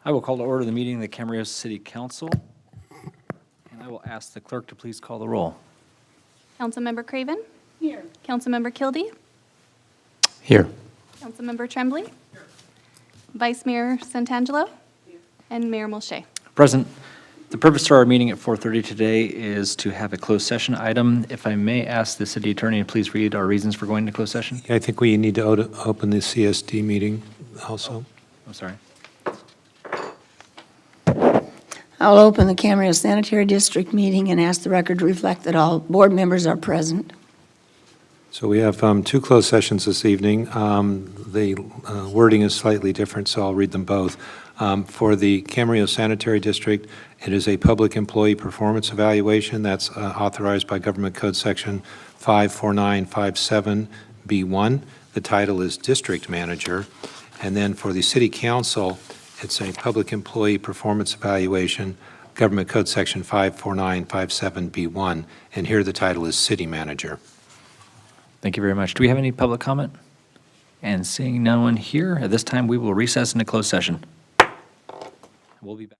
I will call to order the meeting of the Camarillo City Council, and I will ask the clerk to please call the roll. Councilmember Craven? Here. Councilmember Kilby? Here. Councilmember Tremblay? Here. Vice Mayor Santangelo? Here. And Mayor Molche. Present. The purpose of our meeting at 4:30 today is to have a closed session item. If I may ask the city attorney to please read our reasons for going to closed session. I think we need to open the CSD meeting also. I'm sorry. I'll open the Camarillo Sanitary District meeting and ask the record to reflect that all board members are present. So we have two closed sessions this evening. The wording is slightly different, so I'll read them both. For the Camarillo Sanitary District, it is a public employee performance evaluation that's authorized by Government Code Section 54957B1. The title is District Manager. And then for the City Council, it's a public employee performance evaluation, Government Code Section 54957B1. And here the title is City Manager. Thank you very much. Do we have any public comment? And seeing no one here, at this time we will recess into closed session. We'll be back.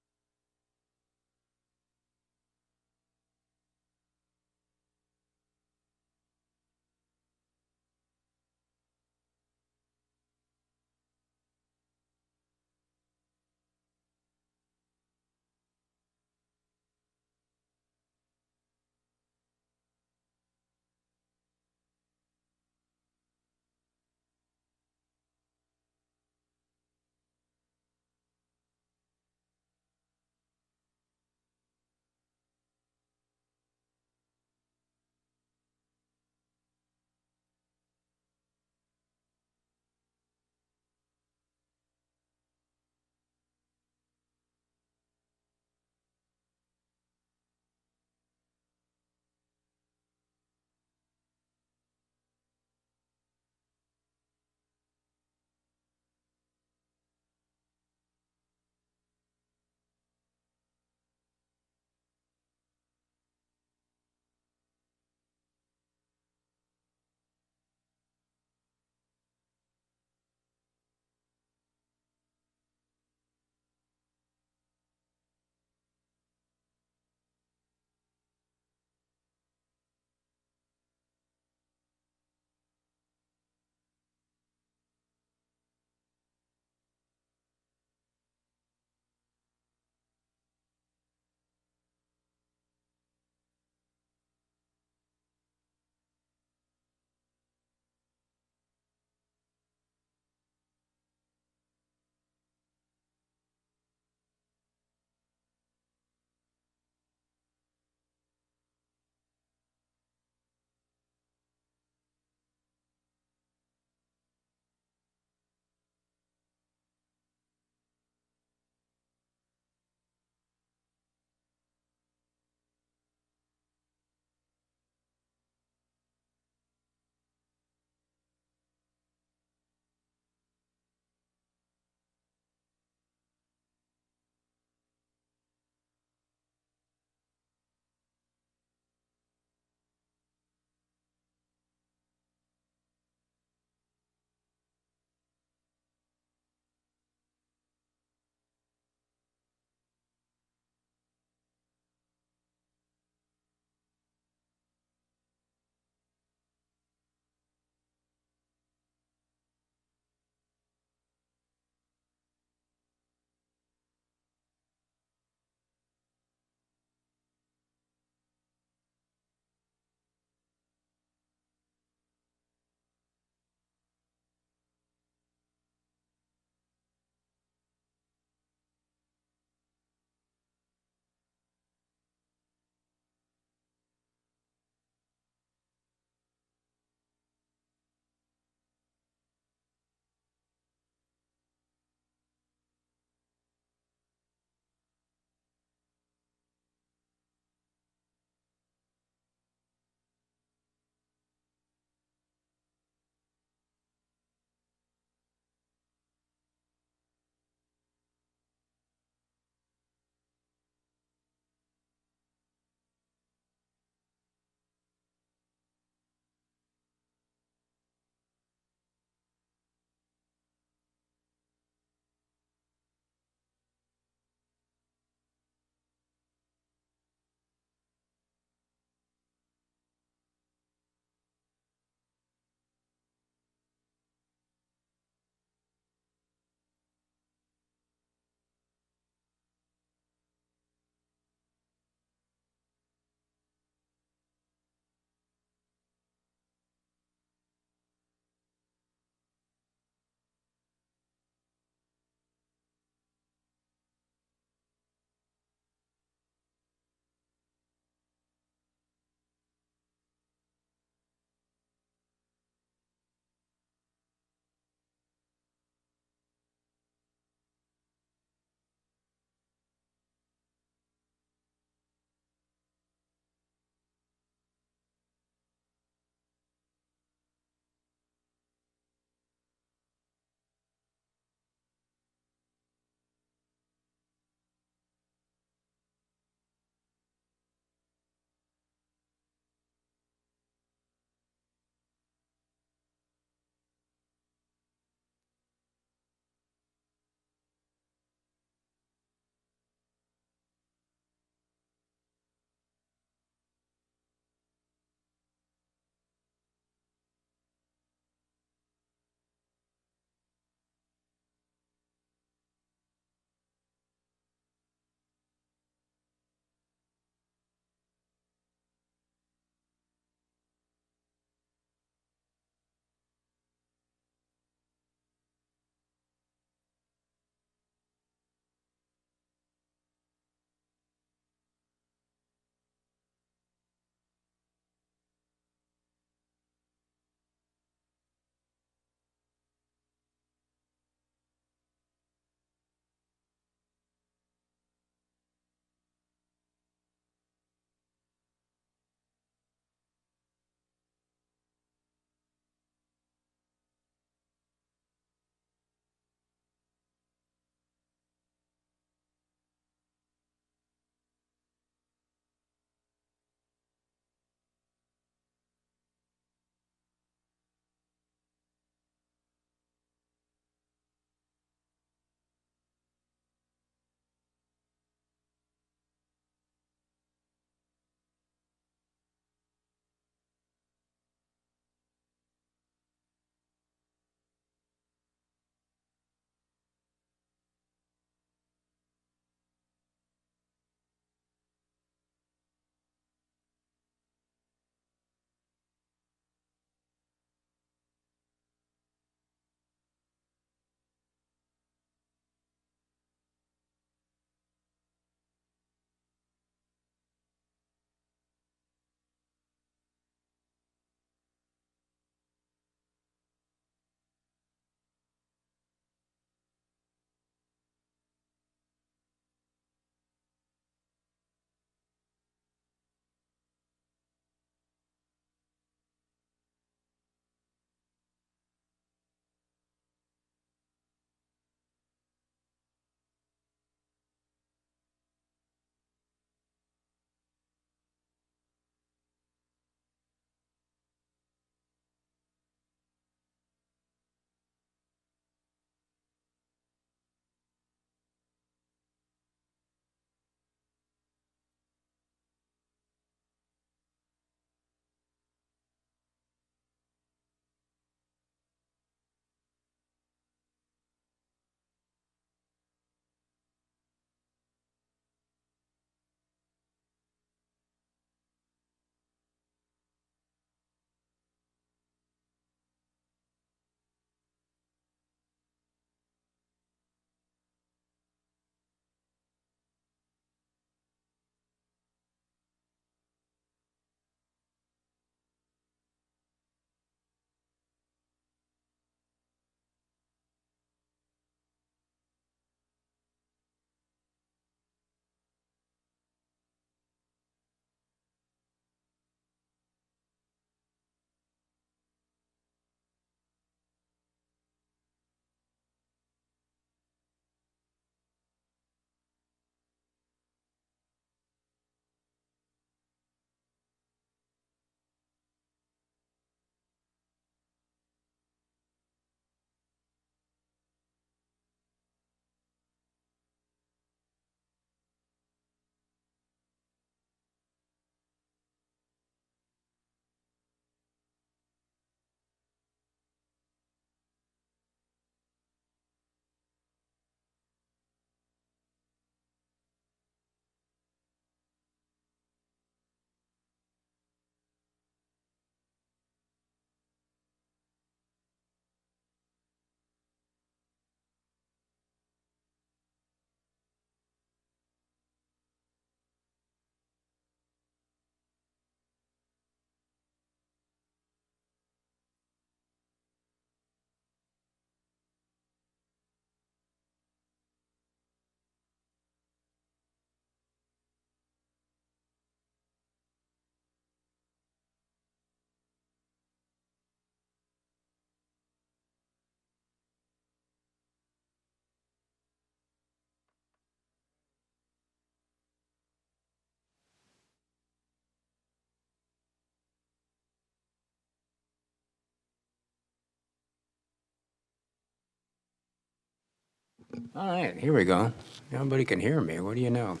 All right, here we go. Nobody can hear me. What do you know?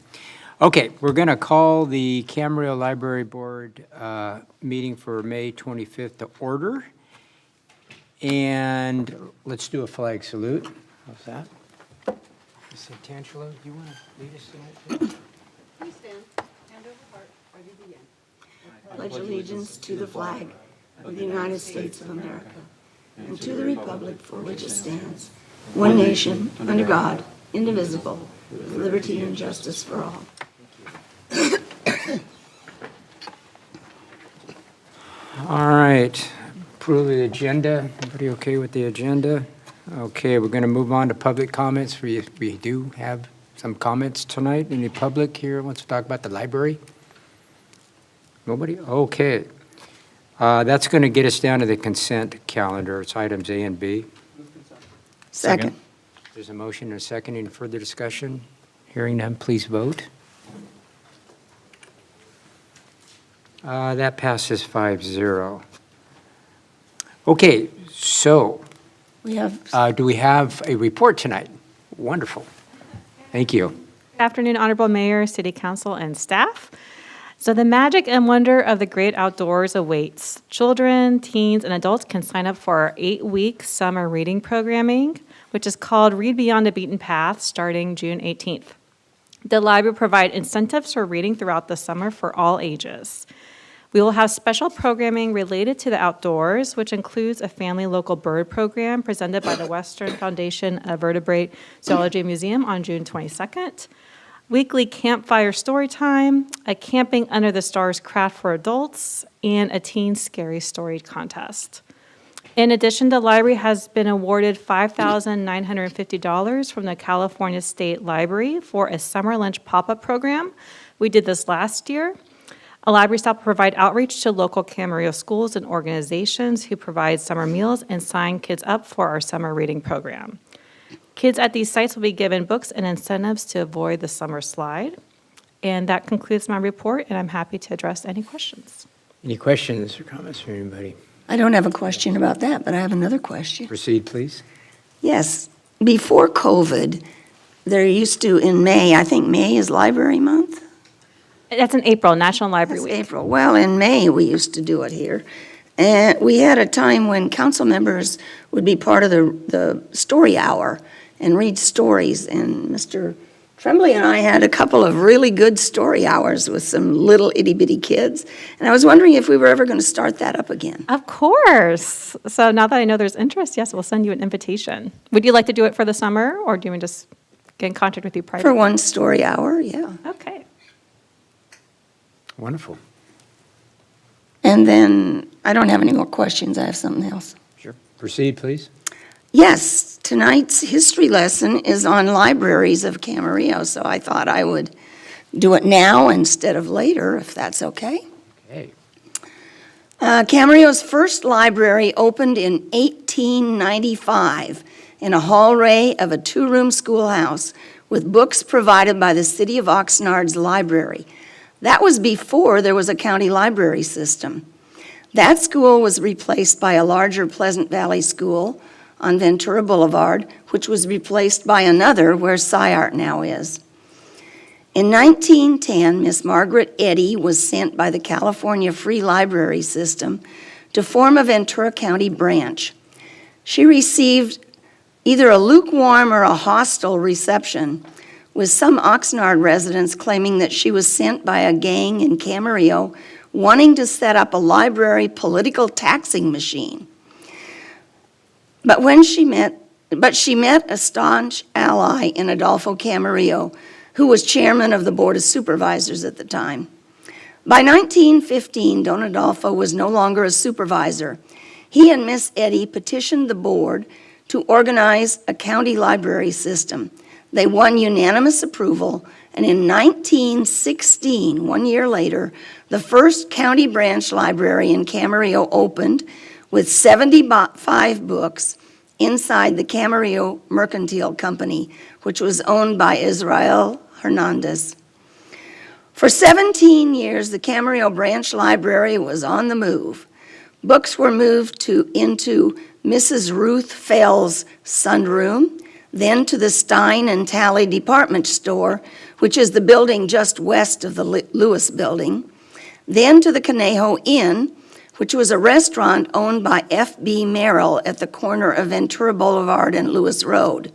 Okay, we're going to call the Camarillo Library Board meeting for May 25th to order. And let's do a flag salute. How's that? Ms. Santangelo, do you want to lead us tonight? Please stand. Hand over heart. Ready to begin. Pledge allegiance to the flag of the United States of America and to the republic for which it stands, one nation, under God, indivisible, with liberty and justice for all. All right, approval of the agenda. Everybody okay with the agenda? Okay, we're going to move on to public comments. We do have some comments tonight. Any public here wants to talk about the library? Nobody? Okay. That's going to get us down to the consent calendar. It's items A and B. Second. There's a motion and a second. Any further discussion? Hearing none, please vote. That passes 5-0. Okay, so We have, do we have a report tonight? Wonderful. Thank you. Good afternoon, Honorable Mayor, City Council, and staff. So the magic and wonder of the great outdoors awaits. Children, teens, and adults can sign up for our 8-week summer reading programming, which is called Read Beyond the Beaten Path, starting June 18th. The library provides incentives for reading throughout the summer for all ages. We will have special programming related to the outdoors, which includes a family local bird program presented by the Western Foundation of Vertebrate Zoology Museum on June 22nd. Weekly campfire story time, a camping under the stars craft for adults, and a teen scary story contest. In addition, the library has been awarded $5,950 from the California State Library for a summer lunch pop-up program. We did this last year. A library staff will provide outreach to local Camarillo schools and organizations who provide summer meals and sign kids up for our summer reading program. Kids at these sites will be given books and incentives to avoid the summer slide. And that concludes my report, and I'm happy to address any questions. Any questions or comments from anybody? I don't have a question about that, but I have another question. Proceed, please. Yes, before COVID, there used to, in May, I think May is Library Month? That's in April, National Library That's Week. April. Well, in May, we used to do it here. And we had a time when council members would be part of the story hour and read stories. And Mr. Tremblay and I had a couple of really good story hours with some little itty-bitty kids. And I was wondering if we were ever going to start that up again. Of course. So now that I know there's interest, yes, we'll send you an invitation. Would you like to do it for the summer, or do you want to just get in contact with you privately? For one story hour, yeah. Okay. Wonderful. And then, I don't have any more questions. I have something else. Sure. Proceed, please. Yes, tonight's history lesson is on libraries of Camarillo, so I thought I would do it now instead of later, if that's okay. Okay. Camarillo's first library opened in 1895 in a hallway of a 2-room schoolhouse with books provided by the City of Oxnard's library. That was before there was a county library system. That school was replaced by a larger Pleasant Valley School on Ventura Boulevard, which was replaced by another where SciArt now is. In 1910, Miss Margaret Eddy was sent by the California Free Library System to form a Ventura County branch. She received either a lukewarm or a hostile reception, with some Oxnard residents claiming that she was sent by a gang in Camarillo wanting to set up a library political taxing machine. But she met a staunch ally in Adolfo Camarillo, who was chairman of the Board of Supervisors at the time. By 1915, Don Adolfo was no longer a supervisor. He and Miss Eddy petitioned the board to organize a county library system. They won unanimous approval, and in 1916, 1 year later, the first county branch library in Camarillo opened with 75 books inside the Camarillo Mercantile Company, which was owned by Israel Hernandez. For 17 years, the Camarillo branch library was on the move. Books were moved into Mrs. Ruth Fell's sunroom. then to the Stein and Talley Department Store, which is the building just west of the Lewis Building, then to the Conejo Inn, which was a restaurant owned by F.B. Merrill at the corner of Ventura Boulevard and Lewis Road.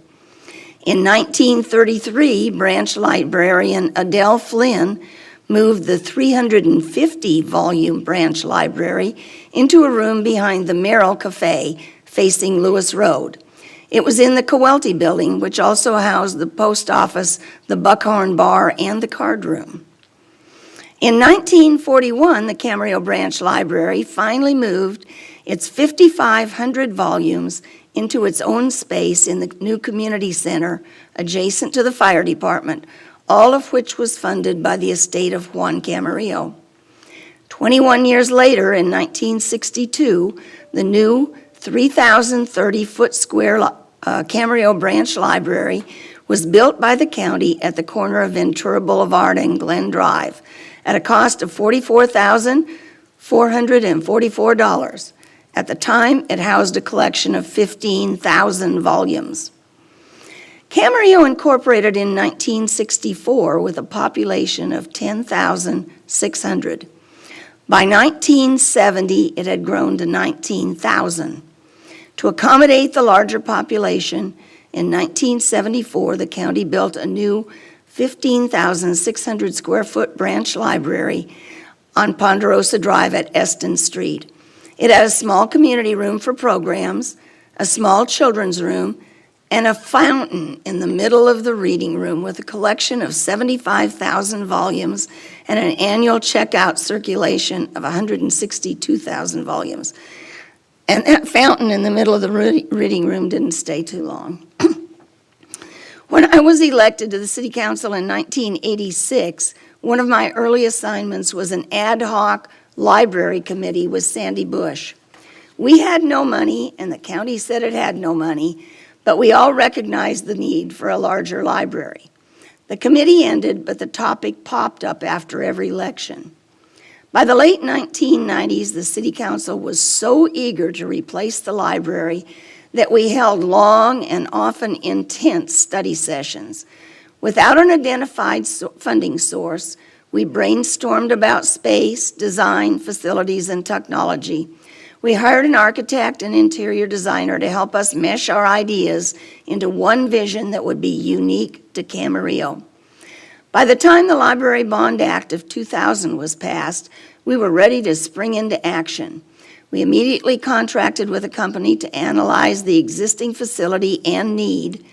In 1933, branch librarian Adele Flynn moved the 350-volume branch library into a room behind the Merrill Cafe facing Lewis Road. It was in the Cowelty Building, which also housed the post office, the Buckhorn Bar, and the card room. In 1941, the Camarillo Branch Library finally moved its 5,500 volumes into its own space in the new community center adjacent to the fire department, all of which was funded by the estate of Juan Camarillo. 21 years later, in 1962, the new 3,030-foot square Camarillo Branch Library was built by the county at the corner of Ventura Boulevard and Glen Drive at a cost of $44,444. At the time, it housed a collection of 15,000 volumes. Camarillo incorporated in 1964 with a population of 10,600. By 1970, it had grown to 19,000. To accommodate the larger population, in 1974, the county built a new 15,600 square foot branch library on Ponderosa Drive at Eston Street. It had a small community room for programs, a small children's room, and a fountain in the middle of the reading room with a collection of 75,000 volumes and an annual checkout circulation of 162,000 volumes. And that fountain in the middle of the reading room didn't stay too long. When I was elected to the city council in 1986, one of my early assignments was an ad hoc library committee with Sandy Bush. We had no money, and the county said it had no money, but we all recognized the need for a larger library. The committee ended, but the topic popped up after every election. By the late 1990s, the city council was so eager to replace the library that we held long and often intense study sessions. Without an identified funding source, we brainstormed about space, design, facilities, and technology. We hired an architect and interior designer to help us mesh our ideas into one vision that would be unique to Camarillo. By the time the Library Bond Act of 2000 was passed, we were ready to spring into action. We immediately contracted with a company to analyze the existing facility and need.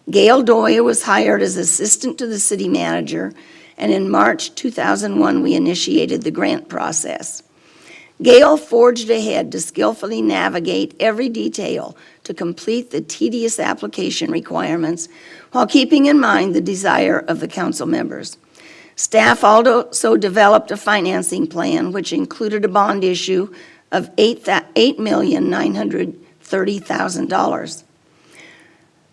Gail Doyle was hired as assistant to the city manager, and in March 2001, we initiated the grant process. Gail forged ahead to skillfully navigate every detail to complete the tedious application requirements while keeping in mind the desire of the council members. Staff also developed a financing plan which included a bond issue of $8,930,000.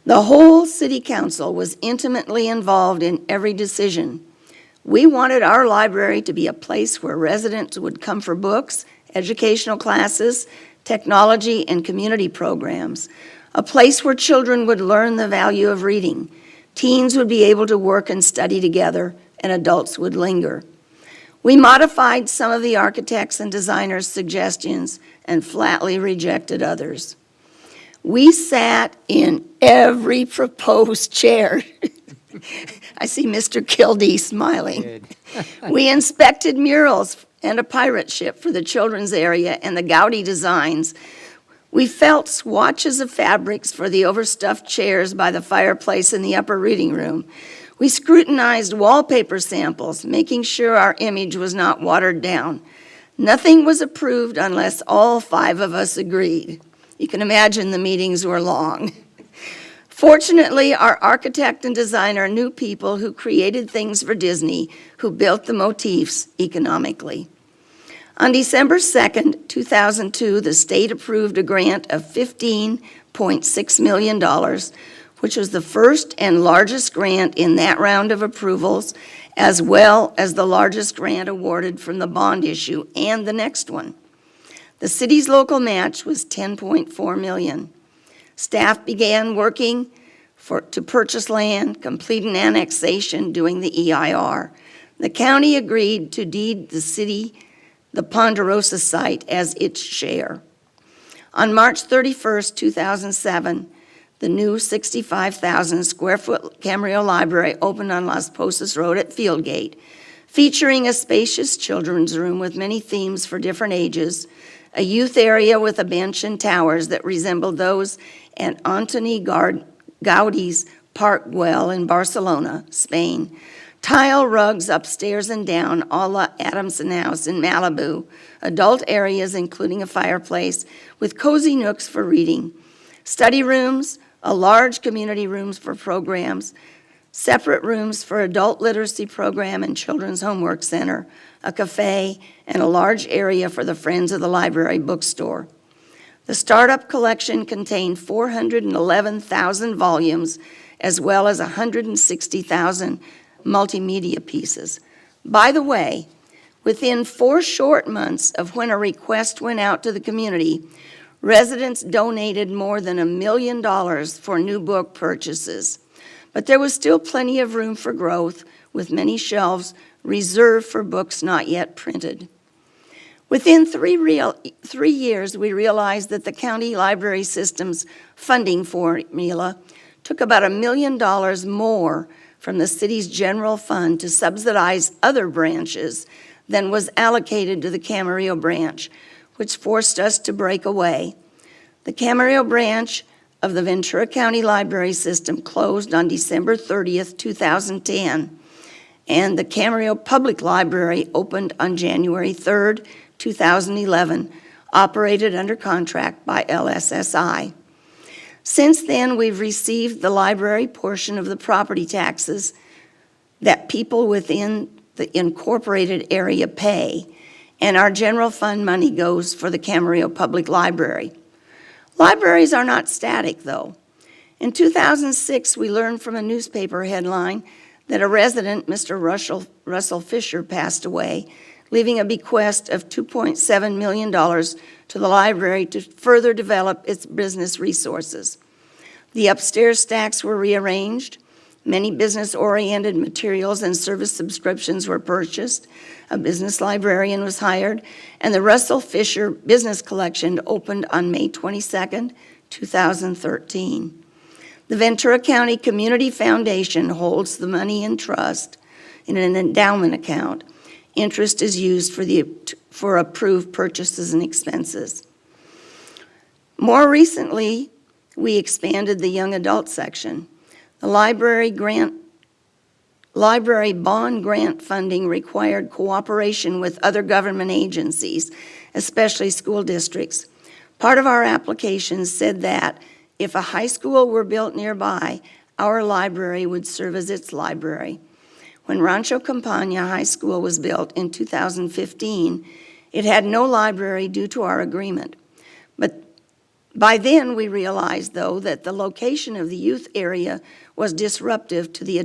The whole city council was intimately involved in every decision. We wanted our library to be a place where residents would come for books, educational classes, technology, and community programs, a place where children would learn the value of reading, teens would be able to work and study together, and adults would linger. We modified some of the architects' and designers' suggestions and flatly rejected others. We sat in every proposed chair. I see Mr. Kildee smiling. We inspected murals and a pirate ship for the children's area and the gaudy designs. We felt swatches of fabrics for the overstuffed chairs by the fireplace in the upper reading room. We scrutinized wallpaper samples, making sure our image was not watered down. Nothing was approved unless all 5 of us agreed. You can imagine the meetings were long. Fortunately, our architect and designer knew people who created things for Disney, who built the motifs economically. On December 2nd, 2002, the state approved a grant of $15.6 million, which was the first and largest grant in that round of approvals, as well as the largest grant awarded from the bond issue and the next one. The city's local match was $10.4 million. Staff began working to purchase land, complete an annexation, doing the EIR. The county agreed to deed the city the Ponderosa site as its share. On March 31st, 2007, the new 65,000 square foot Camarillo Library opened on Las Posas Road at Fieldgate, featuring a spacious children's room with many themes for different ages, a youth area with a bench and towers that resembled those at Antoni Gaudi's Park Güell in Barcelona, Spain, tile rugs upstairs and down, a la Adamson House in Malibu, adult areas including a fireplace with cozy nooks for reading, study rooms, a large community rooms for programs, separate rooms for adult literacy program and children's homework center, a cafe, and a large area for the Friends of the Library bookstore. The startup collection contained 411,000 volumes, as well as 160,000 multimedia pieces. By the way, within 4 short months of when a request went out to the community, residents donated more than $1 million for new book purchases. But there was still plenty of room for growth, with many shelves reserved for books not yet printed. Within 3 years, we realized that the county library system's funding formula took about $1 million more from the city's general fund to subsidize other branches than was allocated to the Camarillo branch, which forced us to break away. The Camarillo branch of the Ventura County Library System closed on December 30th, 2010, and the Camarillo Public Library opened on January 3rd, 2011, operated under contract by LSSI. Since then, we've received the library portion of the property taxes that people within the incorporated area pay, and our general fund money goes for the Camarillo Public Library. Libraries are not static, though. In 2006, we learned from a newspaper headline that a resident, Mr. Russell Fisher, passed away, leaving a bequest of $2.7 million to the library to further develop its business resources. The upstairs stacks were rearranged, many business-oriented materials and service subscriptions were purchased, a business librarian was hired, and the Russell Fisher Business Collection opened on May 22nd, 2013. The Ventura County Community Foundation holds the money in trust in an endowment account. Interest is used for approved purchases and expenses. More recently, we expanded the young adult section. The library bond grant funding required cooperation with other government agencies, especially school districts. Part of our application said that if a high school were built nearby, our library would serve as its library. When Rancho Campana High School was built in 2015, it had no library due to our agreement. But by then, we realized, though, that the location of the youth area was disruptive to the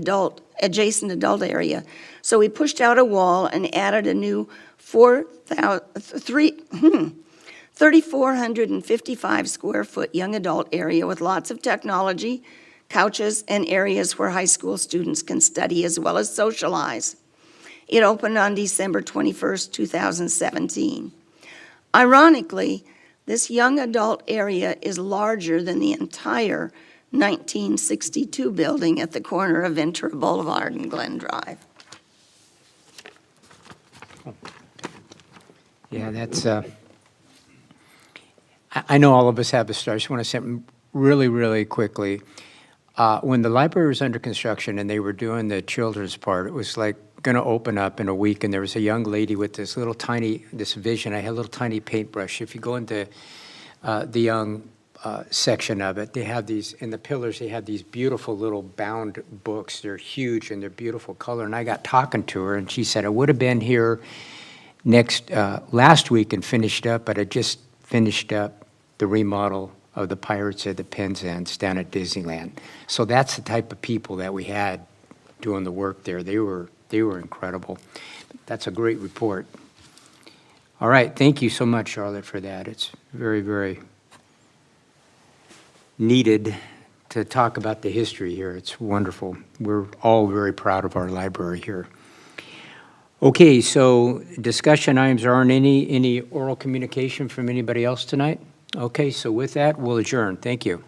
adjacent adult area. So we pushed out a wall and added a new 3,455 square foot young adult area with lots of technology, couches, and areas where high school students can study as well as socialize. It opened on December 21st, 2017. Ironically, this young adult area is larger than the entire 1962 building at the corner of Ventura Boulevard and Glen Drive. Yeah, that's, I know all of us have a story. I just want to say something really, really quickly. When the library was under construction and they were doing the children's part, it was like going to open up in a week, and there was a young lady with this little tiny, this vision. I had a little tiny paintbrush. If you go into the young section of it, they have these, in the pillars, they have these beautiful little bound books. They're huge and they're beautiful color. And I got talking to her, and she said, I would have been here last week and finished up, but I just finished up the remodel of the Pirates of the Penzance down at Disneyland. So that's the type of people that we had doing the work there. They were incredible. That's a great report. All right, thank you so much, Charlotte, for that. It's very, very needed to talk about the history here. It's wonderful. We're all very proud of our library here. Okay, so discussion items, aren't any oral communication from anybody else tonight? Okay, so with that, we'll adjourn. Thank you.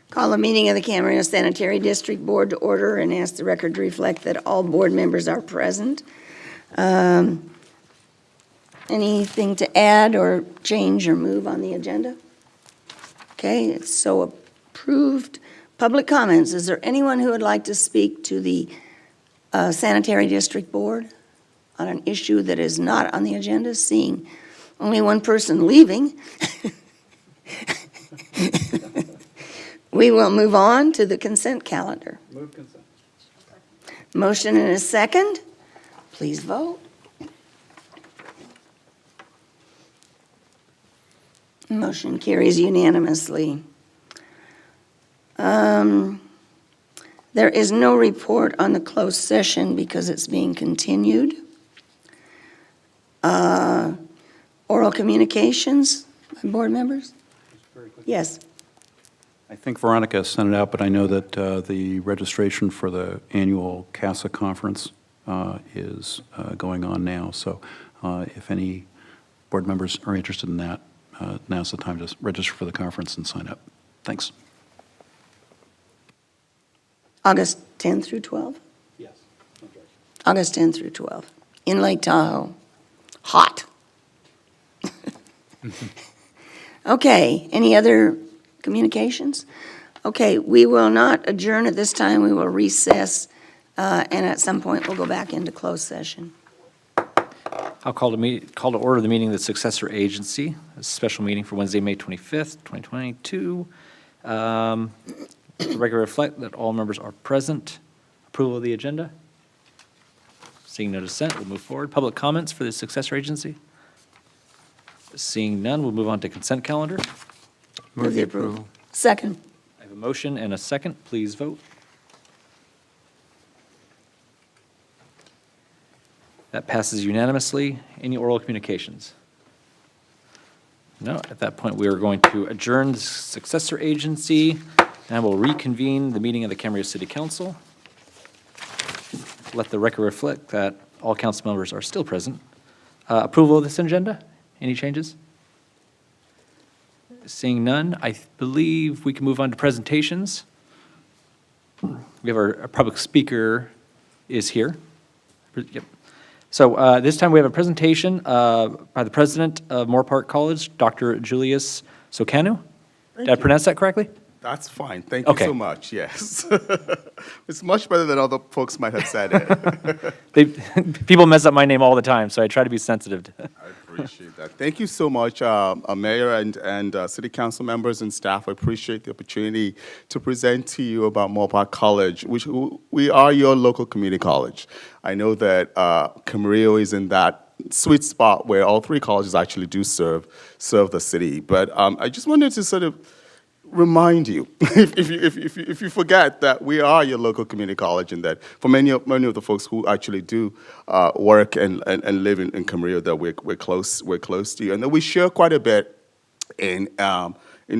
Call a meeting of the Camarillo Sanitary District Board to order and ask the record to reflect that all board members are present. Anything to add or change or move on the agenda? Okay, it's so approved. Public comments. Is there anyone who would like to speak to the Sanitary District Board on an issue that is not on the agenda? Seeing only one person leaving, we will move on to the consent calendar. Move consent. Motion and a second. Please vote. Motion carries unanimously. There is no report on the closed session because it's being continued. Oral communications by board members? Yes. I think Veronica sent it out, but I know that the registration for the annual Casa conference is going on now. So if any board members are interested in that, now's the time to register for the conference and sign up. Thanks. August 10 through 12? Yes. August 10 through 12, in Lake Tahoe. Hot. Okay, any other communications? Okay, we will not adjourn at this time. We will recess, and at some point, we'll go back into closed session. I'll call to order the meeting of the successor agency, a special meeting for Wednesday, May 25th, 2022. The record reflect that all members are present. Approval of the agenda? Seeing no dissent, we'll move forward. Public comments for the successor agency? Seeing none, we'll move on to consent calendar. Move the approval. Second. I have a motion and a second. Please vote. That passes unanimously. Any oral communications? No. At that point, we are going to adjourn the successor agency, and we'll reconvene the meeting of the Camarillo City Council. Let the record reflect that all council members are still present. Approval of this agenda? Any changes? Seeing none, I believe we can move on to presentations. We have our public speaker is here. Yep. So this time we have a presentation by the president of Moore Park College, Dr. Julius Socanu. Did I pronounce that correctly? That's fine. Thank you Okay. so much. Yes. It's much better than other folks might have said it. People mess up my name all the time, so I try to be sensitive. I appreciate that. Thank you so much, Mayor and City Council members and staff. I appreciate the opportunity to present to you about Moore Park College, which we are your local community college. I know that Camarillo is in that sweet spot where all three colleges actually do serve the city. But I just wanted to sort of remind you, if you forget that we are your local community college, and that for many of the folks who actually do work and live in Camarillo, that we're close to you, and that we share quite a bit in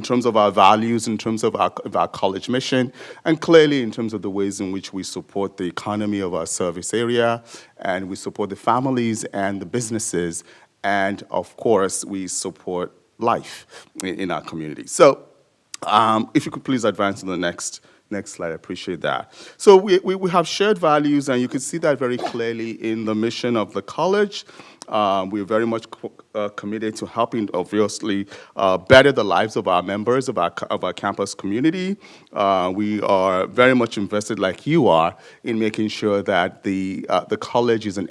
terms of our values, in terms of our college mission, and clearly in terms of the ways in which we support the economy of our service area, and we support the families and the businesses, and of course we support life in our community. So. If you could please advance to the next slide, I appreciate that. So we have shared values, and you can see that very clearly in the mission of the college. We're very much committed to helping, obviously, better the lives of our members, of our campus community. We are very much invested, like you are, in making sure that the college is an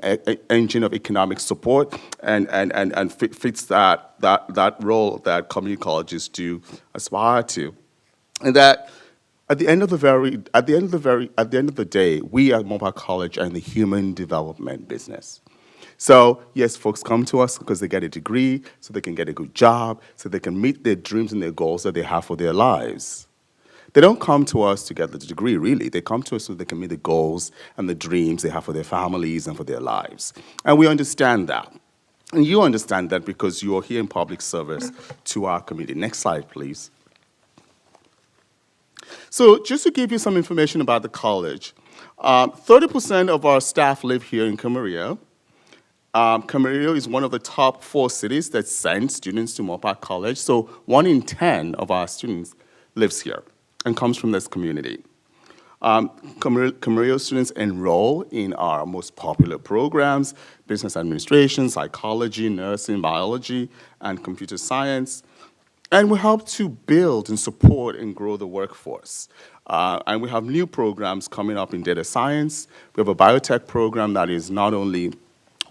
engine of economic support and fits that role that community colleges do aspire to, and that. At the end of the day, we at Moore Park College are in the human development business. So yes, folks come to us because they get a degree, so they can get a good job, so they can meet their dreams and their goals that they have for their lives. They don't come to us to get the degree, really. They come to us so they can meet the goals and the dreams they have for their families and for their lives. And we understand that. And you understand that because you are here in public service to our community. Next slide, please. So just to give you some information about the college, 30% of our staff live here in Camarillo. Camarillo is one of the top 4 cities that send students to Moorpark College. So 1 in 10 of our students lives here and comes from this community. Camarillo students enroll in our most popular programs: business administration, psychology, nursing, biology, and computer science. And we help to build and support and grow the workforce. And we have new programs coming up in data science. We have a biotech program that is not only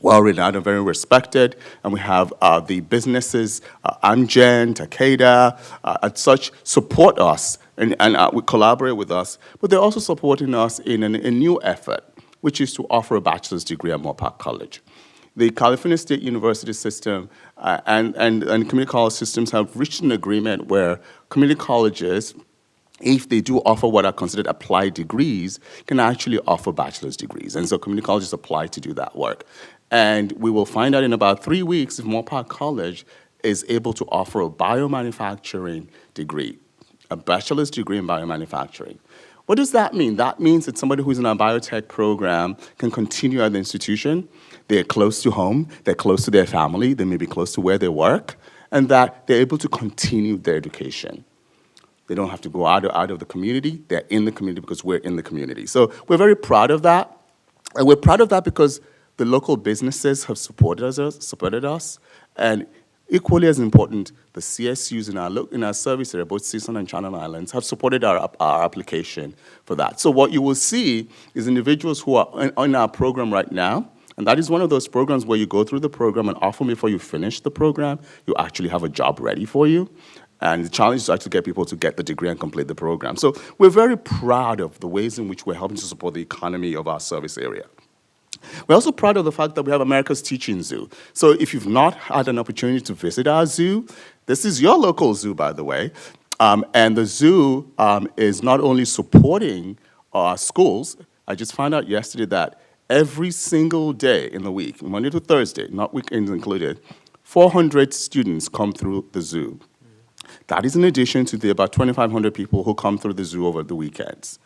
well-renowned and very respected, and we have the businesses, Amgen, Takeda, and such support us and we collaborate with us, but they're also supporting us in a new effort, which is to offer a bachelor's degree at Moorpark College. The California State University system and community college systems have reached an agreement where community colleges, if they do offer what are considered applied degrees, can actually offer bachelor's degrees. And so community colleges apply to do that work. And we will find out in about 3 weeks if Moorpark College is able to offer a biomanufacturing degree, a bachelor's degree in biomanufacturing. What does that mean? That means that somebody who's in a biotech program can continue at the institution. They're close to home, they're close to their family, they may be close to where they work, and that they're able to continue their education. They don't have to go out of the community, they're in the community because we're in the community. So we're very proud of that, and we're proud of that because the local businesses have supported us, and equally as important, the CSUs in our service area, both Season and Channel Islands, have supported our application for that. So what you will see is individuals who are in our program right now, and that is one of those programs where you go through the program and often before you finish the program, you actually have a job ready for you. And the challenge is to actually get people to get the degree and complete the program. So we're very proud of the ways in which we're helping to support the economy of our service area. We're also proud of the fact that we have America's Teaching Zoo. So if you've not had an opportunity to visit our zoo, this is your local zoo, by the way. And the zoo is not only supporting our schools. I just found out yesterday that every single day in the week, Monday to Thursday, not weekends included, 400 students come through the zoo. That is in addition to the about 2,500 people who come through the zoo over the weekends.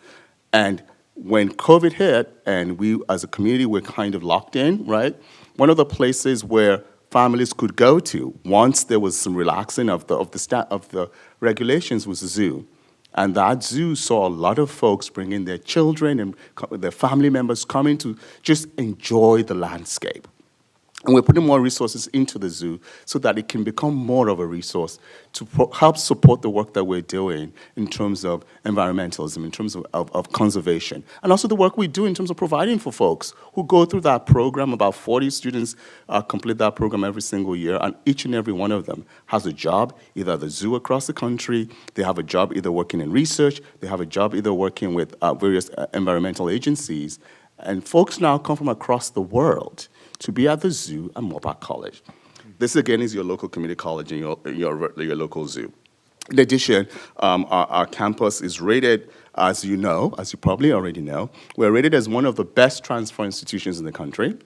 And when COVID hit and we as a community were kind of locked in, right, one of the places where families could go to once there was some relaxing of the regulations was the zoo. And that zoo saw a lot of folks bring in their children and their family members coming to just enjoy the landscape. And we're putting more resources into the zoo so that it can become more of a resource to help support the work that we're doing in terms of environmentalism, in terms of conservation, and also the work we do in terms of providing for folks who go through that program. About 40 students complete that program every single year, and each and every one of them has a job, either at the zoo across the country, they have a job either working in research, they have a job either working with various environmental agencies, and folks now come from across the world to be at the zoo at Moorpark College. This, again, is your local community college and your local zoo. In addition, our campus is rated, as you probably already know, we're rated as one of the best transfer institutions in the country.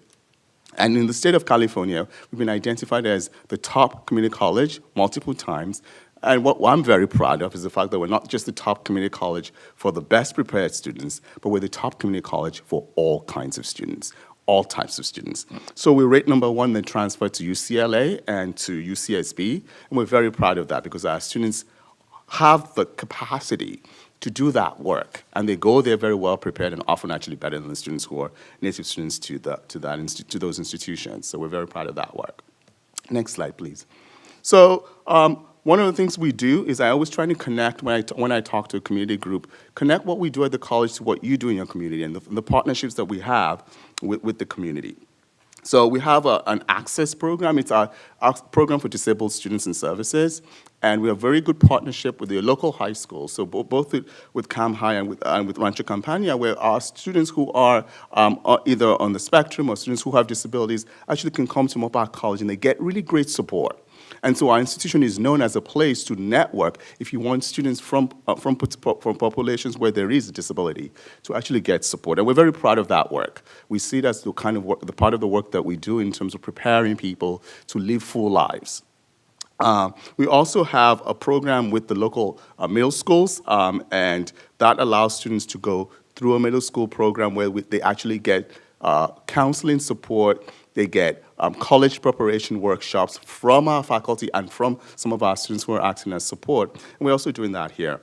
And in the state of California, we've been identified as the top community college multiple times. And what I'm very proud of is the fact that we're not just the top community college for the best prepared students, but we're the top community college for all kinds of students. All types of students. So we rate number 1 then transfer to UCLA and to UCSB, and we're very proud of that because our students have the capacity to do that work, and they go there very well prepared and often actually better than the students who are native students to those institutions. So we're very proud of that work. Next slide, please. So one of the things we do is I always try to connect, when I talk to a community group, connect what we do at the college to what you do in your community and the partnerships that we have with the community. So we have an access program. It's our program for disabled students and services, and we have very good partnership with the local high schools. So both with Cam High and with Rancho Campania, where our students who are either on the spectrum or students who have disabilities actually can come to Moorpark College and they get really great support. And so our institution is known as a place to network if you want students from populations where there is a disability to actually get support. And we're very proud of that work. We see it as the part of the work that we do in terms of preparing people to live full lives. We also have a program with the local middle schools, and that allows students to go through a middle school program where they actually get counseling support, they get college preparation workshops from our faculty and from some of our students who are acting as support, and we're also doing that here.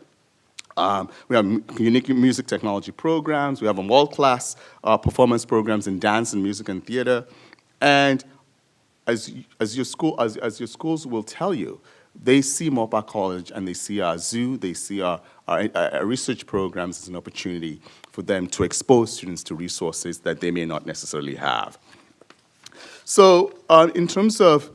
We have unique music technology programs, we have world-class performance programs in dance and music and theater, and as your schools will tell you, they see Mopa College and they see our zoo, they see our research programs as an opportunity for them to expose students to resources that they may not necessarily have. So in terms of,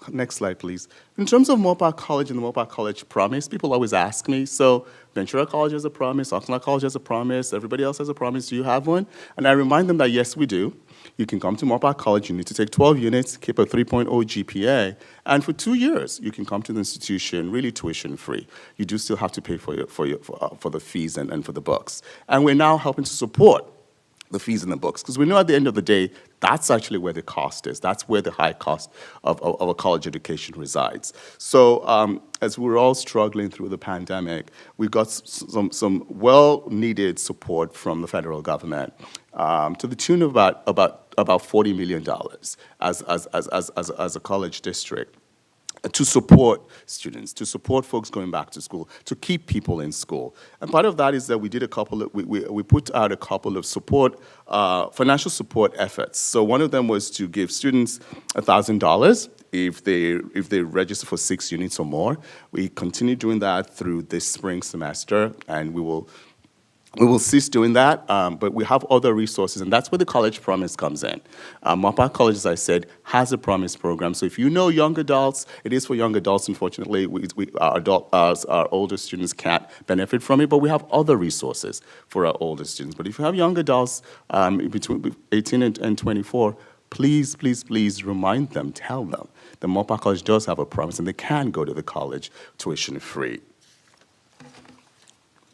next slide please. In terms of Mopa College and the Mopa College promise, people always ask me, so Ventura College has a promise, Oxnard College has a promise, everybody else has a promise, do you have one? And I remind them that yes, we do. You can come to Mopa College, you need to take 12 units, keep a 3.0 GPA, and for 2 years, you can come to the institution really tuition free. You do still have to pay for the fees and for the books. And we're now helping to support the fees and the books, because we know at the end of the day, that's actually where the cost is. That's where the high cost of a college education resides. So as we're all struggling through the pandemic, we got some well-needed support from the federal government to the tune of about $40 million as a college district, to support students, to support folks going back to school, to keep people in school. And part of that is that we did we put out a couple of support, financial support efforts. So one of them was to give students $1,000 if they register for 6 units or more. We continue doing that through this spring semester, and we will cease doing that, but we have other resources, and that's where the College Promise comes in. Mopa College, as I said, has a Promise program. So if you know young adults, it is for young adults, unfortunately. Our older students can't benefit from it, but we have other resources for our older students. But if you have young adults between 18 and 24, please, please, please remind them, tell them that Mopa College does have a Promise, and they can go to the college tuition free.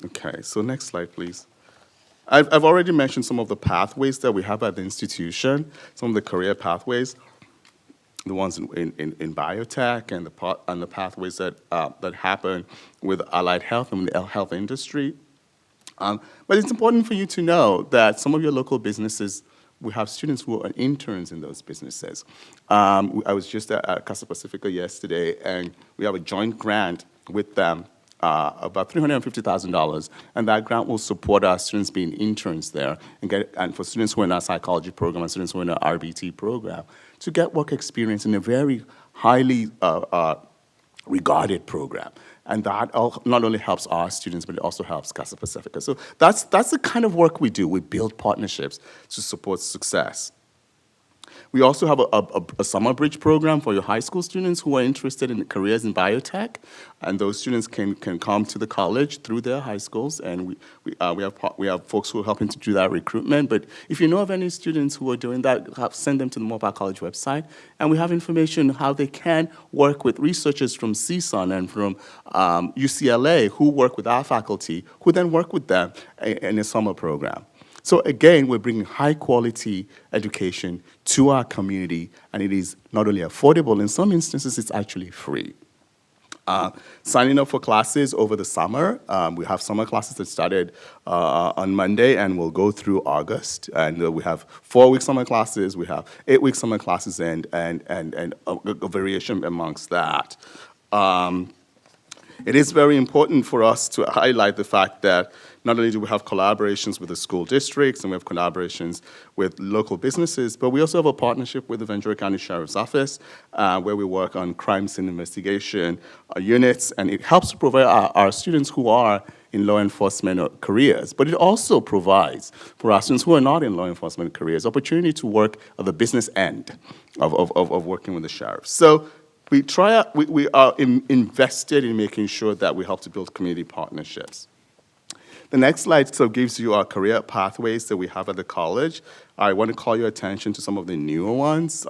Okay, so next slide, please. I've already mentioned some of the pathways that we have at the institution, some of the career pathways, the ones in biotech and the pathways that happen with allied health and the health industry. But it's important for you to know that some of your local businesses, we have students who are interns in those businesses. I was just at Casa Pacifica yesterday, and we have a joint grant with them, about $350,000, and that grant will support our students being interns there, and for students who are in our psychology program and students who are in our RBT program, to get work experience in a very highly regarded program. And that not only helps our students, but it also helps Casa Pacifica. So that's the kind of work we do. We build partnerships to support success. We also have a summer bridge program for your high school students who are interested in careers in biotech, and those students can come to the college through their high schools, and we have folks who are helping to do that recruitment. But if you know of any students who are doing that, send them to the Mopa College website, and we have information how they can work with researchers from CSUN and from UCLA who work with our faculty, who then work with them in a summer program. So again, we're bringing high-quality education to our community, and it is not only affordable, in some instances, it's actually free. Signing up for classes over the summer, we have summer classes that started on Monday and will go through August, and we have 4-week summer classes, we have 8-week summer classes, and a variation amongst that. It is very important for us to highlight the fact that not only do we have collaborations with the school districts and we have collaborations with local businesses, but we also have a partnership with the Ventura County Sheriff's Office where we work on crime scene investigation units, and it helps to provide our students who are in law enforcement careers, but it also provides for our students who are not in law enforcement careers opportunity to work at the business end of working with the sheriffs. So we are invested in making sure that we help to build community partnerships. The next slide gives you our career pathways that we have at the college. I want to call your attention to some of the newer ones,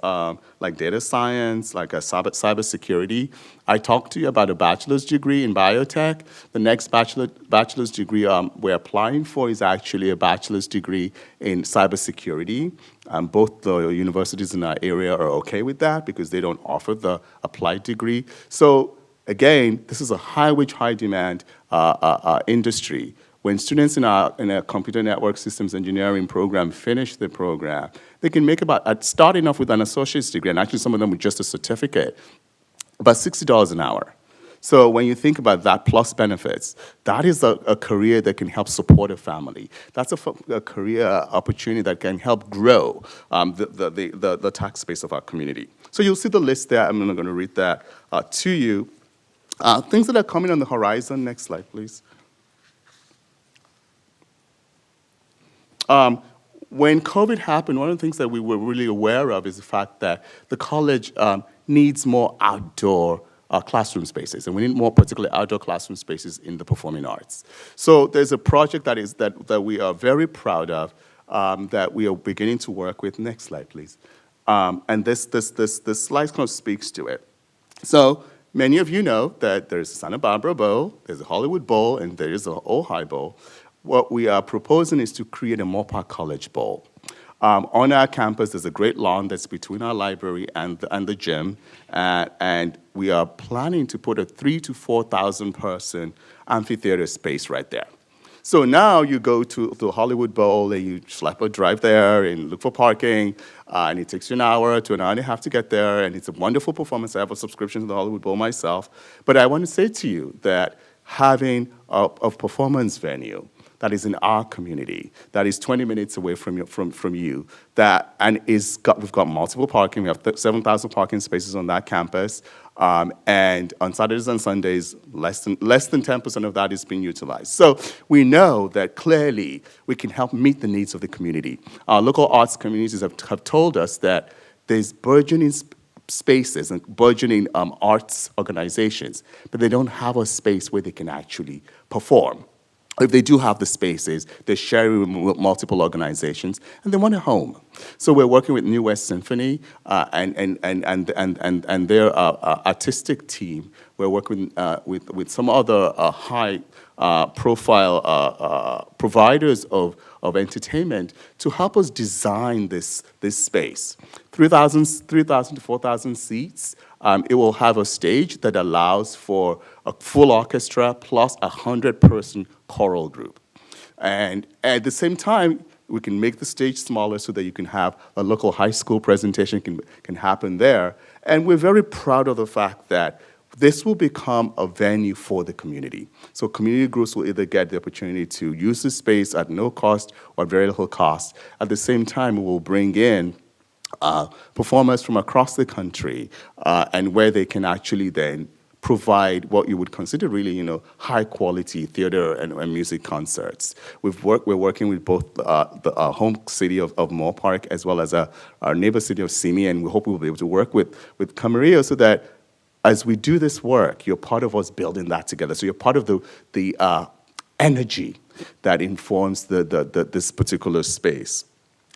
like data science, like cybersecurity. I talked to you about a bachelor's degree in biotech. The next bachelor's degree we're applying for is actually a bachelor's degree in cybersecurity. Both the universities in our area are okay with that because they don't offer the applied degree. So again, this is a high-wage, high-demand industry. When students in a computer network systems engineering program finish the program, they can make starting off with an associate's degree, and actually some of them with just a certificate, about $60 an hour. So when you think about that plus benefits, that is a career that can help support a family. That's a career opportunity that can help grow the tax base of our community. So you'll see the list there. I'm not going to read that to you. Things that are coming on the horizon. Next slide, please. When COVID happened, one of the things that we were really aware of is the fact that the college needs more outdoor classroom spaces, and we need more particularly outdoor classroom spaces in the performing arts. So there's a project that we are very proud of that we are beginning to work with. Next slide, please. And this slide kind of speaks to it. So many of you know that there's a Santa Barbara Bowl, there's a Hollywood Bowl, and there is a Ojai Bowl. What we are proposing is to create a Moorpark College Bowl. On our campus, there's a great lawn that's between our library and the gym, and we are planning to put a 3,000 to 4,000 person amphitheater space right there. So now you go to the Hollywood Bowl and you slap a drive there and look for parking, and it takes you an hour to an hour and a half to get there, and it's a wonderful performance. I have a subscription to the Hollywood Bowl myself. But I want to say to you that having a performance venue that is in our community, that is 20 minutes away from you, we've got multiple parking. We have 7,000 parking spaces on that campus, and on Saturdays and Sundays, less than 10% of that is being utilized. So we know that clearly we can help meet the needs of the community. Our local arts communities have told us that there's burgeoning spaces and burgeoning arts organizations, but they don't have a space where they can actually perform. If they do have the spaces, they're sharing with multiple organizations, and they want a home. So we're working with New West Symphony and their artistic team. We're working with some other high-profile providers of entertainment to help us design this space. 3,000 to 4,000 seats. It will have a stage that allows for a full orchestra plus a 100-person choral group. And at the same time, we can make the stage smaller so that you can have a local high school presentation can happen there. And we're very proud of the fact that this will become a venue for the community. So community groups will either get the opportunity to use the space at no cost or very little cost. At the same time, we will bring in performers from across the country, and where they can actually then provide what you would consider really, high-quality theater and music concerts. We're working with both the home city of Moorpark as well as our neighbor city of Simi, and we hope we'll be able to work with Camarillo so that as we do this work, you're part of us building that together. So you're part of the energy that informs this particular space.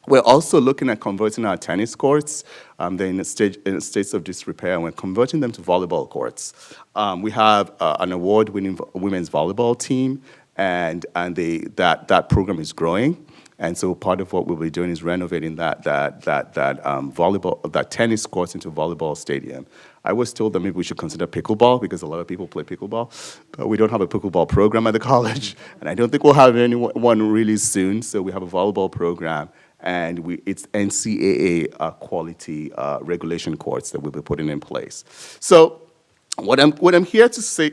We're also looking at converting our tennis courts. They're in states of disrepair, and we're converting them to volleyball courts. We have an award-winning women's volleyball team, and that program is growing. And so part of what we'll be doing is renovating that tennis courts into a volleyball stadium. I was told that maybe we should consider pickleball because a lot of people play pickleball, but we don't have a pickleball program at the college, and I don't think we'll have one really soon. So we have a volleyball program, and it's NCAA quality regulation courts that we'll be putting in place. So what I'm here to say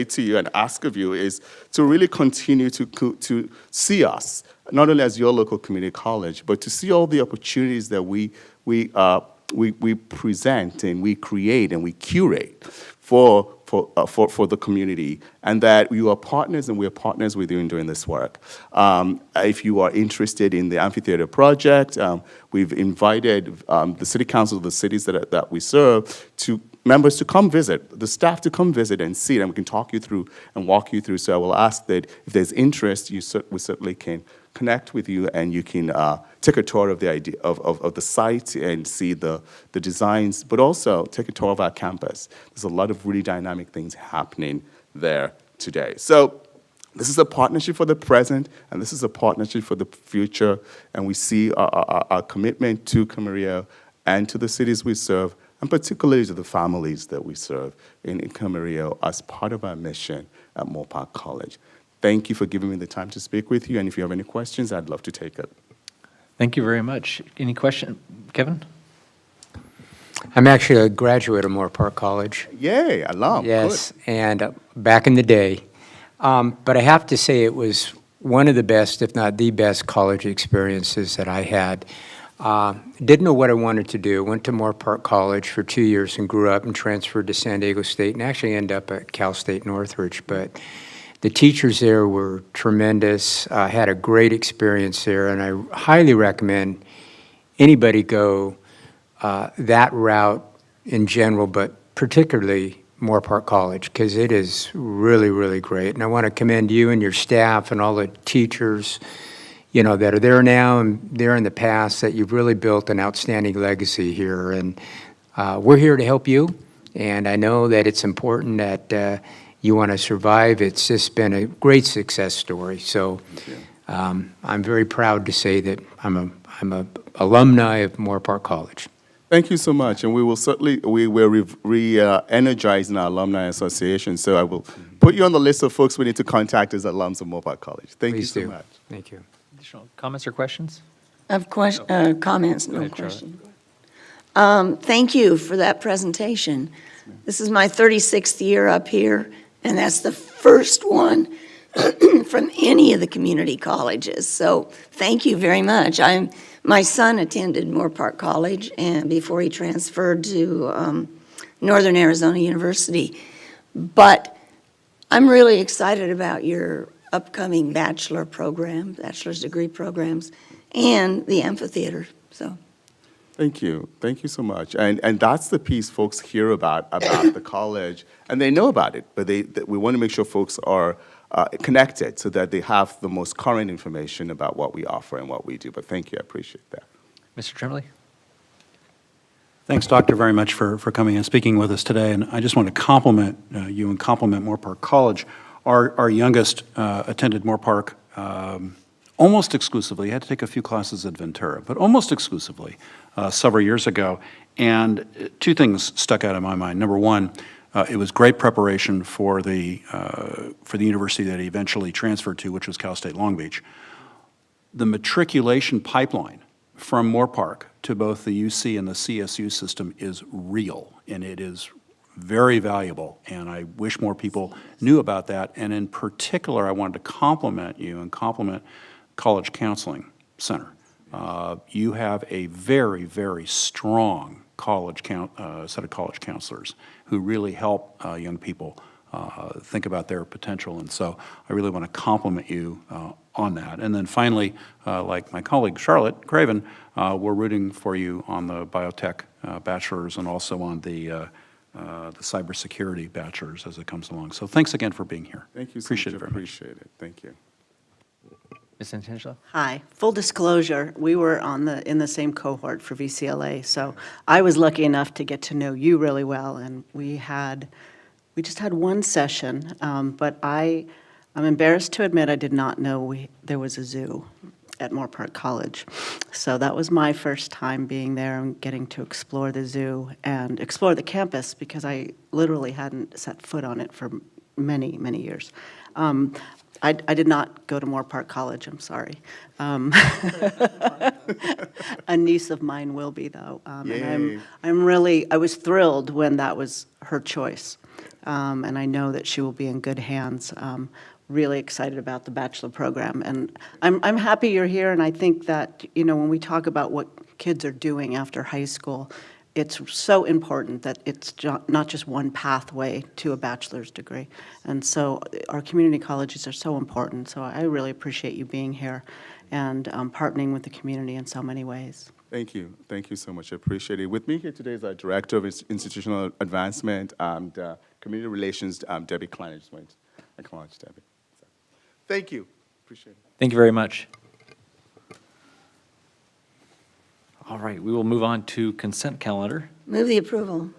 to you and ask of you is to really continue to see us, not only as your local community college, but to see all the opportunities that we present and we create and we curate for the community, and that you are partners and we are partners with you in doing this work. If you are interested in the amphitheater project, we've invited the city council of the cities that we serve to members to come visit, the staff to come visit and see it, and we can talk you through and walk you through. So I will ask that if there's interest, we certainly can connect with you, and you can take a tour of the idea of the site and see the designs, but also take a tour of our campus. There's a lot of really dynamic things happening there today. So this is a partnership for the present, and this is a partnership for the future, and we see our commitment to Camarillo and to the cities we serve, and particularly to the families that we serve in Camarillo as part of our mission at Moore Park College. Thank you for giving me the time to speak with you, and if you have any questions, I'd love to take it. Thank you very much. Any question? Kevin? I'm actually a graduate of Moore Park College. Yay, alum. Yes, Good. and back in the day. But I have to say it was one of the best, if not the best, college experiences that I had. Didn't know what I wanted to do. Went to Moore Park College for 2 years and grew up and transferred to San Diego State and actually ended up at Cal State Northridge. But the teachers there were tremendous. I had a great experience there, and I highly recommend anybody go that route in general, but particularly Moore Park College, because it is really, really great. And I want to commend you and your staff and all the teachers, that are there now and there in the past, that you've really built an outstanding legacy here. And we're here to help you, and I know that it's important that you want to survive. It's just been a great success story. So I'm very proud to say that I'm a alumni of Moore Park College. Thank you so much, and we will re-energizing our alumni association. So I will put you on the list of folks we need to contact as alums of Moore Park College. Thank Please you do. so much. Thank you. Additional comments or questions? Of comments, Go no ahead, Charlotte. question. Thank you for that presentation. This is my 36th year up here, and that's the first one from any of the community colleges. So thank you very much. My son attended Moore Park College and before he transferred to Northern Arizona University. But I'm really excited about your upcoming bachelor's degree programs, and the amphitheater. So Thank you. Thank you so much. And that's the piece folks hear about the college, and they know about it, but we want to make sure folks are connected so that they have the most current information about what we offer and what we do. But thank you, I appreciate that. Mr. Tremblay? Thanks, Doctor, very much for coming and speaking with us today. And I just want to compliment you and compliment Moore Park College. Our youngest attended Moore Park almost exclusively. He had to take a few classes at Ventura, but almost exclusively several years ago. And two things stuck out in my mind. Number one, it was great preparation for the university that he eventually transferred to, which was Cal State Long Beach. The matriculation pipeline from Moore Park to both the UC and the CSU system is real, and it is very valuable, and I wish more people knew about that. And in particular, I wanted to compliment you and compliment College Counseling Center. You have a very, very strong set of college counselors who really help young people think about their potential, and so I really want to compliment you on that. And then finally, like my colleague Charlotte Craven, we're rooting for you on the biotech bachelor's and also on the cybersecurity bachelor's as it comes along. So thanks again for being here. Thank you so Appreciate much. it very much. Appreciate it. Thank you. Ms. Santangelo? Hi. Full disclosure, we were in the same cohort for VCLA, so I was lucky enough to get to know you really well, and we just had one session, but I'm embarrassed to admit I did not know there was a zoo at Moore Park College. So that was my first time being there and getting to explore the zoo and explore the campus, because I literally hadn't set foot on it for many, many years. I did not go to Moore Park College, I'm sorry. A niece of mine will be, though. And I was thrilled when that was her choice. And I know that she will be in good hands. Really excited about the bachelor program. And I'm happy you're here, and I think that, when we talk about what kids are doing after high school, it's so important that it's not just one pathway to a bachelor's degree. And so our community colleges are so important. So I really appreciate you being here and partnering with the community in so many ways. Thank you. Thank you so much. I appreciate it. With me here today is our Director of Institutional Advancement and Community Relations, Debbie Klein. I just wanted to acknowledge Debbie. So, thank you. Appreciate it. Thank you very much. All right, we will move on to consent calendar. Move the approval.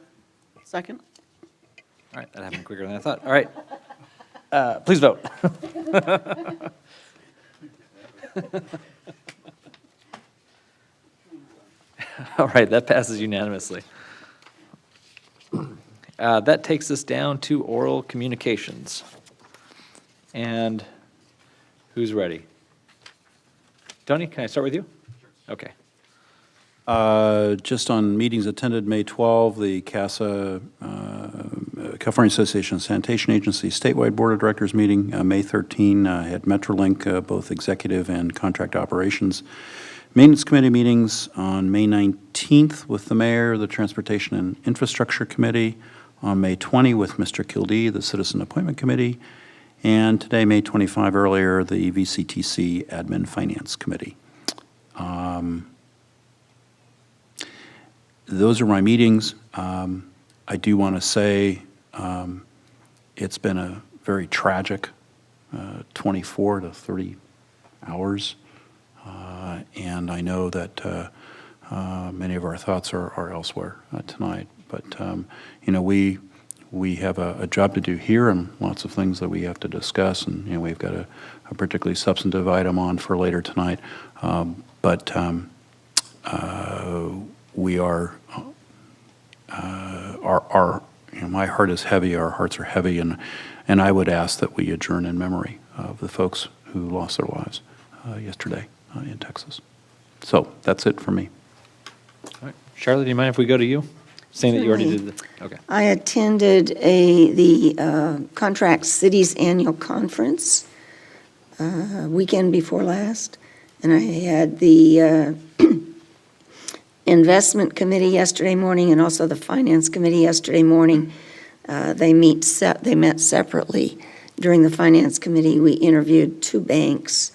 Second? All right, that happened quicker than I thought. All right. Please vote. All right, that passes unanimously. That takes us down to oral communications. And who's ready? Tony, can I start with you? Okay. Just on meetings attended, May 12, the Casa, California Association of Sanitation Agency statewide Board of Directors meeting. May 13, had Metrolink, both executive and contract operations. Maintenance Committee meetings on May 19th with the Mayor, the Transportation and Infrastructure Committee. On May 20 with Mr. Kildee, the Citizen Appointment Committee. And today, May 25 earlier, the VCTC Admin Finance Committee. Those are my meetings. I do want to say it's been a very tragic 24 to 30 hours. And I know that many of our thoughts are elsewhere tonight. But, you know, we have a job to do here and lots of things that we have to discuss. And, you know, we've got a particularly substantive item on for later tonight. But we are, you know, my heart is heavy, our hearts are heavy, and I would ask that we adjourn in memory of the folks who lost their lives yesterday in Texas. So that's it for me. All right. Charlotte, do you mind if we go to you? Saying that you already Certainly. did the, okay. I attended the Contract Cities Annual Conference weekend before last, and I had the Investment Committee yesterday morning and also the Finance Committee yesterday morning. They met separately. During the Finance Committee, we interviewed two banks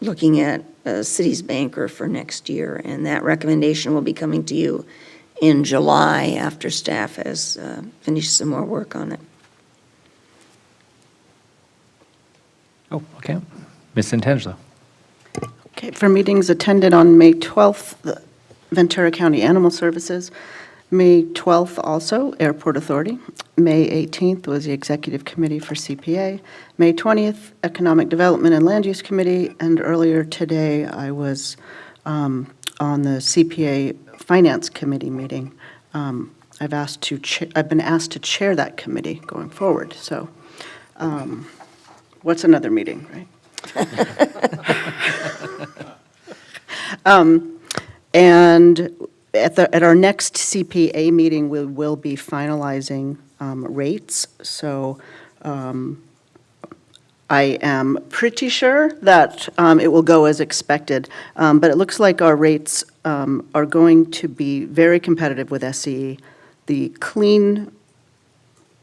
looking at a city's banker for next year, and that recommendation will be coming to you in July after staff has finished some more work on it. Oh, okay. Ms. Santangelo. Okay, for meetings attended on May 12th, the Ventura County Animal Services. May 12th also, Airport Authority. May 18th was the Executive Committee for CPA. May 20th, Economic Development and Land Use Committee. And earlier today, I was on the CPA Finance Committee meeting. I've been asked to chair that committee going forward. So what's another meeting, right? And at our next CPA meeting, we will be finalizing rates. So I am pretty sure that it will go as expected, but it looks like our rates are going to be very competitive with SCE. The clean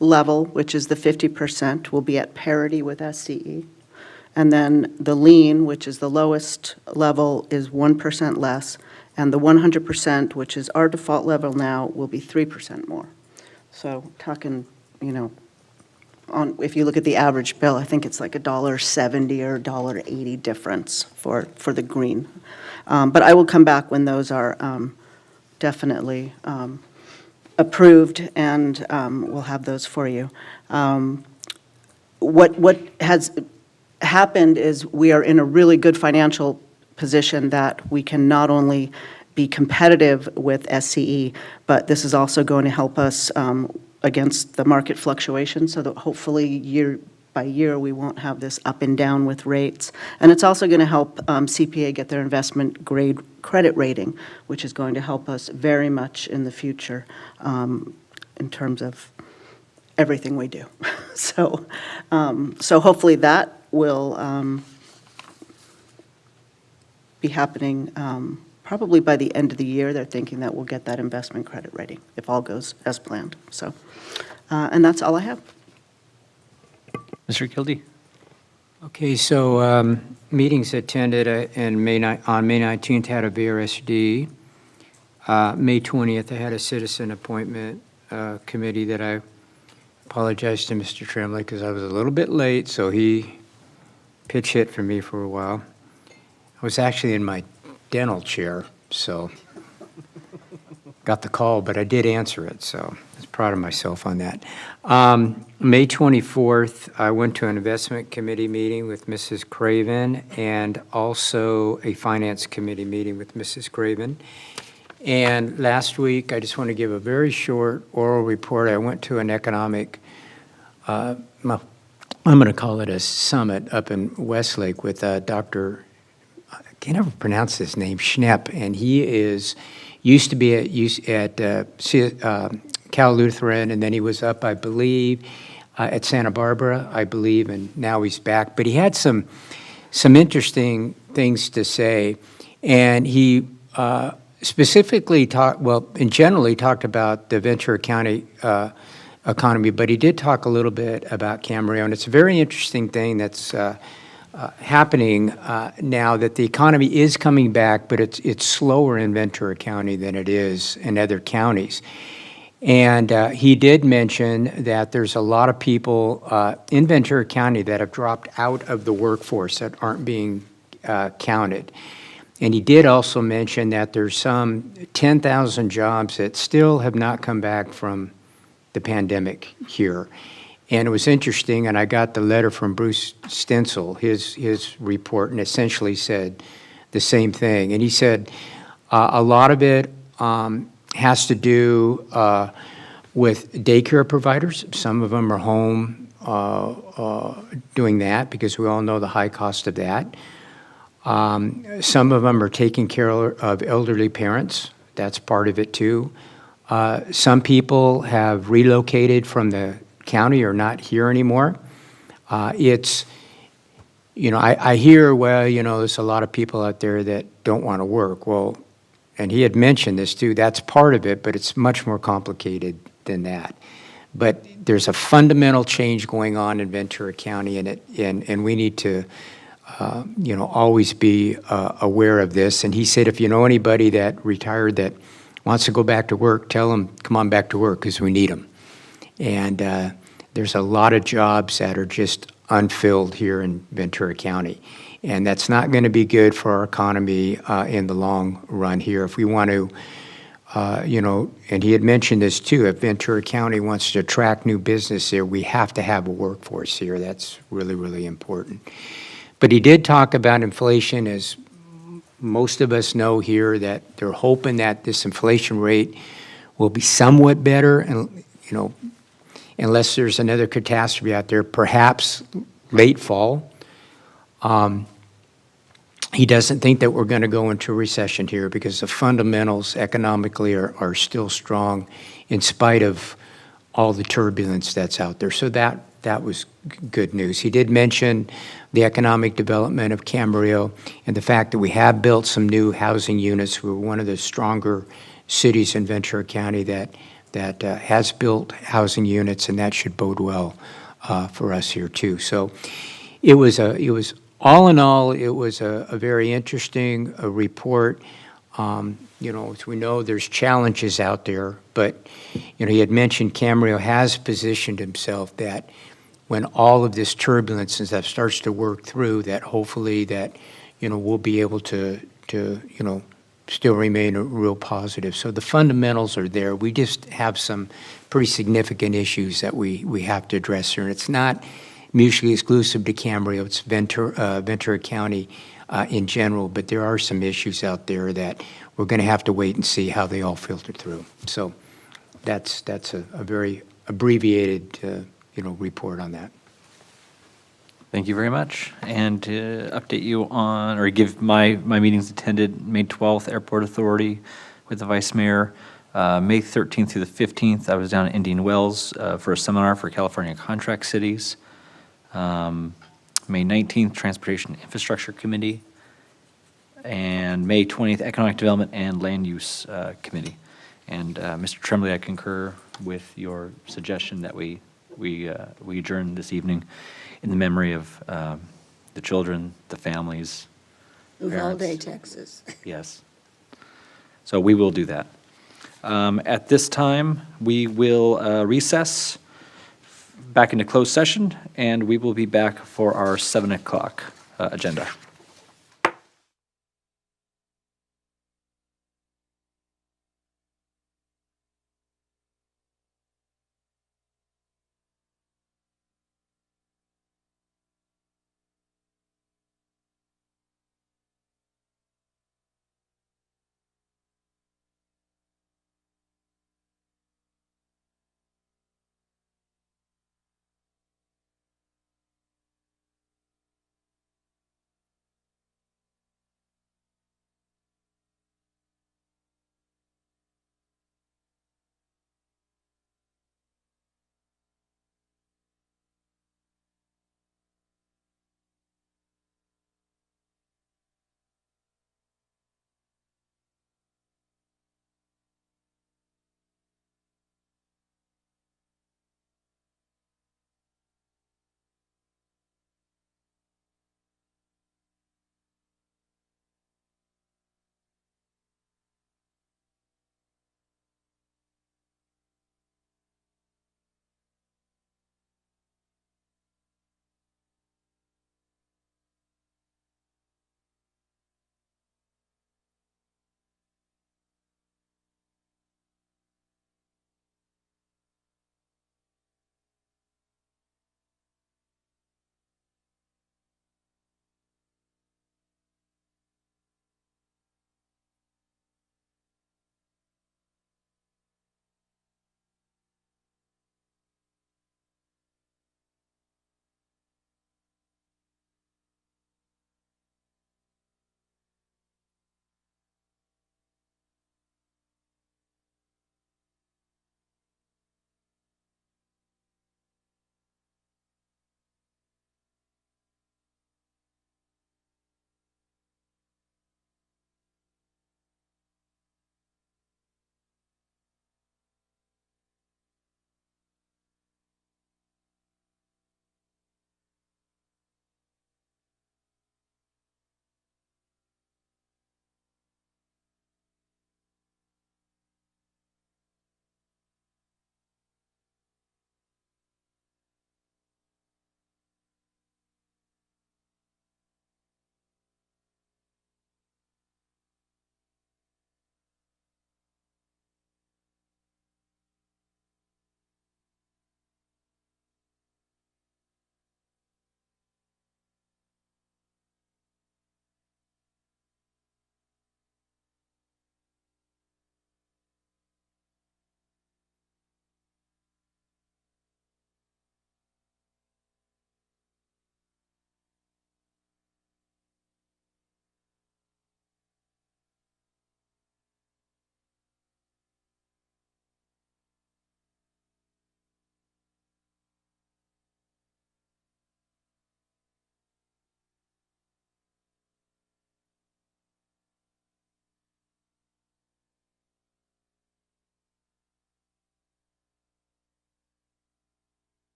level, which is the 50%, will be at parity with SCE. And then the lean, which is the lowest level, is 1% less. And the 100%, which is our default level now, will be 3% more. So talking, you know, if you look at the average bill, I think it's like $1.70 or $1.80 difference for the green. But I will come back when those are definitely approved, and we'll have those for you. What has happened is we are in a really good financial position that we can not only be competitive with SCE, but this is also going to help us against the market fluctuation, so that hopefully year by year we won't have this up and down with rates. And it's also going to help CPA get their investment grade credit rating, which is going to help us very much in the future in terms of everything we do. So hopefully that will be happening probably by the end of the year. They're thinking that we'll get that investment credit rating if all goes as planned. So, and that's all I have. Mr. Kildee. Okay, so meetings attended on May 19th had a VRSD. May 20th, I had a citizen appointment committee that I apologize to Mr. Tremblay because I was a little bit late, so he pitch hit for me for a while. I was actually in my dental chair, so got the call, but I did answer it, so I was proud of myself on that. May 24th, I went to an investment committee meeting with Mrs. Craven and also a finance committee meeting with Mrs. Craven. And last week, I just want to give a very short oral report. I went to an economic, I'm going to call it a summit up in Westlake with Dr., I can't ever pronounce his name, Schnepp, and he used to be at Cal Lutheran, and then he was up, I believe, at Santa Barbara, I believe, and now he's back. But he had some interesting things to say, and he specifically in general, he talked about the Ventura County economy, but he did talk a little bit about Camarillo, and it's a very interesting thing that's happening now that the economy is coming back, but it's slower in Ventura County than it is in other counties. And he did mention that there's a lot of people in Ventura County that have dropped out of the workforce that aren't being counted. And he did also mention that there's some 10,000 jobs that still have not come back from the pandemic here. And it was interesting, and I got the letter from Bruce Stencil, his report, and essentially said the same thing. And he said a lot of it has to do with daycare providers. Some of them are home doing that because we all know the high cost of that. Some of them are taking care of elderly parents. That's part of it too. Some people have relocated from the county or not here anymore. I hear, there's a lot of people out there that don't want to work. Well, and he had mentioned this too, that's part of it, but it's much more complicated than that. But there's a fundamental change going on in Ventura County, and we need to, always be aware of this. And he said, if you know anybody that retired that wants to go back to work, tell them, come on back to work because we need them. And there's a lot of jobs that are just unfilled here in Ventura County. And that's not going to be good for our economy in the long run here. If we want to, and he had mentioned this too, if Ventura County wants to attract new business here, we have to have a workforce here. That's really, really important. But he did talk about inflation, as most of us know here, that they're hoping that this inflation rate will be somewhat better, and unless there's another catastrophe out there, perhaps late fall. He doesn't think that we're going to go into a recession here because the fundamentals economically are still strong in spite of all the turbulence that's out there. So that was good news. He did mention the economic development of Camarillo and the fact that we have built some new housing units. We're one of the stronger cities in Ventura County that has built housing units, and that should bode well for us here too. So it was all in all, it was a very interesting report. As we know, there's challenges out there, but he had mentioned Camry has positioned himself that when all of this turbulence and stuff starts to work through, that hopefully that we'll be able to still remain real positive. So the fundamentals are there. We just have some pretty significant issues that we have to address here, and it's not mutually exclusive to Camarillo. It's Ventura County in general, but there are some issues out there that we're going to have to wait and see how they all filter through. So that's a very abbreviated report on that. Thank you very much. And to update you on, or give my meetings attended, May 12th, Airport Authority with the Vice Mayor. May 13th through the 15th, I was down in Indian Wells for a seminar for California Contract Cities. May 19th, Transportation Infrastructure Committee. And May 20th, Economic Development and Land Use Committee. And Mr. Tremblay, I concur with your suggestion that we adjourn this evening in the memory of the children, the families. Uvalde, Parents. Texas. Yes. So we will do that. At this time, we will recess back into closed session, and we will be back for our 7 o'clock agenda.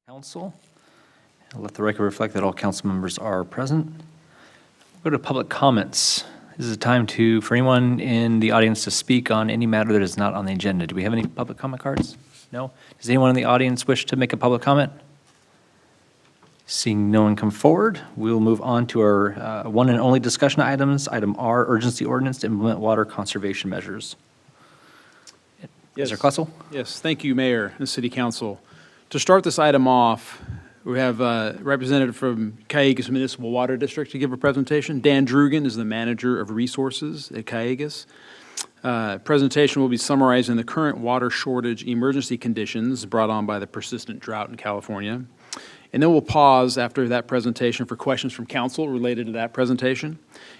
Council. Let the record reflect that all council members are present. Go to public comments. This is a time for anyone in the audience to speak on any matter that is not on the agenda. Do we have any public comment cards? No? Does anyone in the audience wish to make a public comment? Seeing no one come forward, we'll move on to our one and only discussion items. Item R, urgency ordinance to implement water conservation measures. Yes. Mr. Klessel? Yes, thank you, Mayor and City Council. To start this item off, we have a representative from Cayugas Municipal Water District to give a presentation. Dan Drugan is the Manager of Resources at Cayugas. Presentation will be summarizing the current water shortage emergency conditions brought on by the persistent drought in California. And then we'll pause after that presentation for questions from council related to that presentation.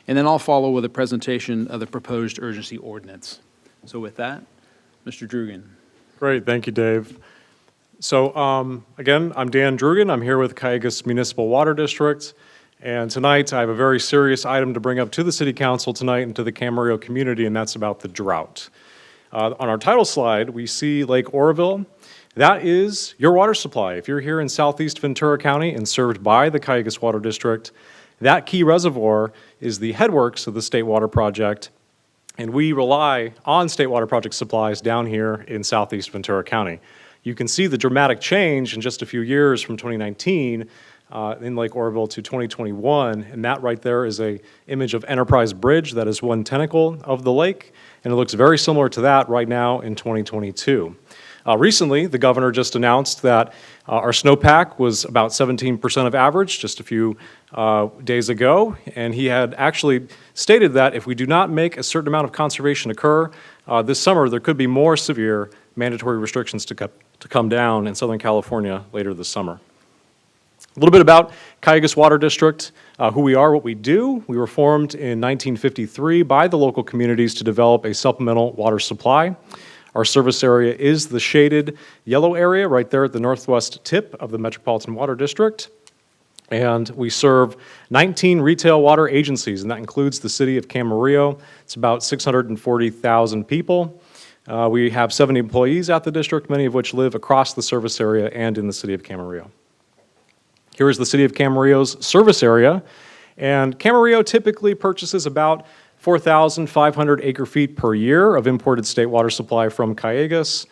And then I'll follow with a presentation of the proposed urgency ordinance. So with that, Mr. Drugan. Great, thank you, Dave. So again, I'm Dan Drugan. I'm here with Cayugas Municipal Water District. And tonight I have a very serious item to bring up to the City Council tonight and to the Camarillo community, and that's about the drought. On our title slide, we see Lake Oroville. That is your water supply. If you're here in southeast Ventura County and served by the Cayugas Water District, that key reservoir is the headworks of the State Water Project, and we rely on State Water Project supplies down here in southeast Ventura County. You can see the dramatic change in just a few years from 2019 in Lake Oroville to 2021, and that right there is an image of Enterprise Bridge. That is one tentacle of the lake, and it looks very similar to that right now in 2022. Recently, the governor just announced that our snowpack was about 17% of average just a few days ago, and he had actually stated that if we do not make a certain amount of conservation occur this summer, there could be more severe mandatory restrictions to come down in Southern California later this summer. A little bit about Cayugas Water District, who we are, what we do. We were formed in 1953 by the local communities to develop a supplemental water supply. Our service area is the shaded yellow area right there at the northwest tip of the Metropolitan Water District. And we serve 19 retail water agencies, and that includes the city of Camarillo. It's about 640,000 people. We have 70 employees at the district, many of which live across the service area and in the city of Camarillo. Here is the city of Camarillo's service area, and Camarillo typically purchases about 4,500 acre-feet per year of imported state water supply from Cayugas.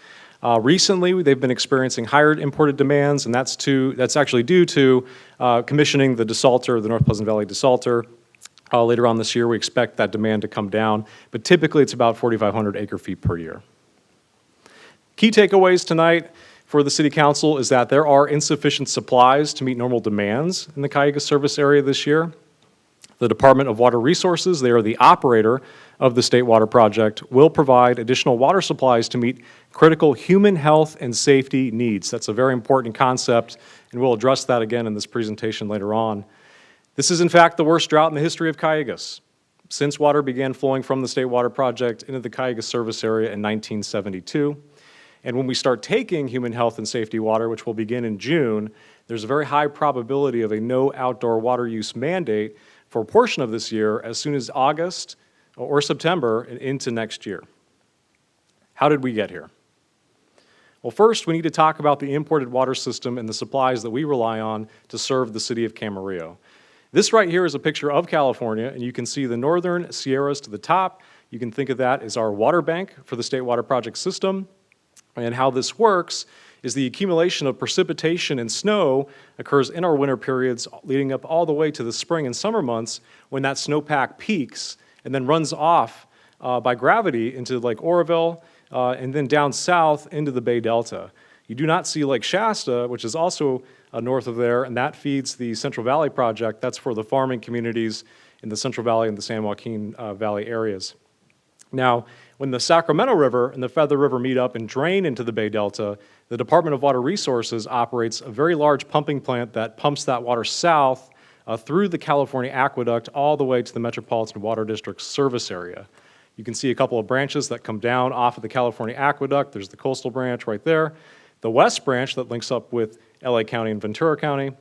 Recently, they've been experiencing higher imported demands, and that's actually due to commissioning the desalter, the North Pleasant Valley desalter. Later on this year, we expect that demand to come down, but typically it's about 4,500 acre-feet per year. Key takeaways tonight for the City Council is that there are insufficient supplies to meet normal demands in the Cayugas service area this year. The Department of Water Resources, they are the operator of the State Water Project, will provide additional water supplies to meet critical human health and safety needs. That's a very important concept, and we'll address that again in this presentation later on. This is, in fact, the worst drought in the history of Cayugas, since water began flowing from the State Water Project into the Cayugas service area in 1972. And when we start taking human health and safety water, which will begin in June, there's a very high probability of a no outdoor water use mandate for a portion of this year as soon as August or September and into next year. How did we get here? Well, first, we need to talk about the imported water system and the supplies that we rely on to serve the city of Camarillo. This right here is a picture of California, and you can see the northern Sierras to the top. You can think of that as our water bank for the State Water Project system. And how this works is the accumulation of precipitation and snow occurs in our winter periods leading up all the way to the spring and summer months when that snowpack peaks and then runs off by gravity into Lake Oroville and then down south into the Bay Delta. You do not see Lake Shasta, which is also north of there, and that feeds the Central Valley Project. That's for the farming communities in the Central Valley and the San Joaquin Valley areas. Now, when the Sacramento River and the Feather River meet up and drain into the Bay Delta, the Department of Water Resources operates a very large pumping plant that pumps that water south through the California Aqueduct all the way to the Metropolitan Water District service area. You can see a couple of branches that come down off of the California Aqueduct. There's the coastal branch right there, the west branch that links up with LA County and Ventura County,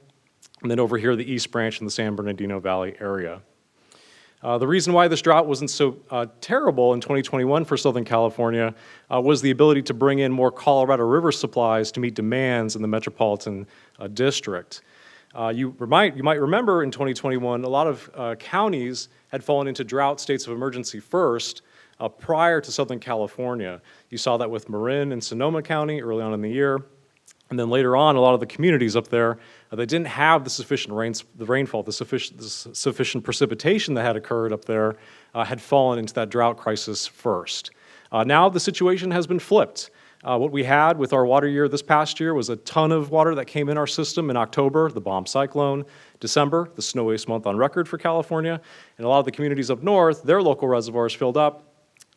and then over here the east branch in the San Bernardino Valley area. The reason why this drought wasn't so terrible in 2021 for Southern California was the ability to bring in more Colorado River supplies to meet demands in the metropolitan district. You might remember in 2021, a lot of counties had fallen into drought states of emergency first prior to Southern California. You saw that with Marin and Sonoma County early on in the year. And then later on, a lot of the communities up there that didn't have the sufficient rainfall, the sufficient precipitation that had occurred up there, had fallen into that drought crisis first. Now the situation has been flipped. What we had with our water year this past year was a ton of water that came in our system in October, the bomb cyclone, December, the snowiest month on record for California, and a lot of the communities up north, their local reservoirs filled up,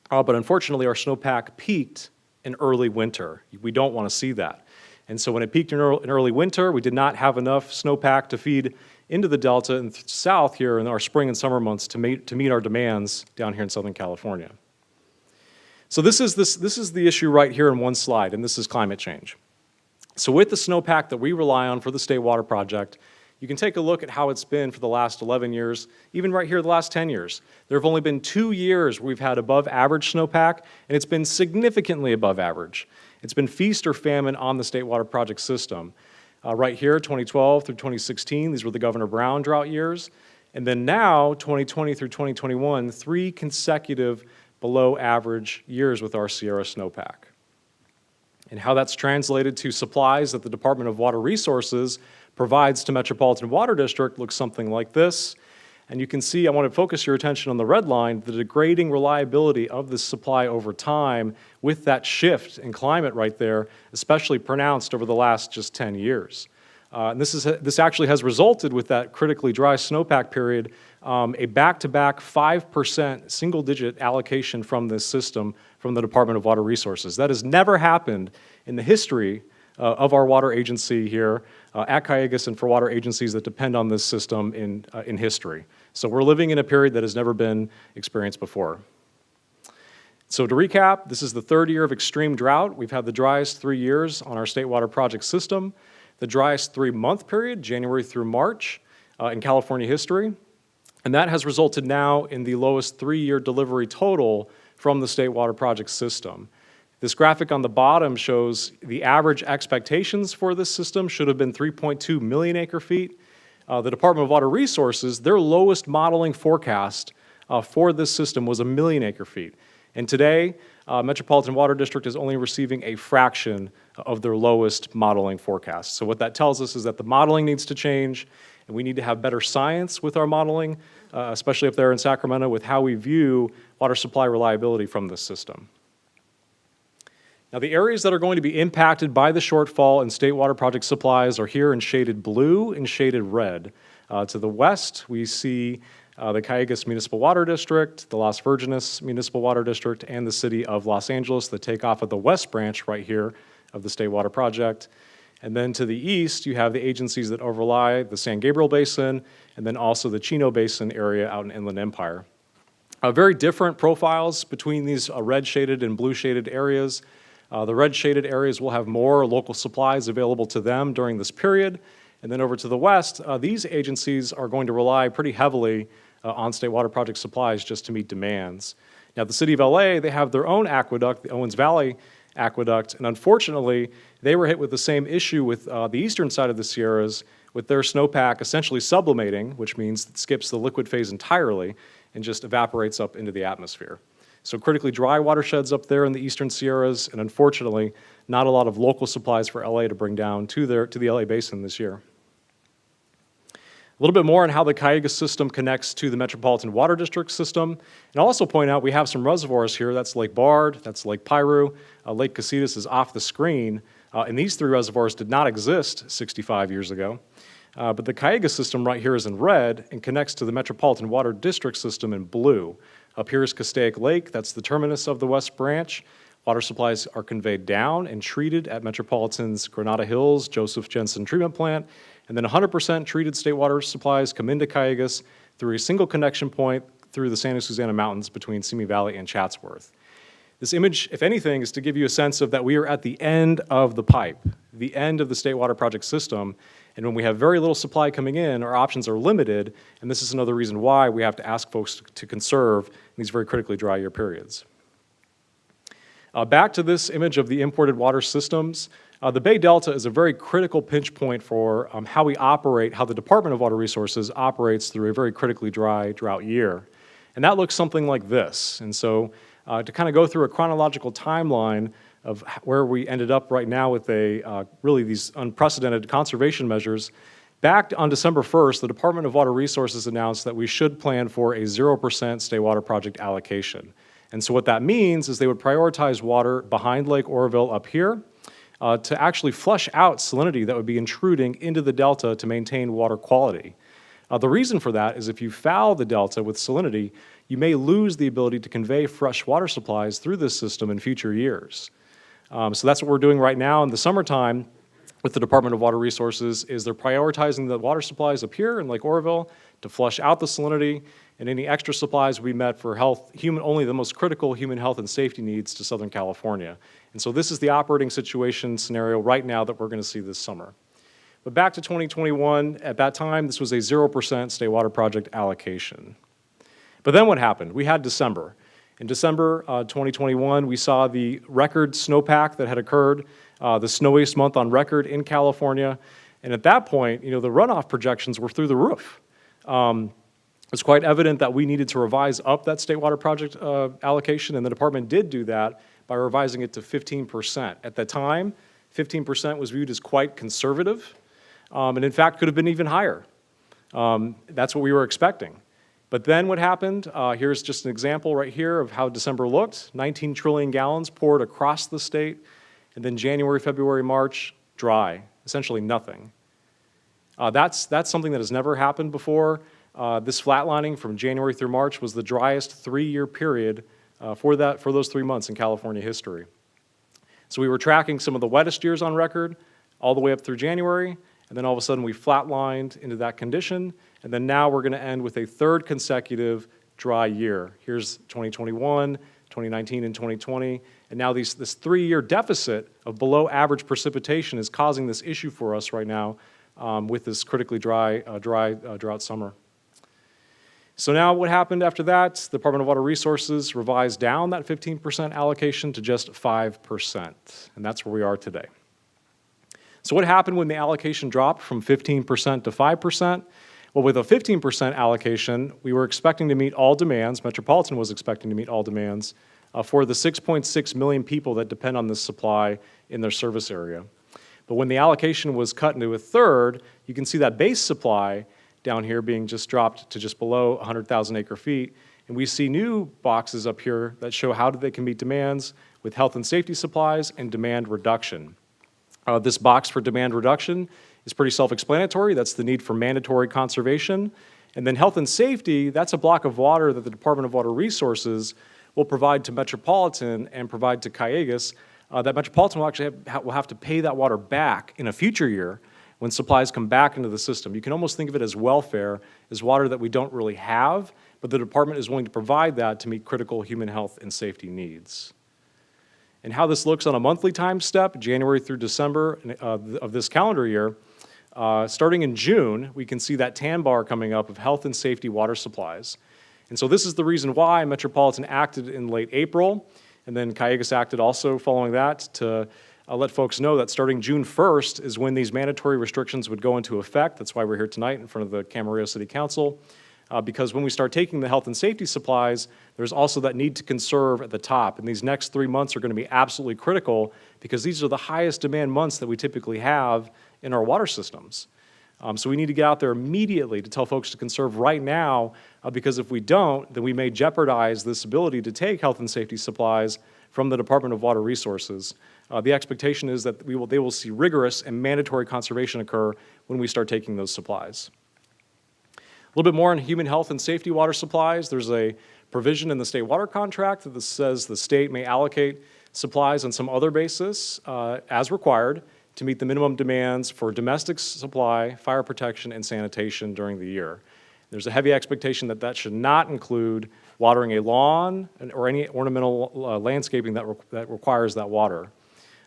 but unfortunately our snowpack peaked in early winter. We don't want to see that. And so when it peaked in early winter, we did not have enough snowpack to feed into the Delta and south here in our spring and summer months to meet our demands down here in Southern California. So this is the issue right here in one slide, and this is climate change. So with the snowpack that we rely on for the State Water Project, you can take a look at how it's been for the last 11 years, even right here the last 10 years. There have only been 2 years where we've had above average snowpack, and it's been significantly above average. It's been feast or famine on the State Water Project system. Right here, 2012 through 2016, these were the Governor Brown drought years. And then now, 2020 through 2021, 3 consecutive below average years with our Sierra snowpack. And how that's translated to supplies that the Department of Water Resources provides to Metropolitan Water District looks something like this. And you can see, I want to focus your attention on the red line, the degrading reliability of this supply over time with that shift in climate right there, especially pronounced over the last just 10 years. And this actually has resulted with that critically dry snowpack period, a back-to-back 5% single-digit allocation from this system from the Department of Water Resources. That has never happened in the history of our water agency here at Cayugas and for water agencies that depend on this system in history. So we're living in a period that has never been experienced before. So to recap, this is the 3rd year of extreme drought. We've had the driest 3 years on our State Water Project system, the driest 3-month period, January through March, in California history. And that has resulted now in the lowest 3-year delivery total from the State Water Project system. This graphic on the bottom shows the average expectations for this system should have been 3.2 million acre feet. The Department of Water Resources, their lowest modeling forecast for this system was 1 million acre feet. And today, Metropolitan Water District is only receiving a fraction of their lowest modeling forecast. So what that tells us is that the modeling needs to change, and we need to have better science with our modeling, especially up there in Sacramento, with how we view water supply reliability from this system. Now, the areas that are going to be impacted by the shortfall in State Water Project supplies are here in shaded blue and shaded red. To the west, we see the Cayugas Municipal Water District, the Las Virgenes Municipal Water District, and the City of Los Angeles that take off at the west branch right here of the State Water Project. And then to the east, you have the agencies that overlie the San Gabriel Basin and then also the Chino Basin area out in Inland Empire. Very different profiles between these red shaded and blue shaded areas. The red shaded areas will have more local supplies available to them during this period. And then over to the west, these agencies are going to rely pretty heavily on State Water Project supplies just to meet demands. Now, the City of LA, they have their own aqueduct, the Owens Valley Aqueduct, and unfortunately, they were hit with the same issue with the eastern side of the Sierras, with their snowpack essentially sublimating, which means it skips the liquid phase entirely and just evaporates up into the atmosphere. So critically dry watersheds up there in the eastern Sierras, and unfortunately, not a lot of local supplies for LA to bring down to the LA Basin this year. A little bit more on how the Cayugas system connects to the Metropolitan Water District system. And I'll also point out we have some reservoirs here. That's Lake Bard, that's Lake Piru, Lake Casitas is off the screen. And these 3 reservoirs did not exist 65 years ago. But the Cayugas system right here is in red and connects to the Metropolitan Water District system in blue. Up here is Castaic Lake, that's the terminus of the West Branch. Water supplies are conveyed down and treated at Metropolitan's Granada Hills Joseph Jensen Treatment Plant, and then 100% treated state water supplies come into Cayugas through a single connection point through the Santa Susana Mountains between Simi Valley and Chatsworth. This image, if anything, is to give you a sense of that we are at the end of the pipe. the end of the state water project system. And when we have very little supply coming in, our options are limited, and this is another reason why we have to ask folks to conserve in these very critically dry year periods. Back to this image of the imported water systems, the Bay Delta is a very critical pinch point for how we operate, how the Department of Water Resources operates through a very critically dry drought year. And that looks something like this. And so to kind of go through a chronological timeline of where we ended up right now with really these unprecedented conservation measures, back on December 1st, the Department of Water Resources announced that we should plan for a 0% state water project allocation. And so what that means is they would prioritize water behind Lake Oroville up here to actually flush out salinity that would be intruding into the delta to maintain water quality. The reason for that is if you foul the delta with salinity, you may lose the ability to convey fresh water supplies through this system in future years. So that's what we're doing right now in the summertime with the Department of Water Resources is they're prioritizing the water supplies up here in Lake Oroville to flush out the salinity, and any extra supplies we met for only the most critical human health and safety needs to Southern California. And so this is the operating situation scenario right now that we're going to see this summer. But back to 2021, at that time, this was a 0% state water project allocation. But then what happened? We had December. In December 2021, we saw the record snowpack that had occurred, the snowiest month on record in California. And at that point, the runoff projections were through the roof. It's quite evident that we needed to revise up that state water project allocation, and the department did do that by revising it to 15%. At the time, 15% was viewed as quite conservative, and in fact could have been even higher. That's what we were expecting. But then what happened, here's just an example right here of how December looked. 19 trillion gallons poured across the state, and then January, February, March, dry, essentially nothing. That's something that has never happened before. This flatlining from January through March was the driest 3-year period for those 3 months in California history. So we were tracking some of the wettest years on record all the way up through January, and then all of a sudden we flatlined into that condition, and then now we're going to end with a third consecutive dry year. Here's 2021, 2019, and 2020, and now this 3-year deficit of below average precipitation is causing this issue for us right now with this critically dry drought summer. So now what happened after that? The Department of Water Resources revised down that 15% allocation to just 5%, and that's where we are today. So what happened when the allocation dropped from 15% to 5%? Well, with a 15% allocation, we were expecting to meet all demands. Metropolitan was expecting to meet all demands for the 6.6 million people that depend on this supply in their service area. But when the allocation was cut into a third, you can see that base supply down here being just dropped to just below 100,000 acre feet. And we see new boxes up here that show how they can meet demands with health and safety supplies and demand reduction. This box for demand reduction is pretty self-explanatory. That's the need for mandatory conservation. And then health and safety, that's a block of water that the Department of Water Resources will provide to Metropolitan and provide to Callejas that Metropolitan will actually have to pay that water back in a future year when supplies come back into the system. You can almost think of it as welfare, as water that we don't really have, but the department is willing to provide that to meet critical human health and safety needs. And how this looks on a monthly time step, January through December of this calendar year, starting in June, we can see that tan bar coming up of health and safety water supplies. And so this is the reason why Metropolitan acted in late April, and then Callejas acted also following that to let folks know that starting June 1st is when these mandatory restrictions would go into effect. That's why we're here tonight in front of the Camarillo City Council, because when we start taking the health and safety supplies, there's also that need to conserve at the top. And these next 3 months are going to be absolutely critical because these are the highest demand months that we typically have in our water systems. So we need to get out there immediately to tell folks to conserve right now, because if we don't, then we may jeopardize this ability to take health and safety supplies from the Department of Water Resources. The expectation is that they will see rigorous and mandatory conservation occur when we start taking those supplies. A little bit more on human health and safety water supplies. There's a provision in the state water contract that says the state may allocate supplies on some other basis as required to meet the minimum demands for domestic supply, fire protection, and sanitation during the year. There's a heavy expectation that that should not include watering a lawn or any ornamental landscaping that requires that water.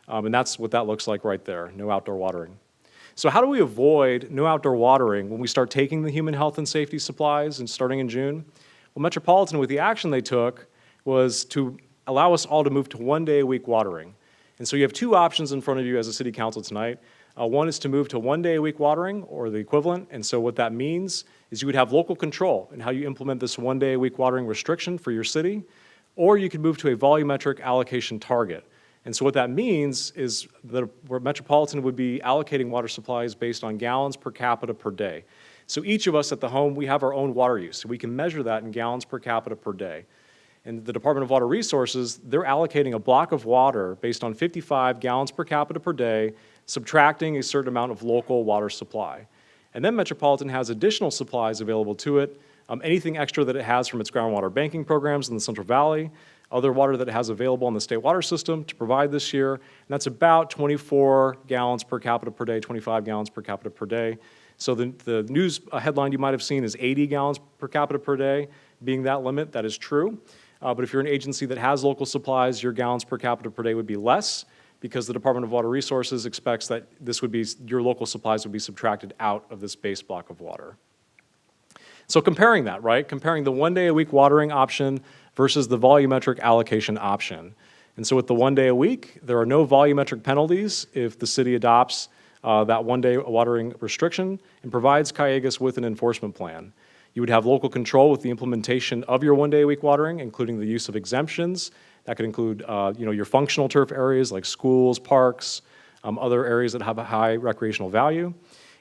And that's what that looks like right there, no outdoor watering. So how do we avoid no outdoor watering when we start taking the human health and safety supplies and starting in June? Well, Metropolitan, with the action they took, was to allow us all to move to 1 day a week watering. And so you have two options in front of you as a city council tonight. One is to move to 1 day a week watering, or the equivalent. And so what that means is you would have local control in how you implement this 1 day a week watering restriction for your city, or you could move to a volumetric allocation target. And so what that means is that where Metropolitan would be allocating water supplies based on gallons per capita per day. So each of us at the home, we have our own water use. So we can measure that in gallons per capita per day. And the Department of Water Resources, they're allocating a block of water based on 55 gallons per capita per day, subtracting a certain amount of local water supply. And then Metropolitan has additional supplies available to it, anything extra that it has from its groundwater banking programs in the Central Valley, other water that it has available in the state water system to provide this year, and that's about 24 gallons per capita per day, 25 gallons per capita per day. So the news headline you might have seen is 80 gallons per capita per day being that limit. That is true. But if you're an agency that has local supplies, your gallons per capita per day would be less, because the Department of Water Resources expects that this would be, your local supplies would be subtracted out of this base block of water. So comparing that, right? Comparing the 1 day a week watering option versus the volumetric allocation option. And so with the 1 day a week, there are no volumetric penalties if the city adopts that 1 day watering restriction and provides Callegas with an enforcement plan. You would have local control with the implementation of your 1 day a week watering, including the use of exemptions. That could include your functional turf areas like schools, parks, other areas that have a high recreational value.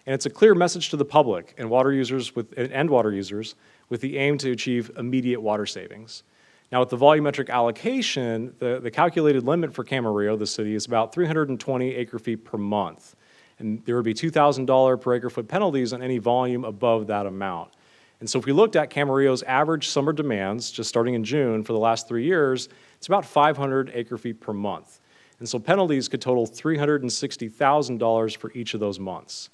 And it's a clear message to the public and water users with the aim to achieve immediate water savings. Now, with the volumetric allocation, the calculated limit for Camarillo, the city, is about 320 acre-feet per month. And there would be $2,000 per acre-foot penalties on any volume above that amount. And so if we looked at Camarillo's average summer demands, just starting in June for the last 3 years, it's about 500 acre-feet per month. And so penalties could total $360,000 for each of those months.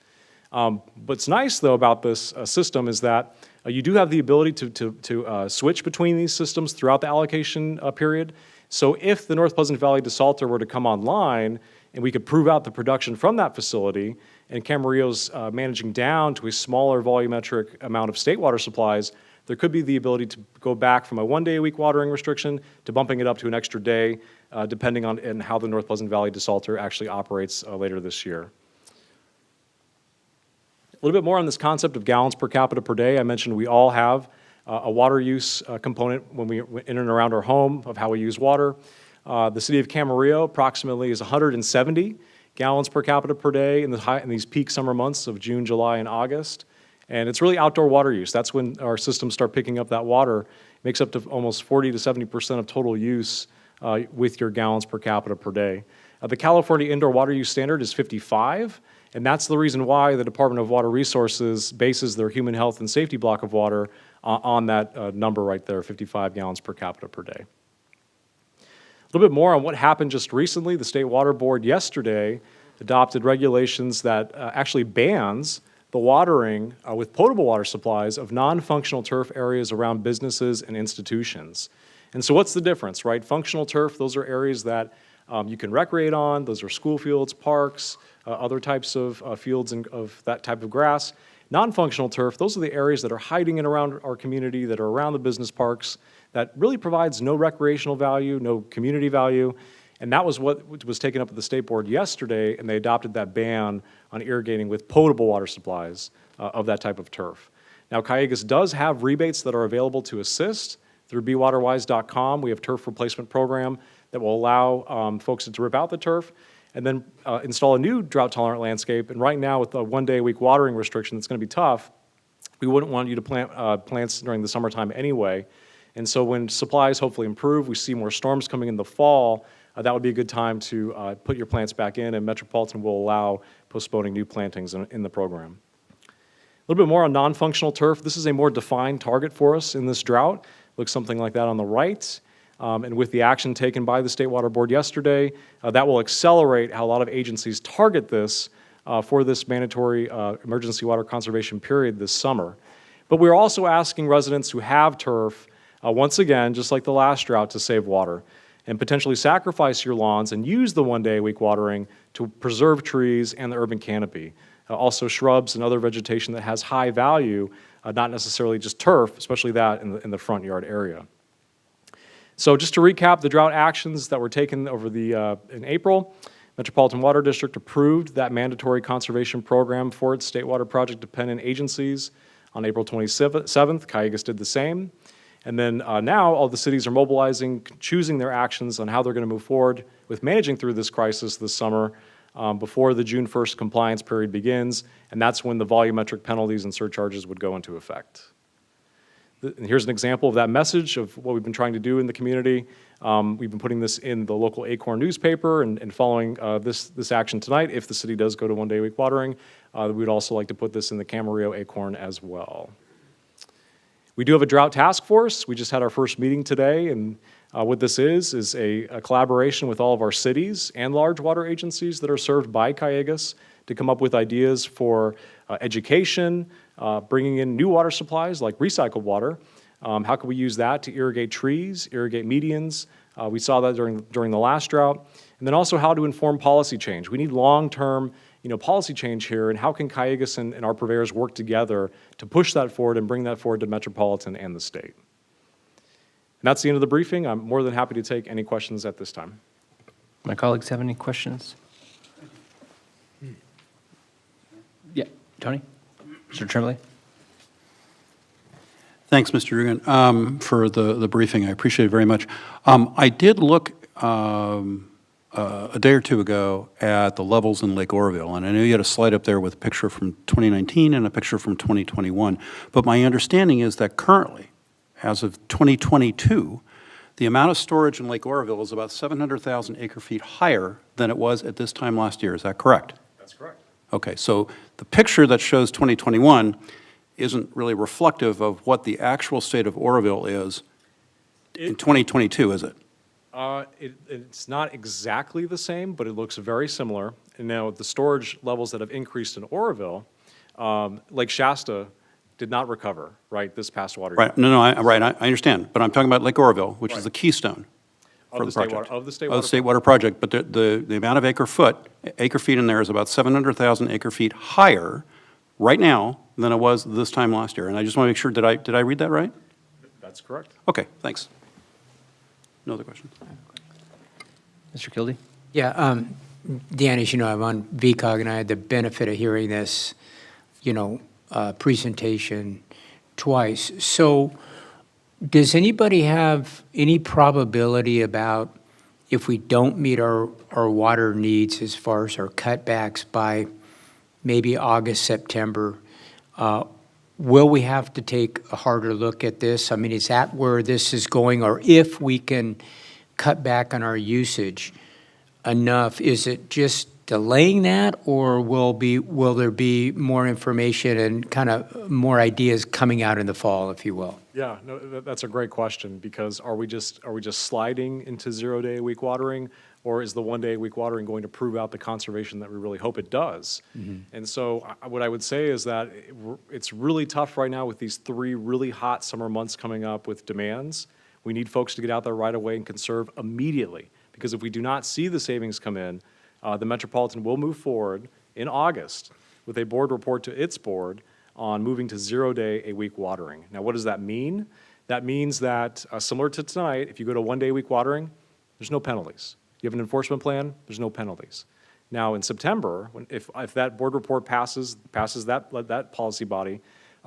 What's nice, though, about this system is that you do have the ability to switch between these systems throughout the allocation period. So if the North Pleasant Valley desalter were to come online and we could prove out the production from that facility, and Camarillo's managing down to a smaller volumetric amount of state water supplies, there could be the ability to go back from a 1 day a week watering restriction to bumping it up to an extra day, depending on how the North Pleasant Valley desalter actually operates later this year. A little bit more on this concept of gallons per capita per day. I mentioned we all have a water use component when we in and around our home of how we use water. The city of Camarillo approximately is 170 gallons per capita per day in these peak summer months of June, July, and August. And it's really outdoor water use. That's when our systems start picking up that water. It makes up to almost 40 to 70% of total use with your gallons per capita per day. The California Indoor Water Use Standard is 55, and that's the reason why the Department of Water Resources bases their human health and safety block of water on that number right there, 55 gallons per capita per day. A little bit more on what happened just recently. The State Water Board yesterday adopted regulations that actually bans the watering with potable water supplies of non-functional turf areas around businesses and institutions. And so what's the difference, right? Functional turf, those are areas that you can recreate on. Those are school fields, parks, other types of fields and of that type of grass. Non-functional turf, those are the areas that are hiding in around our community, that are around the business parks, that really provides no recreational value, no community value. And that was what was taken up at the State Board yesterday, and they adopted that ban on irrigating with potable water supplies of that type of turf. Now, Callegas does have rebates that are available to assist through bewaterwise.com. We have turf replacement program that will allow folks to rip out the turf and then install a new drought-tolerant landscape. And right now, with the 1 day a week watering restriction, that's going to be tough. We wouldn't want you to plant plants during the summertime anyway. And so when supplies hopefully improve, we see more storms coming in the fall, that would be a good time to put your plants back in, and Metropolitan will allow postponing new plantings in the program. A little bit more on non-functional turf. This is a more defined target for us in this drought. Looks something like that on the right. And with the action taken by the State Water Board yesterday, that will accelerate how a lot of agencies target this for this mandatory emergency water conservation period this summer. But we're also asking residents who have turf, once again, just like the last drought, to save water. and potentially sacrifice your lawns and use the one-day-a-week watering to preserve trees and the urban canopy. Also shrubs and other vegetation that has high value, not necessarily just turf, especially that in the front yard area. So just to recap the drought actions that were taken over in April, Metropolitan Water District approved that mandatory conservation program for its state water project dependent agencies on April 27th. Cayugas did the same. And then now all the cities are mobilizing, choosing their actions on how they're going to move forward with managing through this crisis this summer before the June 1st compliance period begins, and that's when the volumetric penalties and surcharges would go into effect. And here's an example of that message of what we've been trying to do in the community. We've been putting this in the local Acorn newspaper and following this action tonight. If the city does go to one-day-a-week watering, we'd also like to put this in the Camarillo Acorn as well. We do have a drought task force. We just had our first meeting today, and what this is a collaboration with all of our cities and large water agencies that are served by Cayugas to come up with ideas for education, bringing in new water supplies like recycled water. How can we use that to irrigate trees, irrigate medians? We saw that during the last drought. And then also how to inform policy change. We need long-term policy change here, and how can Cayugas and our purveyors work together to push that forward and bring that forward to Metropolitan and the state. And that's the end of the briefing. I'm more than happy to take any questions at this time. My colleagues have any questions? Yeah, Tony? Mr. Tremblay? Thanks, Mr. Dugan, for the briefing. I appreciate it very much. I did look a day or two ago at the levels in Lake Oroville, and I know you had a slide up there with a picture from 2019 and a picture from 2021, but my understanding is that currently, as of 2022, the amount of storage in Lake Oroville is about 700,000 acre-feet higher than it was at this time last year. Is that correct? That's correct. Okay, so the picture that shows 2021 isn't really reflective of what the actual state of Oroville is in 2022, is it? It's not exactly the same, but it looks very similar. And now the storage levels that have increased in Oroville, Lake Shasta did not recover, right, this past water year. Right, no, I understand, but I'm talking about Lake Oroville, which is the keystone for the project. Of the state water project, but the amount of acre-feet in there is about 700,000 acre-feet higher right now than it was this time last year. And I just want to make sure, did I read that right? That's correct. Okay, thanks. No other questions? Mr. Kildee? Yeah, Dan, as you know, I'm on VCOG, and I had the benefit of hearing this, presentation twice. So does anybody have any probability about if we don't meet our water needs as far as our cutbacks by maybe August, September, will we have to take a harder look at this? I mean, is that where this is going? Or if we can cut back on our usage enough, is it just delaying that, or will there be more information and kind of more ideas coming out in the fall, if you will? Yeah, no, that's a great question, because are we just sliding into 0-day-a-week watering, or is the 1-day-a-week watering going to prove out the conservation that we really hope it does? Mm-hmm. And so what I would say is that it's really tough right now with these 3 really hot summer months coming up with demands. We need folks to get out there right away and conserve immediately, because if we do not see the savings come in, the Metropolitan will move forward in August with a board report to its board on moving to 0-day-a-week watering. Now, what does that mean? That means that, similar to tonight, if you go to 1-day-a-week watering, there's no penalties. You have an enforcement plan, there's no penalties. Now, in September, if that board report passes that policy body,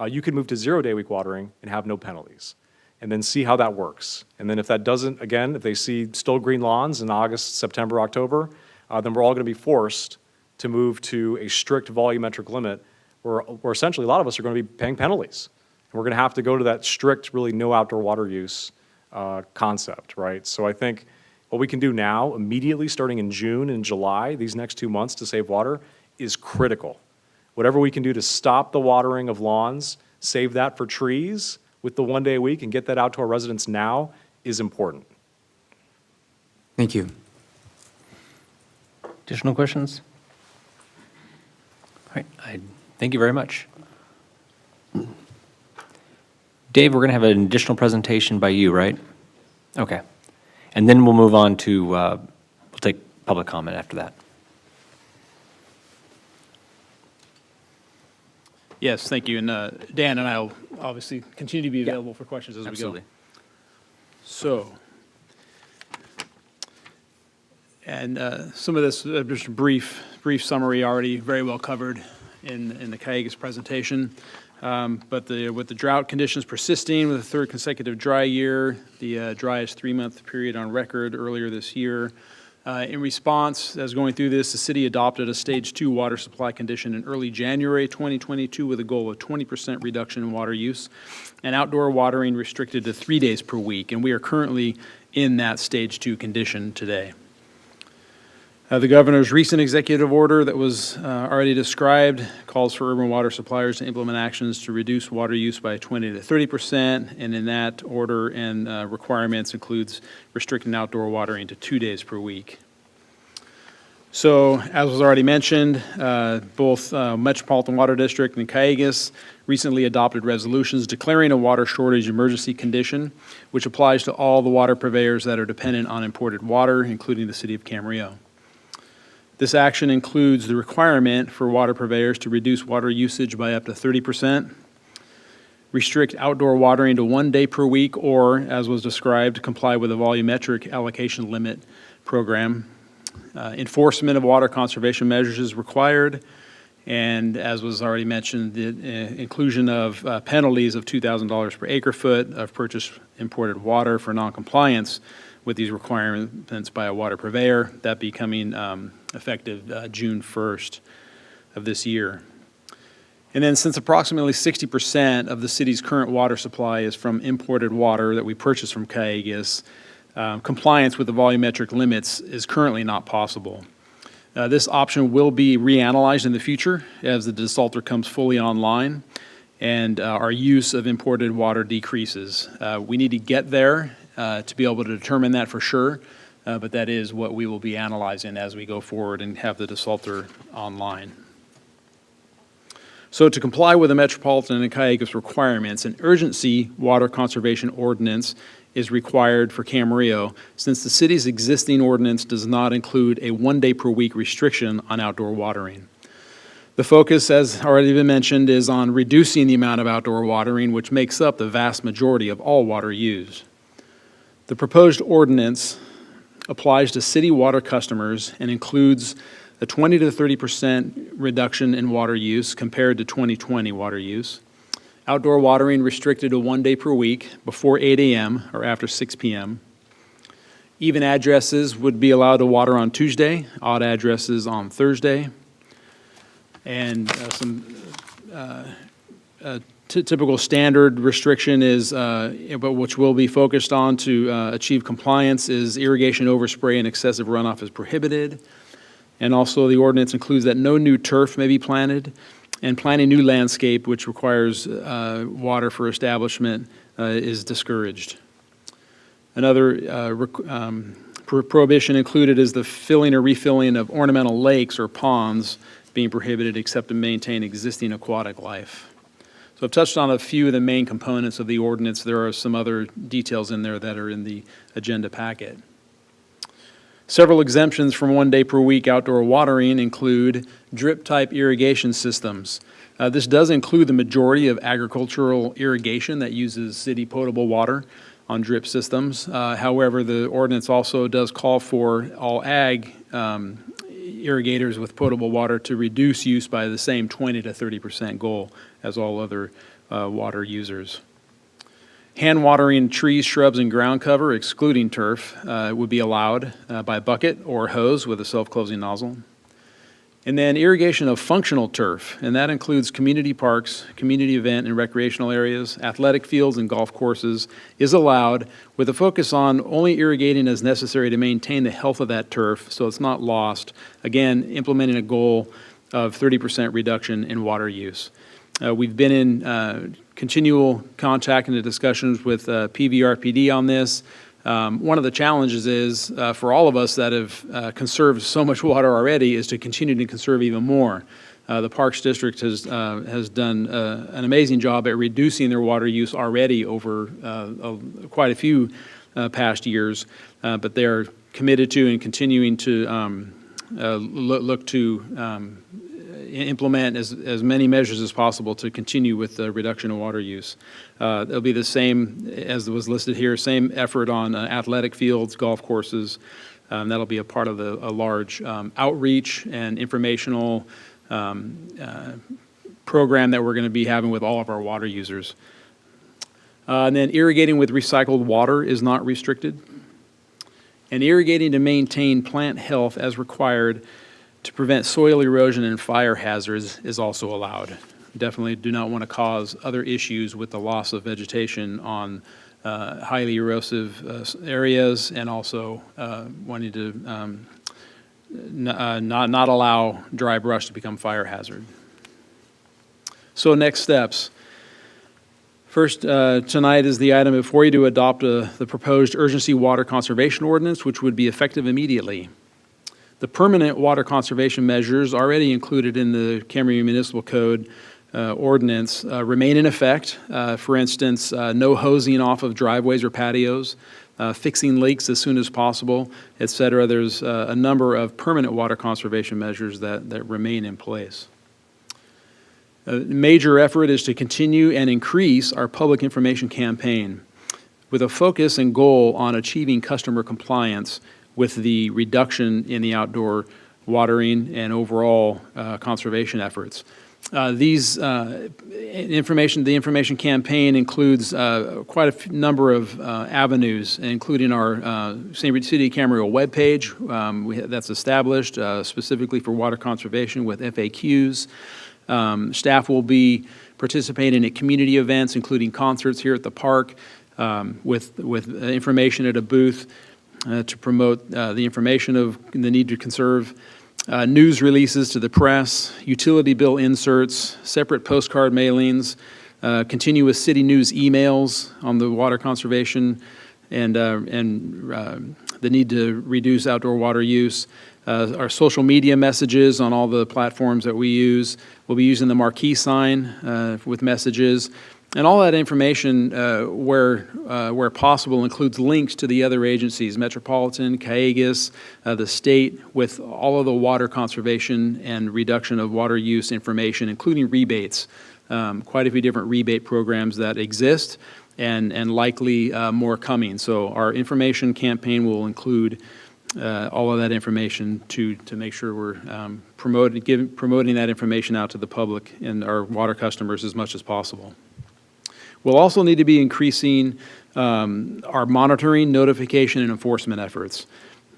you can move to 0-day-a-week watering and have no penalties, and then see how that works. And then if that doesn't, again, if they see still green lawns in August, September, October, then we're all going to be forced to move to a strict volumetric limit where essentially a lot of us are going to be paying penalties. And we're going to have to go to that strict, really no outdoor water use concept, right? So I think what we can do now, immediately starting in June and July, these next 2 months to save water, is critical. Whatever we can do to stop the watering of lawns, save that for trees with the 1-day-a-week and get that out to our residents now is important. Thank you. Additional questions? All right, thank you very much. Dave, we're going to have an additional presentation by you, right? Okay. And then we'll move on to, we'll take public comment after that. Yes, thank you. And Dan and I will obviously continue to be available for questions as we go. Absolutely. So, and some of this, just a brief summary already very well covered in the Cayugas presentation. But with the drought conditions persisting with a third consecutive dry year, the driest 3-month period on record earlier this year, in response, as going through this, the city adopted a Stage 2 water supply condition in early January 2022 with a goal of 20% reduction in water use and outdoor watering restricted to 3 days per week. And we are currently in that Stage 2 condition today. The governor's recent executive order that was already described calls for urban water suppliers to implement actions to reduce water use by 20 to 30%, and in that order and requirements includes restricting outdoor watering to 2 days per week. So, as was already mentioned, both Metropolitan Water District and Cayugas recently adopted resolutions declaring a water shortage emergency condition, which applies to all the water purveyors that are dependent on imported water, including the city of Camarillo. This action includes the requirement for water purveyors to reduce water usage by up to 30%, restrict outdoor watering to 1 day per week, or, as was described, comply with a volumetric allocation limit program. Enforcement of water conservation measures is required, and as was already mentioned, the inclusion of penalties of $2,000 per acre foot of purchased imported water for noncompliance with these requirements by a water purveyor, that becoming effective June 1st of this year. And then since approximately 60% of the city's current water supply is from imported water that we purchase from Cayugas, compliance with the volumetric limits is currently not possible. This option will be reanalyzed in the future as the desalter comes fully online and our use of imported water decreases. We need to get there to be able to determine that for sure, but that is what we will be analyzing as we go forward and have the desalter online. So to comply with the Metropolitan and Cayugas requirements, an urgency water conservation ordinance is required for Camarillo, since the city's existing ordinance does not include a 1 day per week restriction on outdoor watering. The focus, as already been mentioned, is on reducing the amount of outdoor watering, which makes up the vast majority of all water used. The proposed ordinance applies to city water customers and includes a 20 to 30% reduction in water use compared to 2020 water use. Outdoor watering restricted to 1 day per week before 8 a.m. or after 6 p.m. Even addresses would be allowed to water on Tuesday, odd addresses on Thursday. And typical standard restriction is, but which will be focused on to achieve compliance, is irrigation overspray and excessive runoff is prohibited. And also the ordinance includes that no new turf may be planted, and planting new landscape, which requires water for establishment, is discouraged. Another prohibition included is the filling or refilling of ornamental lakes or ponds being prohibited except to maintain existing aquatic life. So I've touched on a few of the main components of the ordinance. There are some other details in there that are in the agenda packet. Several exemptions from 1 day per week outdoor watering include drip-type irrigation systems. This does include the majority of agricultural irrigation that uses city potable water on drip systems. However, the ordinance also does call for all ag irrigators with potable water to reduce use by the same 20 to 30% goal as all other water users. Hand watering trees, shrubs, and ground cover, excluding turf, would be allowed by bucket or hose with a self-closing nozzle. And then irrigation of functional turf, and that includes community parks, community event and recreational areas, athletic fields, and golf courses, is allowed with a focus on only irrigating as necessary to maintain the health of that turf so it's not lost. Again, implementing a goal of 30% reduction in water use. We've been in continual contact and discussions with PVRPD on this. One of the challenges is, for all of us that have conserved so much water already, is to continue to conserve even more. The Parks District has done an amazing job at reducing their water use already over quite a few past years, but they're committed to and continuing to look to implement as many measures as possible to continue with the reduction of water use. It'll be the same, as was listed here, same effort on athletic fields, golf courses. That'll be a part of a large outreach and informational program that we're going to be having with all of our water users. And then irrigating with recycled water is not restricted. And irrigating to maintain plant health as required to prevent soil erosion and fire hazards is also allowed. Definitely do not want to cause other issues with the loss of vegetation on highly erosive areas, and also wanting to not allow dry brush to become fire hazard. So next steps. First, tonight is the item before you to adopt the proposed urgency water conservation ordinance, which would be effective immediately. The permanent water conservation measures already included in the Camry Municipal Code ordinance remain in effect. For instance, no hosing off of driveways or patios, fixing leaks as soon as possible, et cetera. There's a number of permanent water conservation measures that remain in place. A major effort is to continue and increase our public information campaign with a focus and goal on achieving customer compliance with the reduction in the outdoor watering and overall conservation efforts. The information campaign includes quite a number of avenues, including our City of Camarillo webpage that's established specifically for water conservation with FAQs. Staff will be participating in community events, including concerts here at the park, with information at a booth to promote the information of the need to conserve, news releases to the press, utility bill inserts, separate postcard mailings, continuous city news emails on the water conservation and the need to reduce outdoor water use. Our social media messages on all the platforms that we use. We'll be using the marquee sign with messages. And all that information, where possible, includes links to the other agencies, Metropolitan, Caygas, the state, with all of the water conservation and reduction of water use information, including rebates. Quite a few different rebate programs that exist, and likely more coming. So our information campaign will include all of that information to make sure we're promoting that information out to the public and our water customers as much as possible. We'll also need to be increasing our monitoring, notification, and enforcement efforts.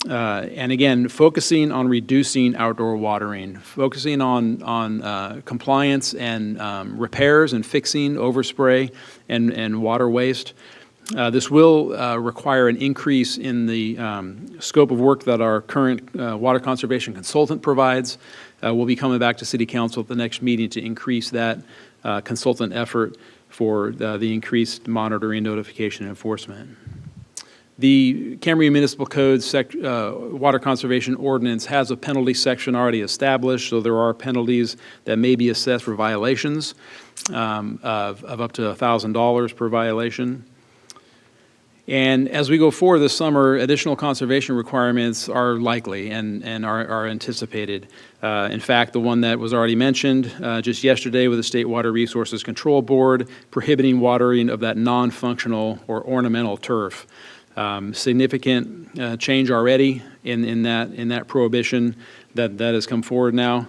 And again, focusing on reducing outdoor watering, focusing on compliance and repairs and fixing overspray and water waste. This will require an increase in the scope of work that our current water conservation consultant provides. We'll be coming back to City Council at the next meeting to increase that consultant effort for the increased monitoring, notification, and enforcement. The Camry Municipal Code Water Conservation Ordinance has a penalty section already established, so there are penalties that may be assessed for violations of up to $1,000 per violation. And as we go forward this summer, additional conservation requirements are likely and are anticipated. In fact, the one that was already mentioned just yesterday with the State Water Resources Control Board, prohibiting watering of that non-functional or ornamental turf. Significant change already in that prohibition that has come forward now,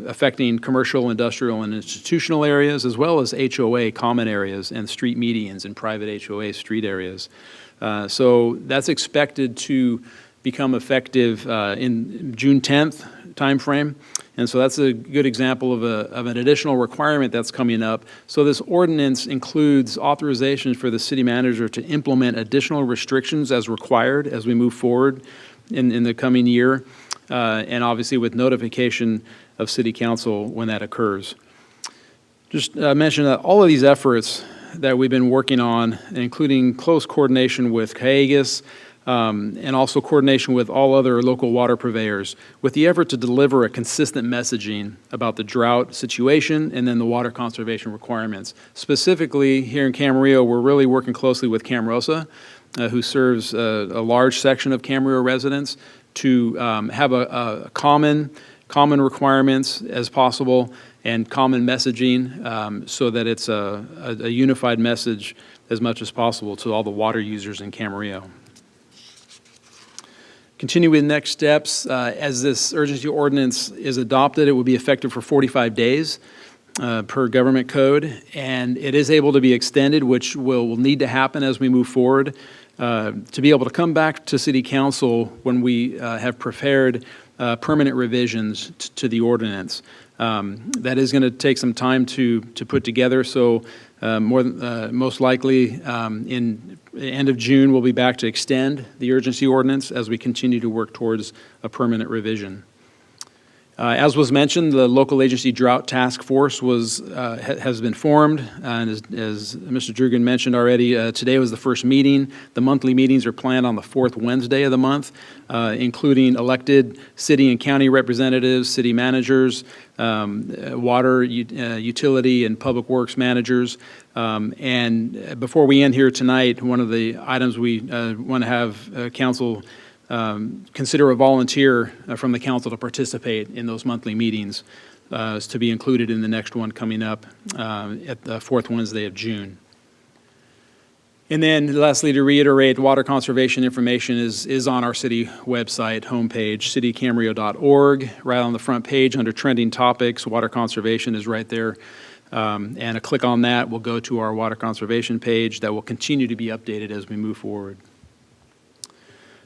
affecting commercial, industrial, and institutional areas, as well as HOA common areas and street medians and private HOA street areas. So that's expected to become effective in June 10th timeframe. And so that's a good example of an additional requirement that's coming up. So this ordinance includes authorization for the city manager to implement additional restrictions as required as we move forward in the coming year, and obviously with notification of City Council when that occurs. Just mention that all of these efforts that we've been working on, including close coordination with Caygas, and also coordination with all other local water purveyors, with the effort to deliver a consistent messaging about the drought situation and then the water conservation requirements. Specifically, here in Camarillo, we're really working closely with Camarosa who serves a large section of Camarillo residents, to have a common requirements as possible and common messaging so that it's a unified message as much as possible to all the water users in Camarillo. Continue with next steps. As this urgency ordinance is adopted, it will be effective for 45 days per government code, and it is able to be extended, which will need to happen as we move forward, to be able to come back to City Council when we have prepared permanent revisions to the ordinance. That is going to take some time to put together, so most likely in the end of June, we'll be back to extend the urgency ordinance as we continue to work towards a permanent revision. As was mentioned, the local agency Drought Task Force has been formed, and as Mr. Drugan mentioned already, today was the first meeting. The monthly meetings are planned on the fourth Wednesday of the month, including elected city and county representatives, city managers, water, utility, and public works managers. And before we end here tonight, one of the items we want to have council consider a volunteer from the council to participate in those monthly meetings, to be included in the next one coming up at the fourth Wednesday of June. And then lastly, to reiterate, water conservation information is on our city website homepage, citycamarillo.org. Right on the front page under trending topics, water conservation is right there. And a click on that will go to our water conservation page that will continue to be updated as we move forward.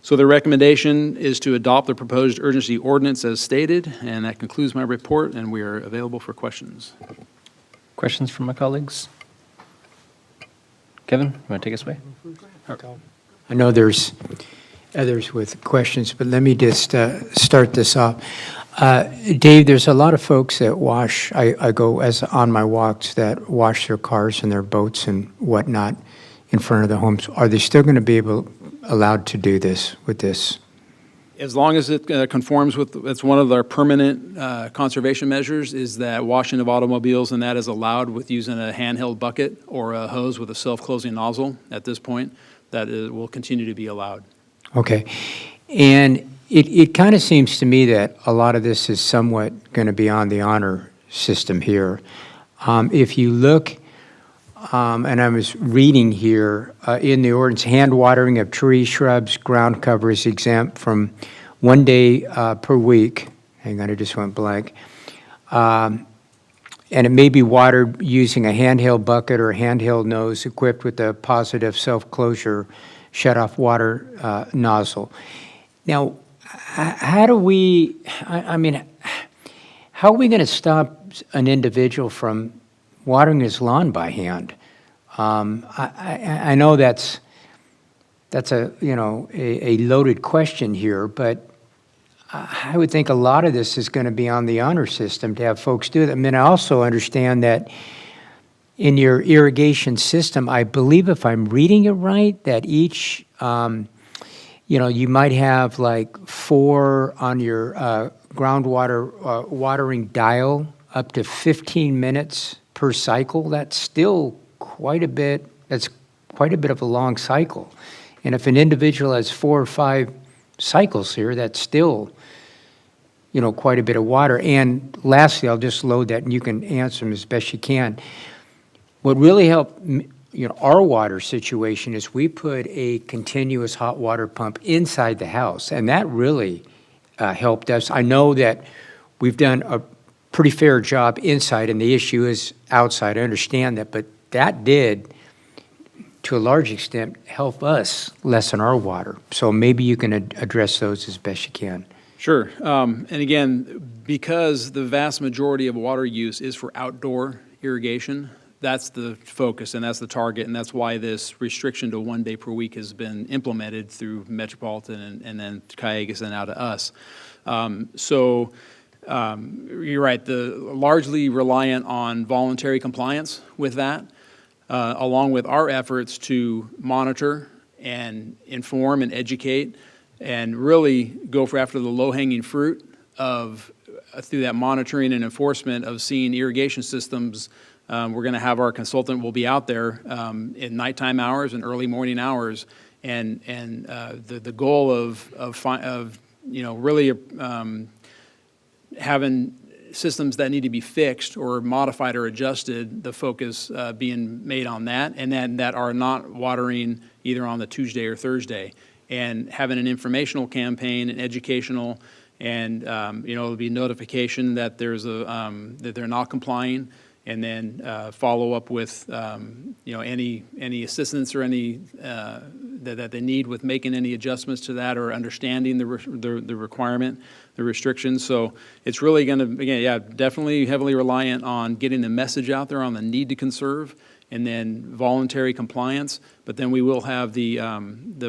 So the recommendation is to adopt the proposed urgency ordinance as stated, and that concludes my report, and we are available for questions. Questions from my colleagues? Kevin, you want to take us away? I know there's others with questions, but let me just start this off. Dave, there's a lot of folks that wash, I go as on my walks, that wash their cars and their boats and whatnot in front of the homes. Are they still going to be allowed to do this with this? As long as it conforms with, it's one of our permanent conservation measures, is that washing of automobiles, and that is allowed with using a handheld bucket or a hose with a self-closing nozzle at this point. That will continue to be allowed. Okay. And it kind of seems to me that a lot of this is somewhat going to be on the honor system here. If you look, and I was reading here in the ordinance, hand watering of trees, shrubs, ground cover is exempt from 1 day per week. Hang on, I just went blank. And it may be watered using a handheld bucket or a handheld nose equipped with a positive self-closure shut-off water nozzle. Now, how do we, how are we going to stop an individual from watering his lawn by hand? I know that's a loaded question here, but I would think a lot of this is going to be on the honor system to have folks do that. I mean, I also understand that in your irrigation system, I believe if I'm reading it right, that each, you might have like 4 on your groundwater watering dial, up to 15 minutes per cycle. That's still quite a bit. That's quite a bit of a long cycle. And if an individual has 4 or 5 cycles here, that's still, quite a bit of water. And lastly, I'll just load that, and you can answer them as best you can. What really helped, our water situation is we put a continuous hot water pump inside the house, and that really helped us. I know that we've done a pretty fair job inside, and the issue is outside. I understand that, but that did, to a large extent, help us lessen our water. So maybe you can address those as best you can. Sure. And again, because the vast majority of water use is for outdoor irrigation, that's the focus and that's the target, and that's why this restriction to 1 day per week has been implemented through Metropolitan and then Cayugas and now to us. You're right, largely reliant on voluntary compliance with that, along with our efforts to monitor and inform and educate and really go after the low-hanging fruit of, through that monitoring and enforcement of seeing irrigation systems. We're going to have our consultant will be out there in nighttime hours and early morning hours And the goal of really having systems that need to be fixed or modified or adjusted, the focus being made on that, and then that are not watering either on the Tuesday or Thursday. And having an informational campaign, an educational, and there'll be notification that there's that they're not complying, and then follow up with any assistance or any that they need with making any adjustments to that or understanding the requirement, the restrictions. So it's really going to, again, definitely heavily reliant on getting the message out there on the need to conserve, and then voluntary compliance. But then we will have the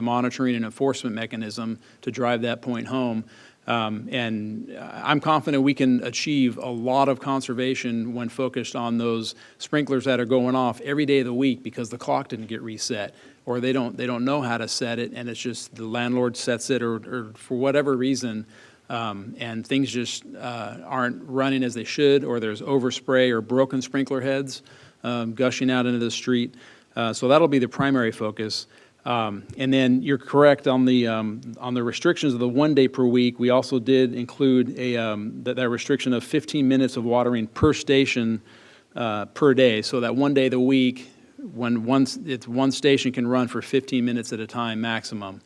monitoring and enforcement mechanism to drive that point home. And I'm confident we can achieve a lot of conservation when focused on those sprinklers that are going off every day of the week because the clock didn't get reset, or they don't know how to set it, and it's just the landlord sets it, or for whatever reason, and things just aren't running as they should, or there's overspray or broken sprinkler heads gushing out into the street. So that'll be the primary focus. And then you're correct on the restrictions of the 1 day per week. We also did include that restriction of 15 minutes of watering per station per day. So that 1 day of the week, when one station can run for 15 minutes at a time maximum.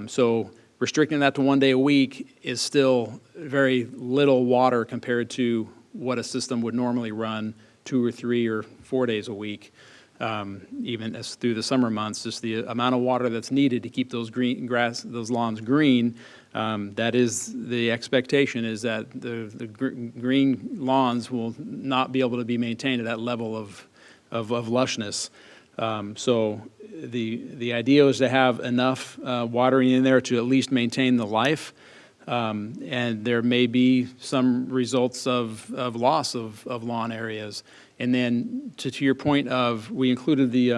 So restricting that to 1 day a week is still very little water compared to what a system would normally run 2 or 3 or 4 days a week. Even as through the summer months, just the amount of water that's needed to keep those those lawns green. That is the expectation, is that the green lawns will not be able to be maintained at that level of lushness. So the idea is to have enough watering in there to at least maintain the life. And there may be some results of loss of lawn areas. And then to your point of, we included the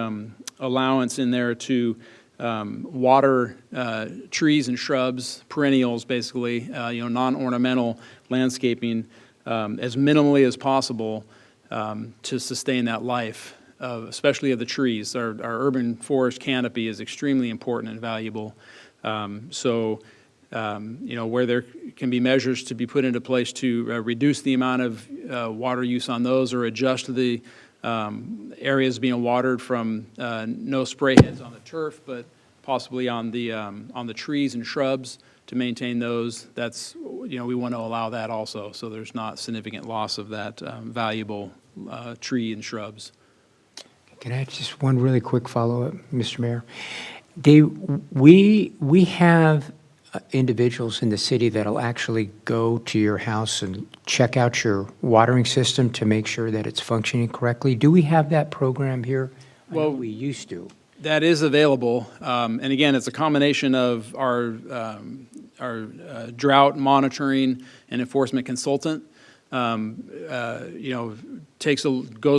allowance in there to water trees and shrubs, perennials basically, non-ornamental landscaping as minimally as possible to sustain that life, especially of the trees. Our urban forest canopy is extremely important and valuable. Where there can be measures to be put into place to reduce the amount of water use on those, or adjust the areas being watered from no spray heads on the turf, but possibly on the trees and shrubs to maintain those. That's, we want to allow that also, so there's not significant loss of that valuable tree and shrubs. Can I have just one really quick follow-up, Mr. Mayor? Dave, we have individuals in the city that'll actually go to your house and check out your watering system to make sure that it's functioning correctly. Do we have that program here? Well, we used to. That is available, and again, it's a combination of our drought monitoring and enforcement consultant. Goes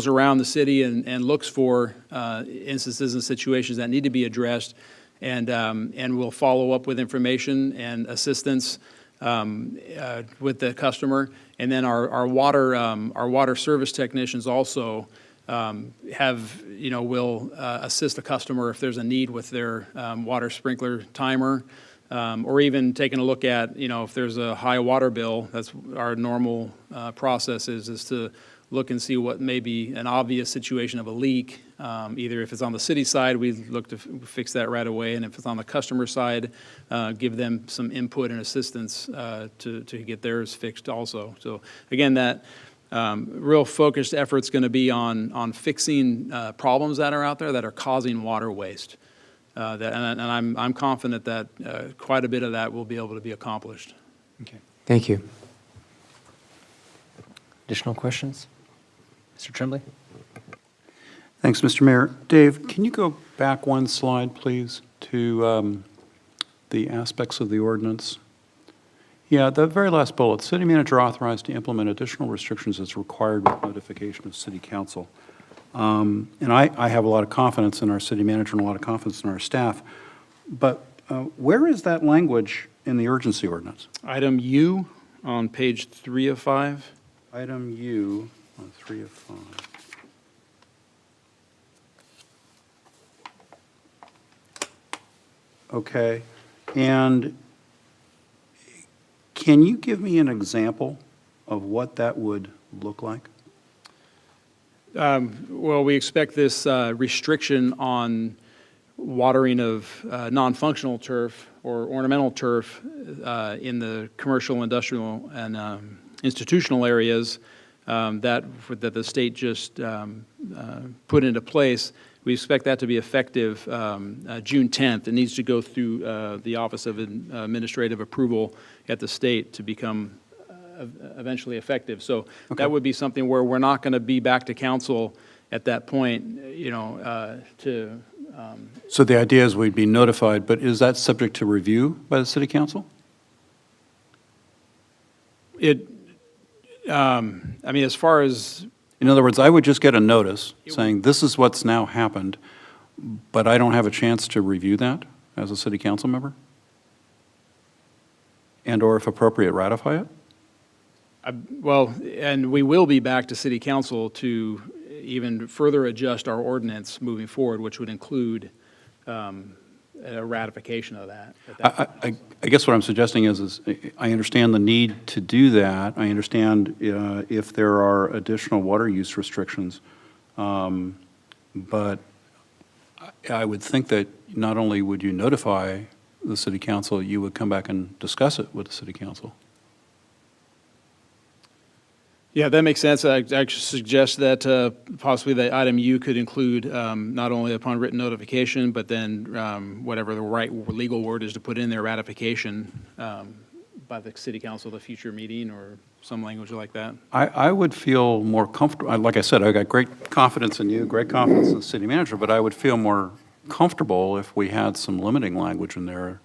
around the city and looks for instances and situations that need to be addressed. And we'll follow up with information and assistance with the customer. And then our water service technicians also will assist the customer if there's a need with their water sprinkler timer, or even taking a look at, if there's a high water bill. That's our normal process is to look and see what may be an obvious situation of a leak. Either if it's on the city side, we look to fix that right away, and if it's on the customer side, give them some input and assistance to get theirs fixed also. So again, that real focused effort's going to be on fixing problems that are out there that are causing water waste. And I'm confident that quite a bit of that will be able to be accomplished. Okay. Thank you. Additional questions? Mr. Tremblay? Thanks, Mr. Mayor. Dave, can you go back one slide, please, to the aspects of the ordinance? Yeah, the very last bullet, city manager authorized to implement additional restrictions as required with notification of city council. And I have a lot of confidence in our city manager and a lot of confidence in our staff, but where is that language in the urgency ordinance? Item U on page 3 of 5. Item U on 3 of 5. Okay, and can you give me an example of what that would look like? Well, we expect this restriction on watering of non-functional turf or ornamental turf in the commercial, industrial, and institutional areas that the state just put into place. We expect that to be effective June 10th. It needs to go through the Office of Administrative Approval at the state to become eventually effective. So that would be something where we're not going to be back to council at that point, to... So the idea is we'd be notified, but is that subject to review by the city council? I mean, as far as... In other words, I would just get a notice saying, this is what's now happened, but I don't have a chance to review that as a city council member? And/or if appropriate, ratify it? Well, and we will be back to city council to even further adjust our ordinance moving forward, which would include a ratification of that. I guess what I'm suggesting is I understand the need to do that. I understand if there are additional water use restrictions. But I would think that not only would you notify the city council, you would come back and discuss it with the city council. Yeah, that makes sense. I actually suggest that possibly the item U could include not only upon written notification, but then whatever the right legal word is to put in there, ratification by the city council at a future meeting or some language like that. I would feel more comfortable, like I said, I got great confidence in you, great confidence in the city manager, but I would feel more comfortable if we had some limiting language in there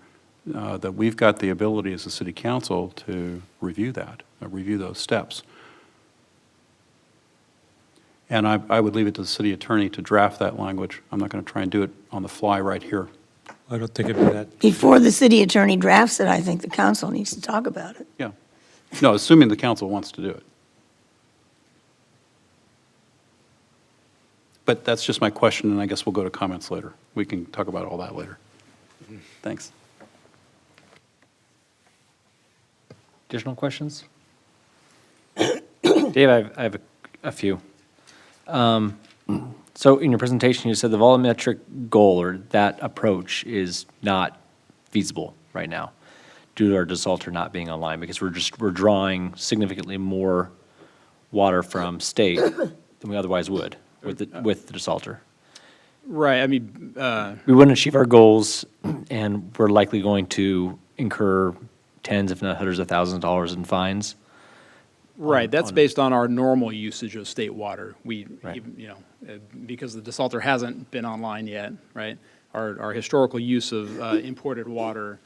that we've got the ability as a city council to review that, review those steps. And I would leave it to the city attorney to draft that language. I'm not going to try and do it on the fly right here. I don't think it'd be that. Before the city attorney drafts it, I think the council needs to talk about it. Yeah. No, assuming the council wants to do it. But that's just my question, and I guess we'll go to comments later. We can talk about all that later. Thanks. Additional questions? Dave, I have a few. So in your presentation, you said the volumetric goal or that approach is not feasible right now due to our desalter not being online because we're drawing significantly more water from state than we otherwise would with the desalter. Right. I mean, We wouldn't achieve our goals, and we're likely going to incur tens, if not hundreds of thousands of dollars in fines. right. That's based on our normal usage of state water. Right. Because the desalter hasn't been online yet, right? Our historical use of imported water,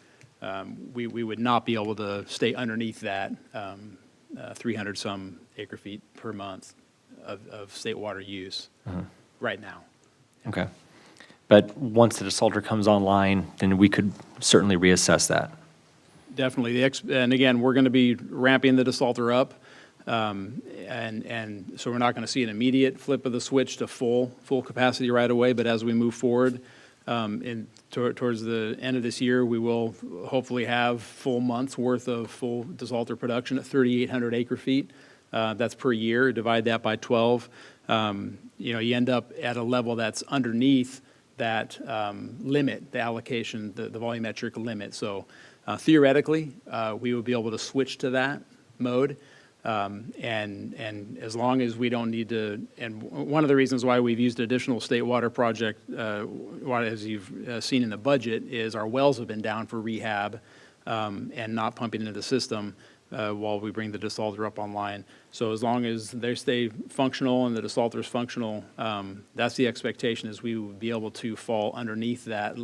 we would not be able to stay underneath that 300 some acre feet per month of state water use right now. Okay. But once the desalter comes online, then we could certainly reassess that. Definitely. And again, we're going to be ramping the desalter up. And so we're not going to see an immediate flip of the switch to full capacity right away. But as we move forward towards the end of this year, we will hopefully have full month's worth of full desalter production at 3,800 acre feet. That's per year. Divide that by 12. You end up at a level that's underneath that limit, the allocation, the volumetric limit. So theoretically, we would be able to switch to that mode. And as long as we don't need to, and one of the reasons why we've used additional state water project, as you've seen in the budget, is our wells have been down for rehab and not pumping into the system while we bring the desalter up online. So as long as they stay functional and the desalter is functional, that's the expectation, is we would be able to fall underneath that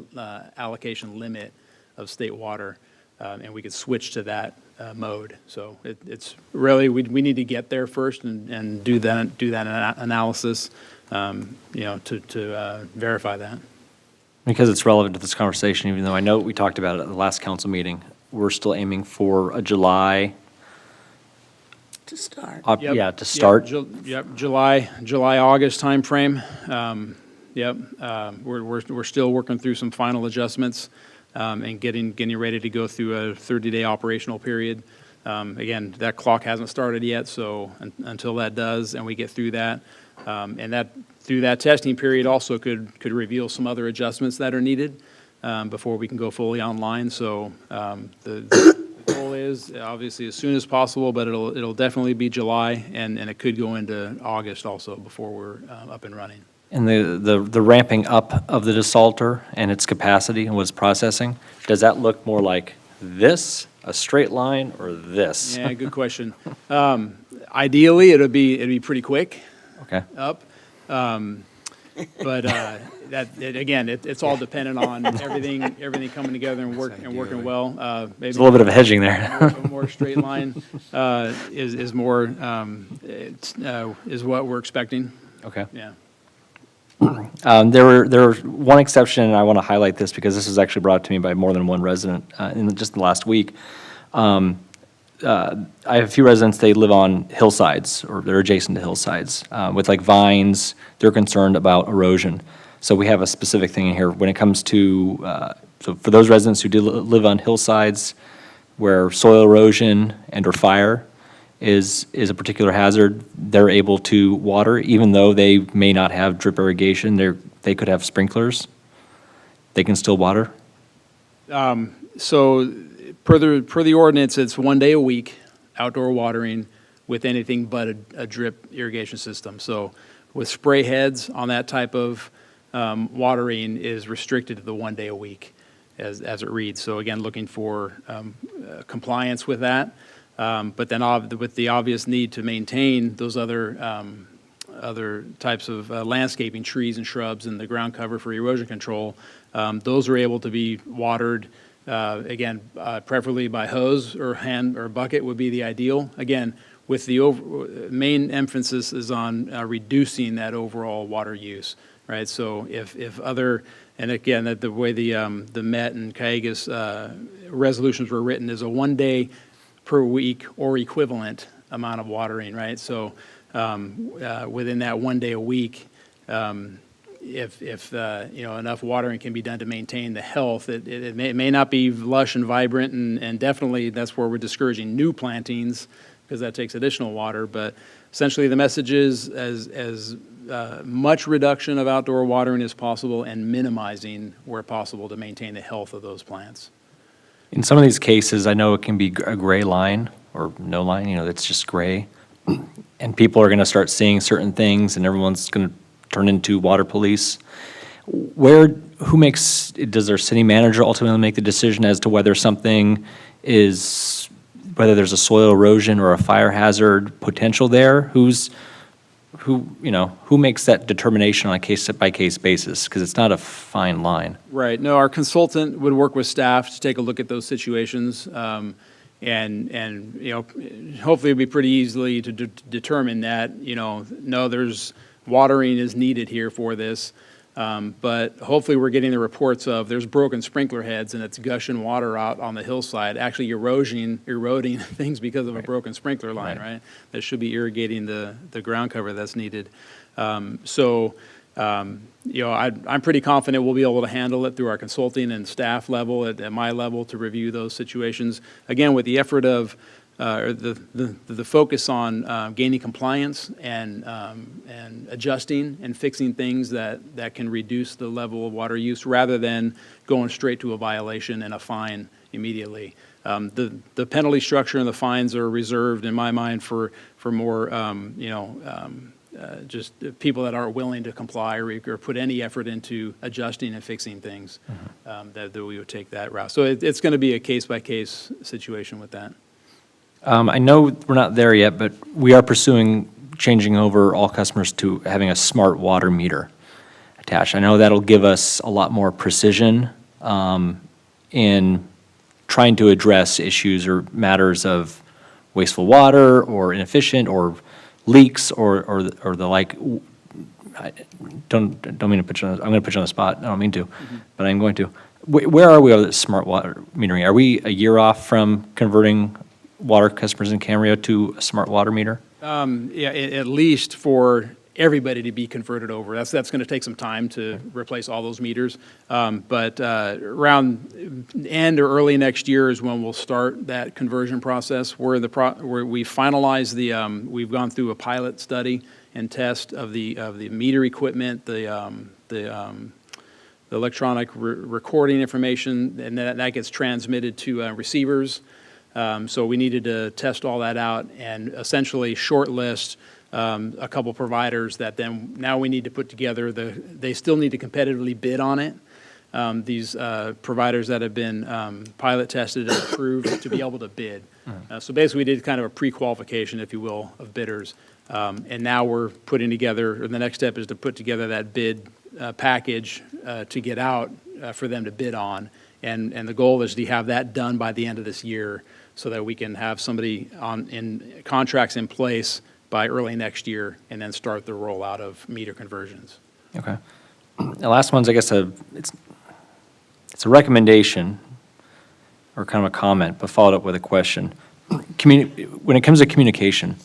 allocation limit of state water, and we could switch to that mode. So it's really, we need to get there first and do that analysis, to verify that. Because it's relevant to this conversation, even though I know we talked about it at the last council meeting, we're still aiming for a July. To start. Yeah, to start. July, August timeframe. We're still working through some final adjustments. and getting ready to go through a 30-day operational period. Again, that clock hasn't started yet, so until that does and we get through that, and that through that testing period also could reveal some other adjustments that are needed before we can go fully online. So the goal is obviously as soon as possible, but it'll definitely be July, and it could go into August also before we're up and running. And the ramping up of the desalter and its capacity and what's processing, does that look more like this, a straight line, or this? Yeah, good question. Ideally, it'd be pretty quick. Okay. Up. But it's all dependent on everything coming together and working well. Maybe There's a little bit of hedging there. a more straight line is what we're expecting. Okay. Yeah. There were one exception, and I want to highlight this because this was actually brought to me by more than one resident in just the last week. I have a few residents, they live on hillsides, or they're adjacent to hillsides, with like vines. They're concerned about erosion. So we have a specific thing in here when it comes to, so for those residents who do live on hillsides where soil erosion and or fire is a particular hazard, they're able to water, even though they may not have drip irrigation, they could have sprinklers. They can still water? So per the ordinance, it's 1 day a week, outdoor watering with anything but a drip irrigation system. So with spray heads on that type of watering is restricted to the 1 day a week as it reads. So again, looking for compliance with that. But then with the obvious need to maintain those other types of landscaping, trees and shrubs and the ground cover for erosion control, those are able to be watered, again, preferably by hose or hand or bucket would be the ideal. Again, with the main emphasis is on reducing that overall water use, right? So if other, and again, the way the Met and Cayugas resolutions were written is a 1 day per week or equivalent amount of watering, right? So within that 1 day a week, if enough watering can be done to maintain the health, it may not be lush and vibrant, and definitely that's where we're discouraging new plantings because that takes additional water. But essentially the message is as much reduction of outdoor watering as possible and minimizing where possible to maintain the health of those plants. In some of these cases, I know it can be a gray line or no line, it's just gray. And people are going to start seeing certain things and everyone's going to turn into water police. Does their city manager ultimately make the decision as to whether something whether there's a soil erosion or a fire hazard potential there? Who makes that determination on a case-by-case basis? Because it's not a fine line. Right. No, our consultant would work with staff to take a look at those situations, and hopefully it'd be pretty easily to determine that no, there's watering is needed here for this, but hopefully we're getting the reports of there's broken sprinkler heads and it's gushing water out on the hillside, actually eroding things because of a broken sprinkler line, right? That should be irrigating the ground cover that's needed. I'm pretty confident we'll be able to handle it through our consulting and staff level at my level to review those situations. Again, with the effort of the focus on gaining compliance and adjusting and fixing things that can reduce the level of water use rather than going straight to a violation and a fine immediately. The penalty structure and the fines are reserved, in my mind, for more just people that aren't willing to comply or put any effort into adjusting and fixing things, that we would take that route. So it's going to be a case-by-case situation with that. I know we're not there yet, but we are pursuing changing over all customers to having a smart water meter attached. I know that'll give us a lot more precision in trying to address issues or matters of wasteful water or inefficient or leaks or the like. I don't mean to put you on. I'm going to put you on the spot. I don't mean to, but I'm going to. Where are we with smart water metering? Are we a year off from converting water customers in Camarillo to a smart water meter? Yeah, at least for everybody to be converted over. That's going to take some time to replace all those meters. But around end or early next year is when we'll start that conversion process. Where we finalized we've gone through a pilot study and test of the meter equipment, the electronic recording information, and that gets transmitted to receivers. So we needed to test all that out and essentially shortlist a couple providers that then now we need to put together they still need to competitively bid on it. These providers that have been pilot tested and approved to be able to bid. So basically we did kind of a pre-qualification, if you will, of bidders. And now we're putting together, or the next step is to put together that bid package to get out for them to bid on. And the goal is to have that done by the end of this year so that we can have somebody in contracts in place by early next year and then start the rollout of meter conversions. Okay. The last one's, I guess, it's a recommendation or kind of a comment, but followed up with a question. When it comes to communication,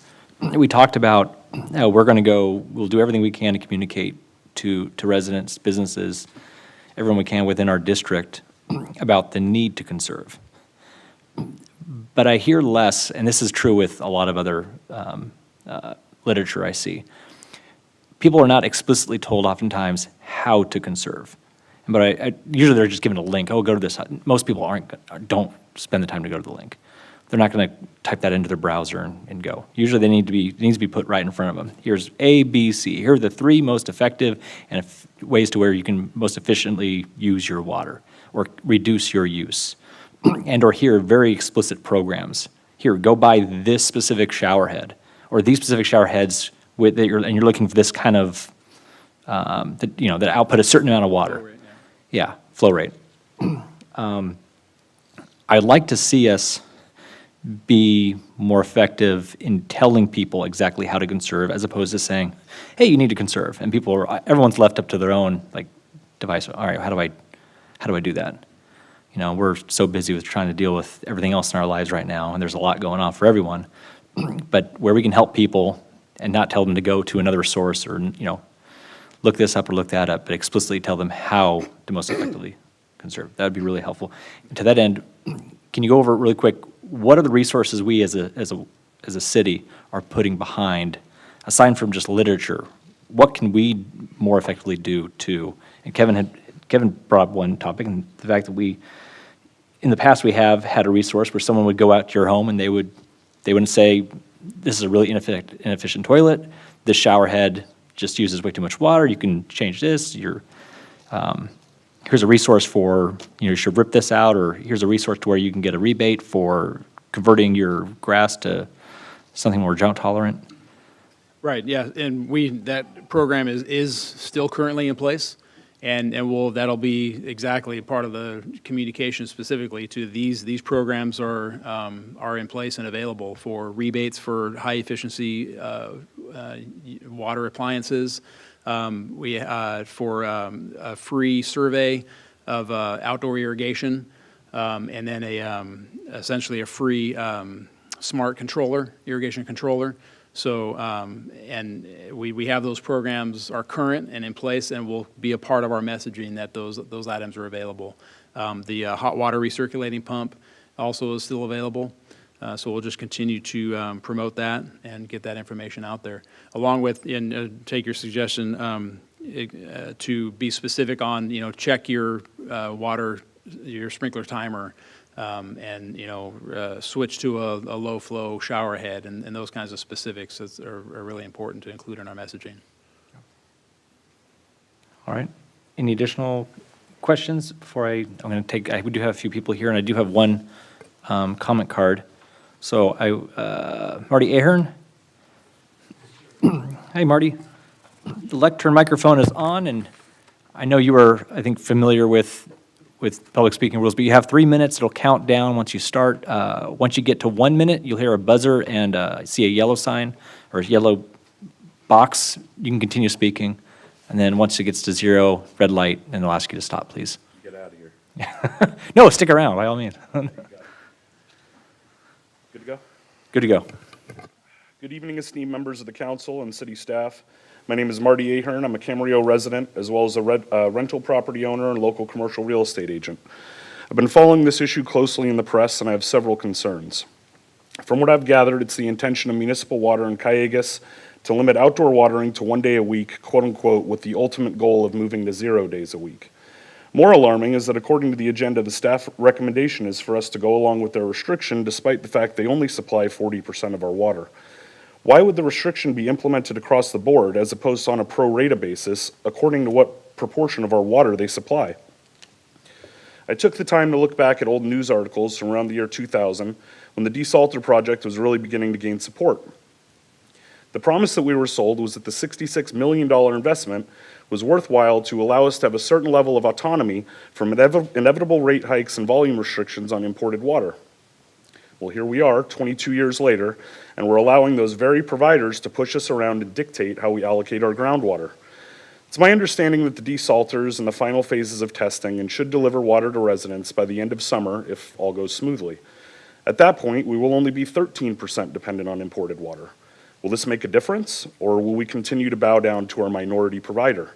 we talked about how we'll do everything we can to communicate to residents, businesses, everyone we can within our district about the need to conserve. But I hear less, and this is true with a lot of other literature I see. People are not explicitly told oftentimes how to conserve. But usually they're just given a link. Oh, go to this. Most people don't spend the time to go to the link. They're not going to type that into their browser and go. Usually it needs to be put right in front of them. Here's A, B, C. Here are the three most effective and ways to where you can most efficiently use your water or reduce your use. And or here, very explicit programs. Here, go buy this specific shower head or these specific shower heads and you're looking for this kind of, that output a certain amount of water. Flow rate, yeah, flow rate. I'd like to see us be more effective in telling people exactly how to conserve as opposed to saying, hey, you need to conserve. And everyone's left up to their own device. All right, how do I do that? We're so busy with trying to deal with everything else in our lives right now, and there's a lot going on for everyone. But where we can help people and not tell them to go to another source or, look this up or look that up, but explicitly tell them how to most effectively conserve. That would be really helpful. And to that end, can you go over really quick, what are the resources we as a city are putting behind, aside from just literature, what can we more effectively do to, and Kevin brought up one topic, and the fact that in the past we have had a resource where someone would go out to your home and they wouldn't say, this is a really inefficient toilet, this shower head just uses way too much water, you can change this, here's a resource for, you should rip this out, or here's a resource to where you can get a rebate for converting your grass to something more drought tolerant. Right, yeah, and that program is still currently in place, and that'll be exactly part of the communication specifically to these programs are in place and available for rebates for high efficiency water appliances. For a free survey of outdoor irrigation, and then essentially a free smart irrigation controller. So, and we have those programs are current and in place and will be a part of our messaging that those items are available. The hot water recirculating pump also is still available. So we'll just continue to promote that and get that information out there. Along with, and take your suggestion to be specific on, check your water, your sprinkler timer, and switch to a low flow shower head, and those kinds of specifics are really important to include in our messaging. All right. Any additional questions before we do have a few people here, and I do have one comment card. So Marty Ahern. Hey, Marty. The lectern microphone is on, and I know you are, I think, familiar with public speaking rules, but you have 3 minutes. It'll count down once you start. Once you get to 1 minute, you'll hear a buzzer and see a yellow sign or a yellow box. You can continue speaking. And then once it gets to 0, red light, and they'll ask you to stop, please. Get out of here. No, stick around, by all means. Good to go? Good to go. Good evening, esteemed members of the council and city staff. My name is Marty Ahern. I'm a Camarillo resident, as well as a rental property owner and local commercial real estate agent. I've been following this issue closely in the press, and I have several concerns. From what I've gathered, it's the intention of municipal water in Callegas to limit outdoor watering to 1 day a week, quote unquote, with the ultimate goal of moving to 0 days a week. More alarming is that according to the agenda, the staff recommendation is for us to go along with their restriction despite the fact they only supply 40% of our water. Why would the restriction be implemented across the board as opposed to on a pro rata basis according to what proportion of our water they supply? I took the time to look back at old news articles from around the year 2000 when the desalter project was really beginning to gain support. The promise that we were sold was that the $66 million investment was worthwhile to allow us to have a certain level of autonomy from inevitable rate hikes and volume restrictions on imported water. Well, here we are, 22 years later, and we're allowing those very providers to push us around and dictate how we allocate our groundwater. It's my understanding that the desalters in the final phases of testing and should deliver water to residents by the end of summer if all goes smoothly. At that point, we will only be 13% dependent on imported water. Will this make a difference, or will we continue to bow down to our minority provider?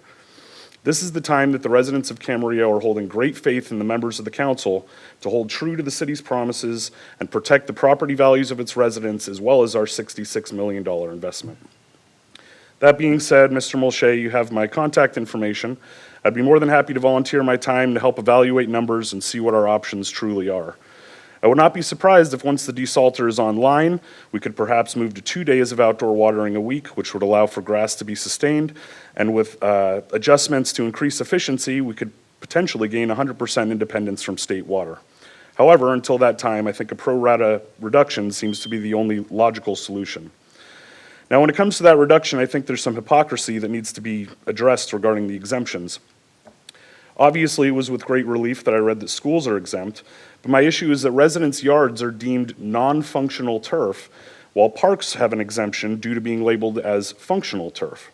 This is the time that the residents of Camarillo are holding great faith in the members of the council to hold true to the city's promises and protect the property values of its residents as well as our $66 million investment. That being said, Mr. Molche, you have my contact information. I'd be more than happy to volunteer my time to help evaluate numbers and see what our options truly are. I would not be surprised if once the desalter is online, we could perhaps move to 2 days of outdoor watering a week, which would allow for grass to be sustained. And with adjustments to increase efficiency, we could potentially gain 100% independence from state water. However, until that time, I think a pro rata reduction seems to be the only logical solution. Now, when it comes to that reduction, I think there's some hypocrisy that needs to be addressed regarding the exemptions. Obviously, it was with great relief that I read that schools are exempt, but my issue is that residents' yards are deemed non-functional turf, while parks have an exemption due to being labeled as functional turf.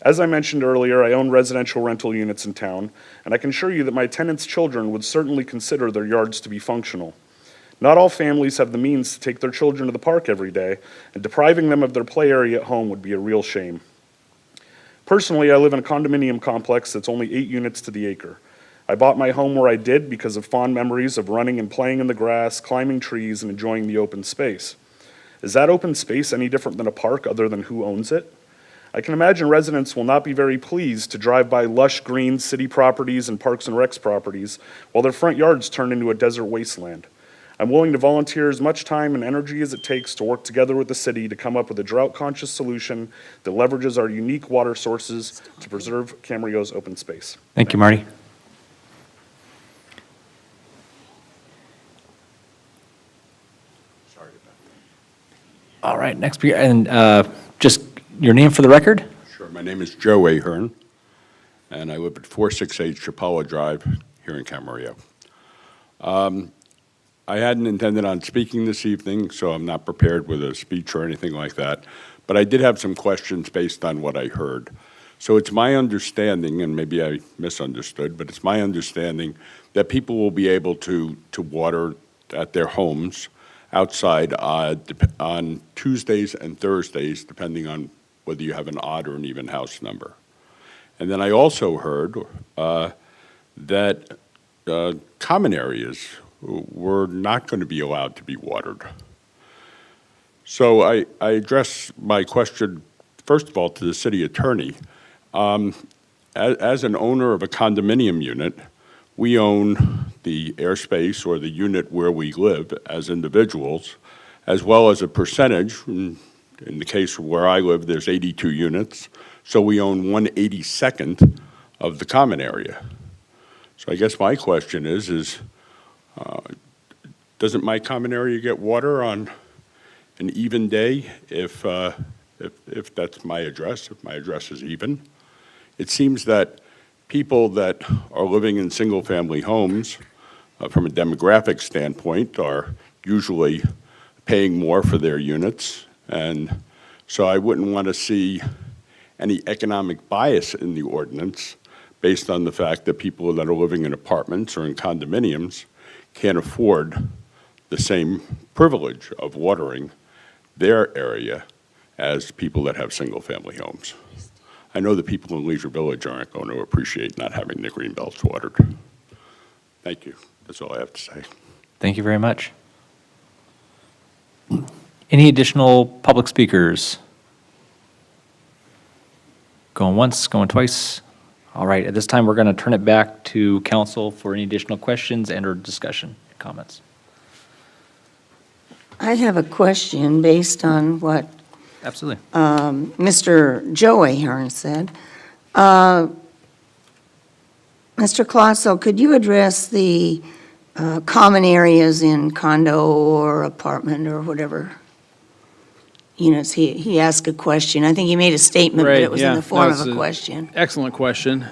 As I mentioned earlier, I own residential rental units in town, and I can assure you that my tenants' children would certainly consider their yards to be functional. Not all families have the means to take their children to the park every day, and depriving them of their play area at home would be a real shame. Personally, I live in a condominium complex that's only 8 units to the acre. I bought my home where I did because of fond memories of running and playing in the grass, climbing trees, and enjoying the open space. Is that open space any different than a park other than who owns it? I can imagine residents will not be very pleased to drive by lush green city properties and Parks and Recs properties while their front yards turn into a desert wasteland. I'm willing to volunteer as much time and energy as it takes to work together with the city to come up with a drought-conscious solution that leverages our unique water sources to preserve Camarillo's open space. Thank you, Marty. All right, next, and just your name for the record? Sure. My name is Joe Ahern, and I live at 468 Chapala Drive here in Camarillo. I hadn't intended on speaking this evening, so I'm not prepared with a speech or anything like that, but I did have some questions based on what I heard. So it's my understanding, and maybe I misunderstood, but it's my understanding that people will be able to water at their homes outside on Tuesdays and Thursdays, depending on whether you have an odd or an even house number. And then I also heard that common areas were not going to be allowed to be watered. So I address my question, first of all, to the city attorney. As an owner of a condominium unit, we own the airspace or the unit where we live as individuals, as well as a percentage. In the case where I live, there's 82 units, so we own 1/82nd of the common area. So I guess my question is doesn't my common area get water on an even day if that's my address, if my address is even? It seems that people that are living in single-family homes, from a demographic standpoint, are usually paying more for their units, and so I wouldn't want to see any economic bias in the ordinance based on the fact that people that are living in apartments or in condominiums can't afford the same privilege of watering their area as people that have single-family homes. I know the people in Leisure Village aren't going to appreciate not having the green belts watered. Thank you. That's all I have to say. Thank you very much. Any additional public speakers? Going once, going twice? All right, at this time, we're going to turn it back to council for any additional questions and/or discussion, comments. I have a question based on what Absolutely. Mr. Joe Ahern said. Mr. Colosso, could you address the common areas in condo or apartment or whatever units? He asked a question. I think he made a statement, but Right, it was yeah. in the form No, of it's a question. Excellent question.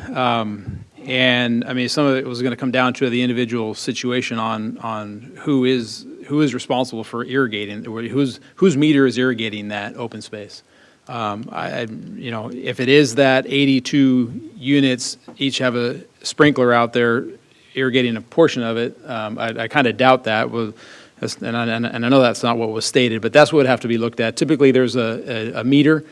And I mean, some of it was going to come down to the individual situation on who is responsible for irrigating, whose meter is irrigating that open space. If it is that 82 units each have a sprinkler out there irrigating a portion of it, I kind of doubt that. And I know that's not what was stated, but that's what would have to be looked at. Typically, there's a meter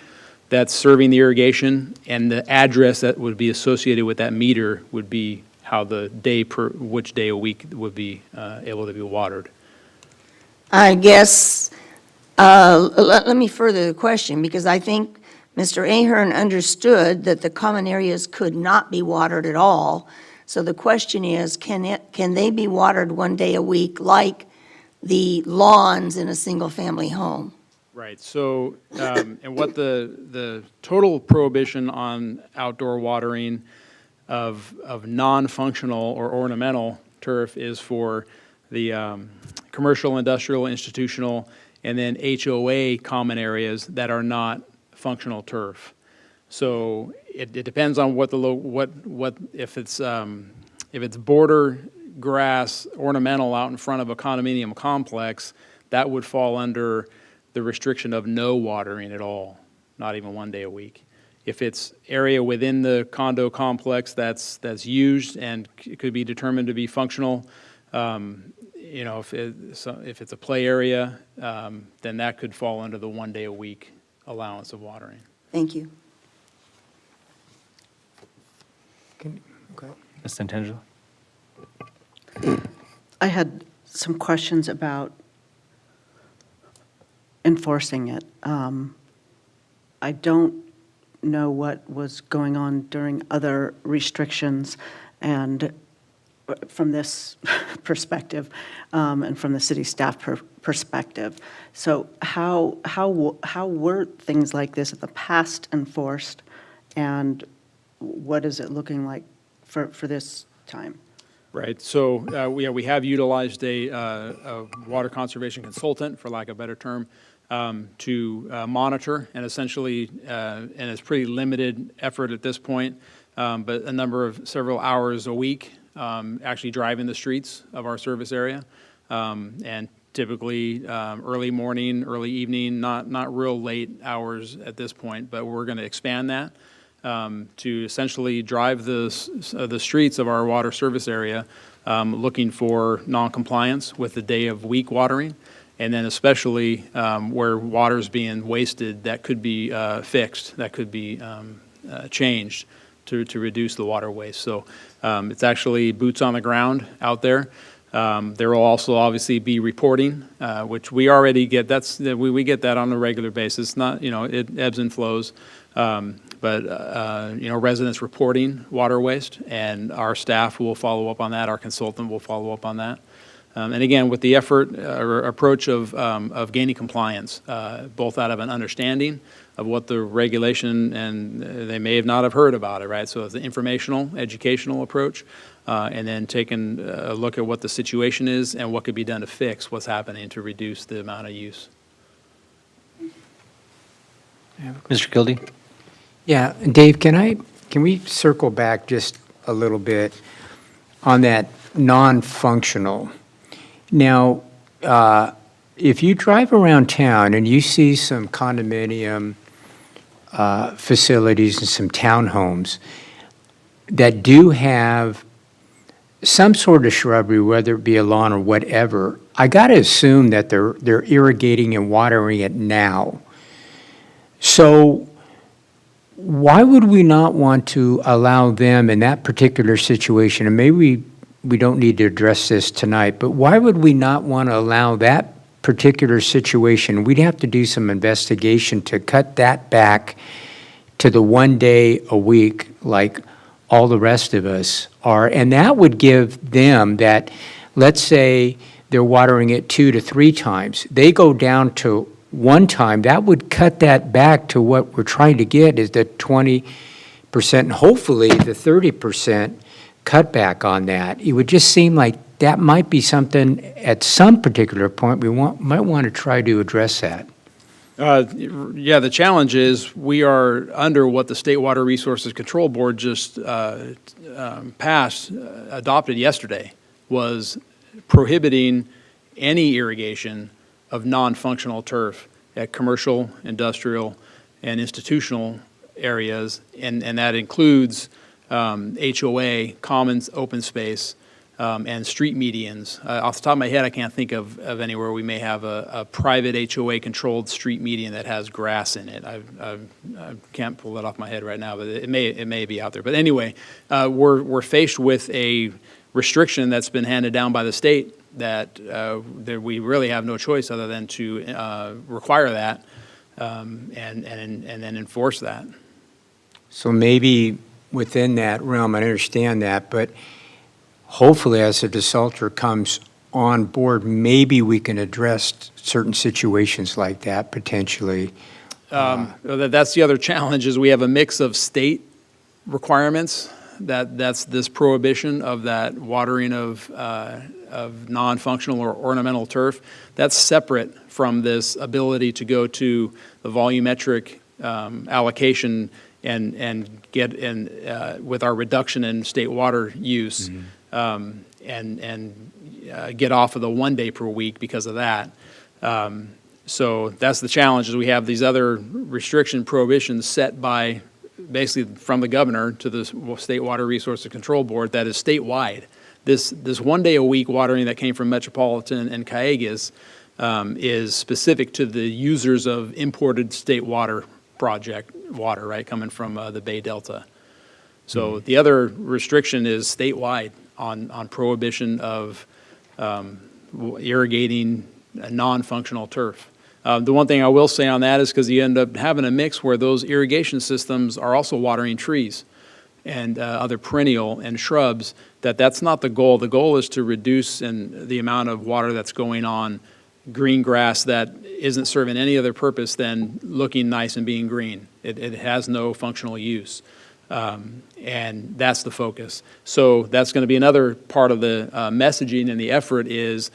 that's serving the irrigation, and the address that would be associated with that meter would be how the which day a week would be able to be watered. I guess, let me further the question, because I think Mr. Ahern understood that the common areas could not be watered at all. So the question is, can they be watered one day a week like the lawns in a single-family home? Right, so, and what the total prohibition on outdoor watering of non-functional or ornamental turf is for the commercial, industrial, institutional, and then HOA common areas that are not functional turf. So it depends on what if it's border grass ornamental out in front of a condominium complex, that would fall under the restriction of no watering at all, not even one day a week. If it's area within the condo complex that's used and could be determined to be functional, if it's a play area, then that could fall under the 1 day a week allowance of watering. Thank you. Ms. Santangelo? I had some questions about enforcing it. I don't know what was going on during other restrictions, and from this perspective, and from the city staff perspective. So how were things like this in the past enforced, and what is it looking like for this time? Right, so we have utilized a water conservation consultant, for lack of a better term, to monitor, and essentially, and it's pretty limited effort at this point, but several hours a week, actually driving the streets of our service area, and typically early morning, early evening, not real late hours at this point, but we're going to expand that to essentially drive the streets of our water service area, looking for noncompliance with the day of week watering, and then especially where water's being wasted that could be fixed, that could be changed to reduce the water waste. So it's actually boots on the ground out there. There will also obviously be reporting, which we already get. We get that on a regular basis. Not, it ebbs and flows. But residents reporting water waste, and our staff will follow up on that. Our consultant will follow up on that. And again, with the effort or approach of gaining compliance, both out of an understanding of what the regulation, and they may not have heard about it, right? So it's an informational, educational approach, and then taking a look at what the situation is and what could be done to fix what's happening to reduce the amount of use. Mr. Kildee? Yeah, Dave, can we circle back just a little bit on that non-functional? Now, if you drive around town and you see some condominium facilities and some townhomes that do have some sort of shrubbery, whether it be a lawn or whatever, I got to assume that they're irrigating and watering it now. So why would we not want to allow them in that particular situation, and maybe we don't need to address this tonight, but why would we not want to allow that particular situation? We'd have to do some investigation to cut that back to the 1 day a week like all the rest of us are. And that would give them that, let's say they're watering it 2 to 3 times. They go down to 1 time. That would cut that back to what we're trying to get is the 20% and hopefully the 30% cutback on that. It would just seem like that might be something at some particular point might want to try to address that. Yeah, the challenge is we are under what the State Water Resources Control Board just adopted yesterday, was prohibiting any irrigation of non-functional turf at commercial, industrial, and institutional areas, and that includes HOA, commons, open space, and street medians. Off the top of my head, I can't think of anywhere we may have a private HOA-controlled street median that has grass in it. I can't pull that off my head right now, but it may be out there. But anyway, we're faced with a restriction that's been handed down by the state that we really have no choice other than to require that and then enforce that. So maybe within that realm, I understand that, but hopefully as the desalter comes on board, maybe we can address certain situations like that potentially. That's the other challenge is we have a mix of state requirements that's this prohibition of that watering of non-functional or ornamental turf. That's separate from this ability to go to the volumetric allocation and get in with our reduction in state water use. And get off of the 1 day per week because of that. So that's the challenge is we have these other restriction prohibitions set by basically from the governor to the State Water Resources Control Board that is statewide. This 1 day a week watering that came from Metropolitan and Cayugas is specific to the users of imported state water project water, right, coming from the Bay Delta. So the other restriction is statewide on prohibition of irrigating non-functional turf. The one thing I will say on that is because you end up having a mix where those irrigation systems are also watering trees and other perennial and shrubs, that's not the goal. The goal is to reduce the amount of water that's going on green grass that isn't serving any other purpose than looking nice and being green. It has no functional use. And that's the focus. So that's going to be another part of the messaging and the effort is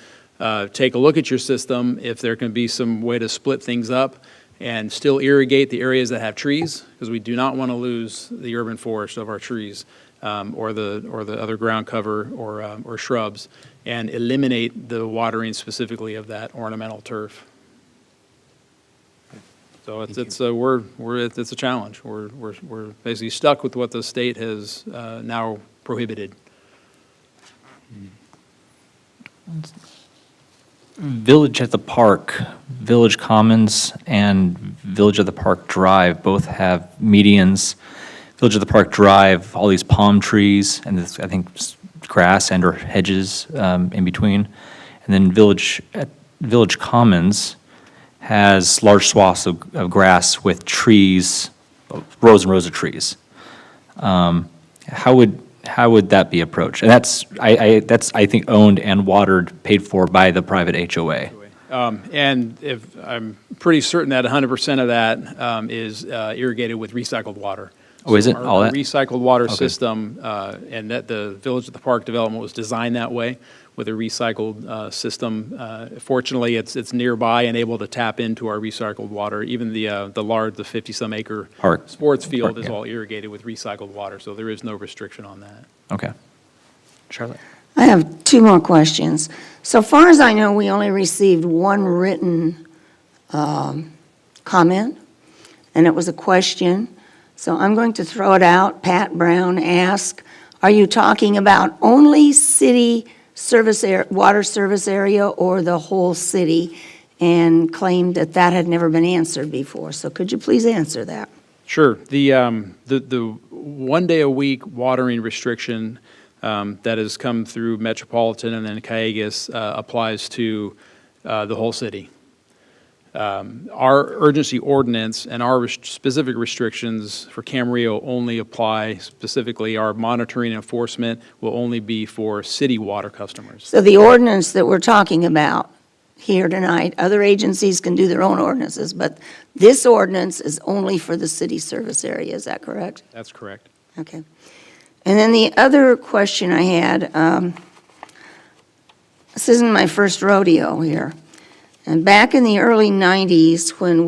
take a look at your system if there can be some way to split things up and still irrigate the areas that have trees because we do not want to lose the urban forest of our trees or the other ground cover or shrubs and eliminate the watering specifically of that ornamental turf. So it's a challenge. We're basically stuck with what the state has now prohibited. Village at the Park, Village Commons, and Village of the Park Drive both have medians. Village of the Park Drive, all these palm trees, and this, I think grass and or hedges in between. And then Village Commons has large swaths of grass with trees, rows and rows of trees. How would that be approached? And that's I think owned and watered, paid for by the private HOA. And if I'm pretty certain that 100% of that is irrigated with recycled water. Oh, is it? Our All that? recycled water Okay. system, and that the Village of the Park development was designed that way with a recycled system. Fortunately, it's nearby and able to tap into our recycled water. Even the 50-some acre Park. sports field Park, is yeah. all irrigated with recycled water, so there is no restriction on that. Okay. Charlotte? I have 2 more questions. So far as I know, we only received 1 written comment, and it was a question. So I'm going to throw it out. Pat Brown asked, are you talking about only city water service area or the whole city? and claimed that that had never been answered before. So could you please answer that? Sure. The 1 day a week watering restriction that has come through Metropolitan and then Cayugas applies to the whole city. Our urgency ordinance and our specific restrictions for Camarillo only apply specifically. Our monitoring and enforcement will only be for city water customers. So the ordinance that we're talking about here tonight, other agencies can do their own ordinances, but this ordinance is only for the city service area, is that correct? That's correct. Okay. And then the other question I had, this isn't my first rodeo here. And back in the early 90s, when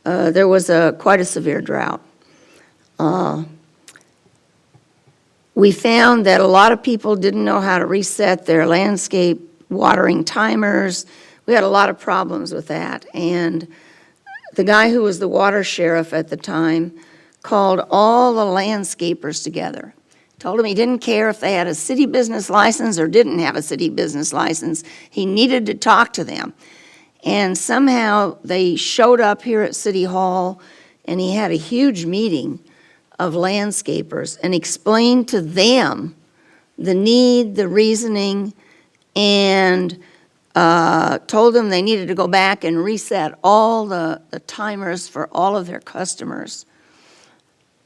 there was quite a severe drought, we found that a lot of people didn't know how to reset their landscape watering timers. We had a lot of problems with that. And the guy who was the water sheriff at the time called all the landscapers together. Told them he didn't care if they had a city business license or didn't have a city business license. He needed to talk to them. And somehow they showed up here at City Hall, and he had a huge meeting of landscapers and explained to them the need, the reasoning, and told them they needed to go back and reset all the timers for all of their customers.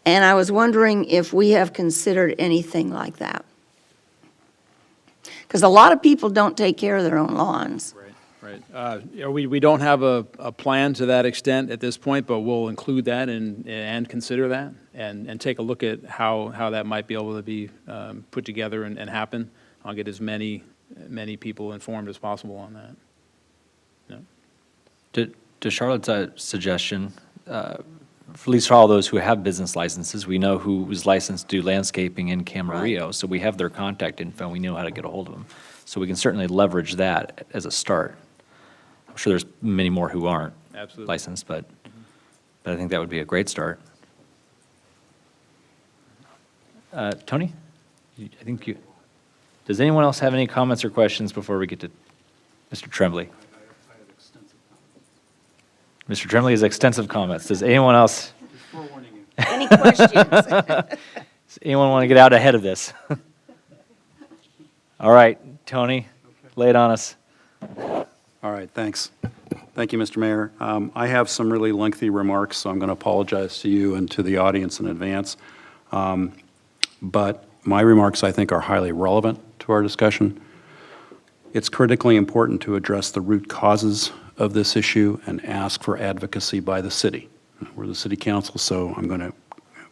And I was wondering if we have considered anything like that. Because a lot of people don't take care of their own lawns. Right. We don't have a plan to that extent at this point, but we'll include that and consider that and take a look at how that might be able to be put together and happen. I'll get as many people informed as possible on that. Yeah. To Charlotte's suggestion, at least for all those who have business licenses, we know who is licensed to do landscaping in Camarillo, so we have their contact info, and we know how to get a hold of them. So we can certainly leverage that as a start. I'm sure there's many more who aren't Absolutely. licensed, but I think that would be a great start. Tony, I think you. Does anyone else have any comments or questions before we get to Mr. Tremblay? Mr. Tremblay has extensive comments. Does anyone else? Any questions? Does anyone want to get out ahead of this? All right, Tony, lay it on us. All right, thanks. Thank you, Mr. Mayor. I have some really lengthy remarks, so I'm going to apologize to you and to the audience in advance. But my remarks, I think, are highly relevant to our discussion. It's critically important to address the root causes of this issue and ask for advocacy by the city. We're the city council, so I'm going to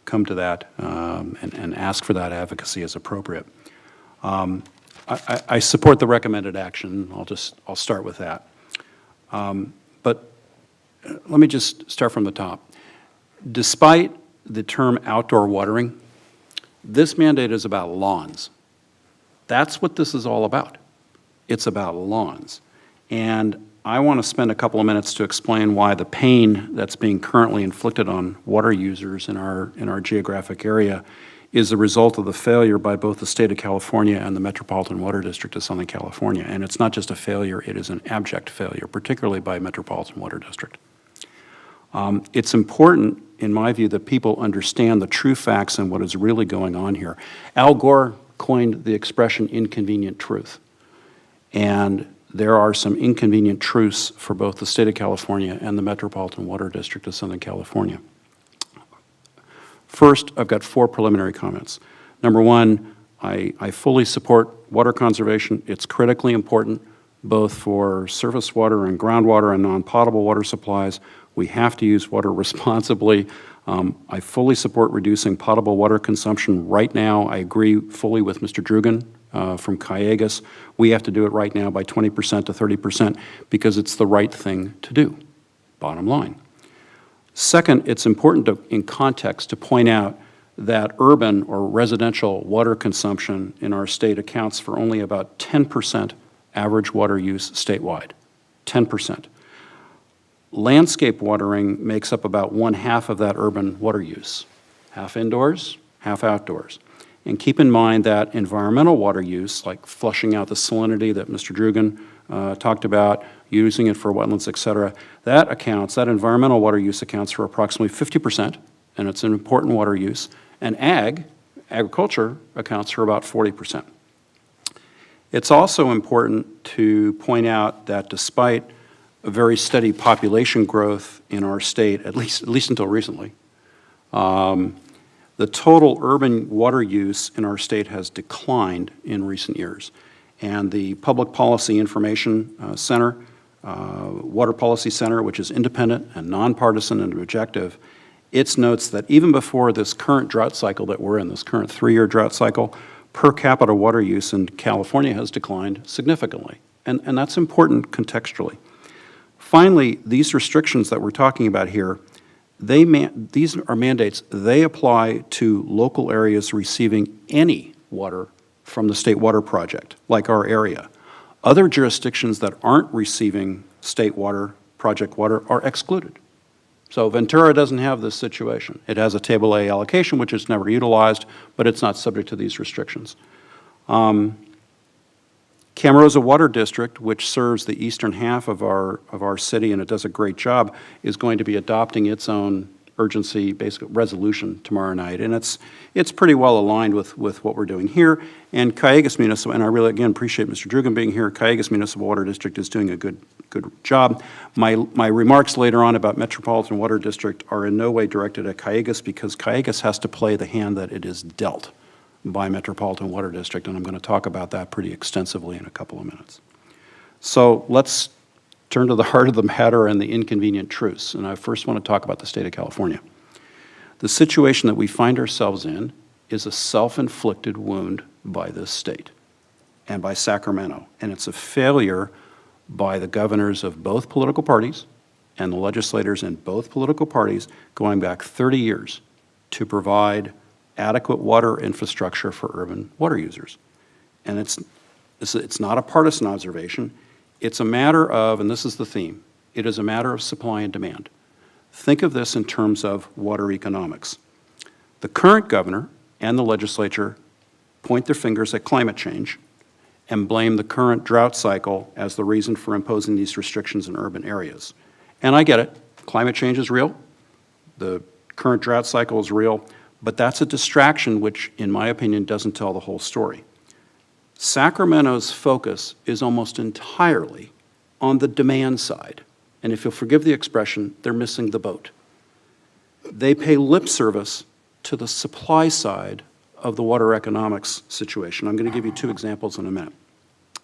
come to that and ask for that advocacy as appropriate. I support the recommended action. I'll start with that. But let me just start from the top. Despite the term outdoor watering, this mandate is about lawns. That's what this is all about. It's about lawns. And I want to spend a couple of minutes to explain why the pain that's being currently inflicted on water users in our geographic area is the result of the failure by both the state of California and the Metropolitan Water District of Southern California. And it's not just a failure, it is an abject failure, particularly by Metropolitan Water District. It's important, in my view, that people understand the true facts and what is really going on here. Al Gore coined the expression inconvenient truth. And there are some inconvenient truths for both the state of California and the Metropolitan Water District of Southern California. First, I've got 4 preliminary comments. Number one, I fully support water conservation. It's critically important, both for surface water and groundwater and non-potable water supplies. We have to use water responsibly. I fully support reducing potable water consumption right now. I agree fully with Mr. Drugan from Cayugas. We have to do it right now by 20% to 30% because it's the right thing to do, bottom line. Second, it's important in context to point out that urban or residential water consumption in our state accounts for only about 10% average water use statewide, 10%. Landscape watering makes up about 1/2 of that urban water use, half indoors, half outdoors. And keep in mind that environmental water use, like flushing out the salinity that Mr. Drugan talked about, using it for wetlands, et cetera, that environmental water use accounts for approximately 50%, and it's an important water use, and agriculture accounts for about 40%. It's also important to point out that despite a very steady population growth in our state, at least until recently, the total urban water use in our state has declined in recent years. And the Public Policy Information Center, Water Policy Center, which is independent and nonpartisan and objective, it notes that even before this current drought cycle that we're in, this current 3-year drought cycle, per capita water use in California has declined significantly. And that's important contextually. Finally, these restrictions that we're talking about here, these are mandates. They apply to local areas receiving any water from the state water project, like our area. Other jurisdictions that aren't receiving state water, project water, are excluded. So Ventura doesn't have this situation. It has a Table A allocation, which is never utilized, but it's not subject to these restrictions. Camarillo Water District, which serves the eastern half of our city, and it does a great job, is going to be adopting its own urgency basic resolution tomorrow night, and it's pretty well aligned with what we're doing here. And Callegas Municipal, and I really again appreciate Mr. Drugan being here. Callegas Municipal Water District is doing a good job. My remarks later on about Metropolitan Water District are in no way directed at Callegas, because Callegas has to play the hand that it is dealt by Metropolitan Water District, and I'm going to talk about that pretty extensively in a couple of minutes. So let's turn to the heart of the matter and the inconvenient truths, and I first want to talk about the state of California. The situation that we find ourselves in is a self-inflicted wound by this state and by Sacramento, and it's a failure by the governors of both political parties and the legislators in both political parties going back 30 years to provide adequate water infrastructure for urban water users. And it's not a partisan observation. It's a matter of, and this is the theme, it is a matter of supply and demand. Think of this in terms of water economics. The current governor and the legislature point their fingers at climate change and blame the current drought cycle as the reason for imposing these restrictions in urban areas. And I get it, climate change is real, the current drought cycle is real, but that's a distraction which, in my opinion, doesn't tell the whole story. Sacramento's focus is almost entirely on the demand side. And if you'll forgive the expression, they're missing the boat. They pay lip service to the supply side of the water economics situation. I'm going to give you 2 examples in a minute.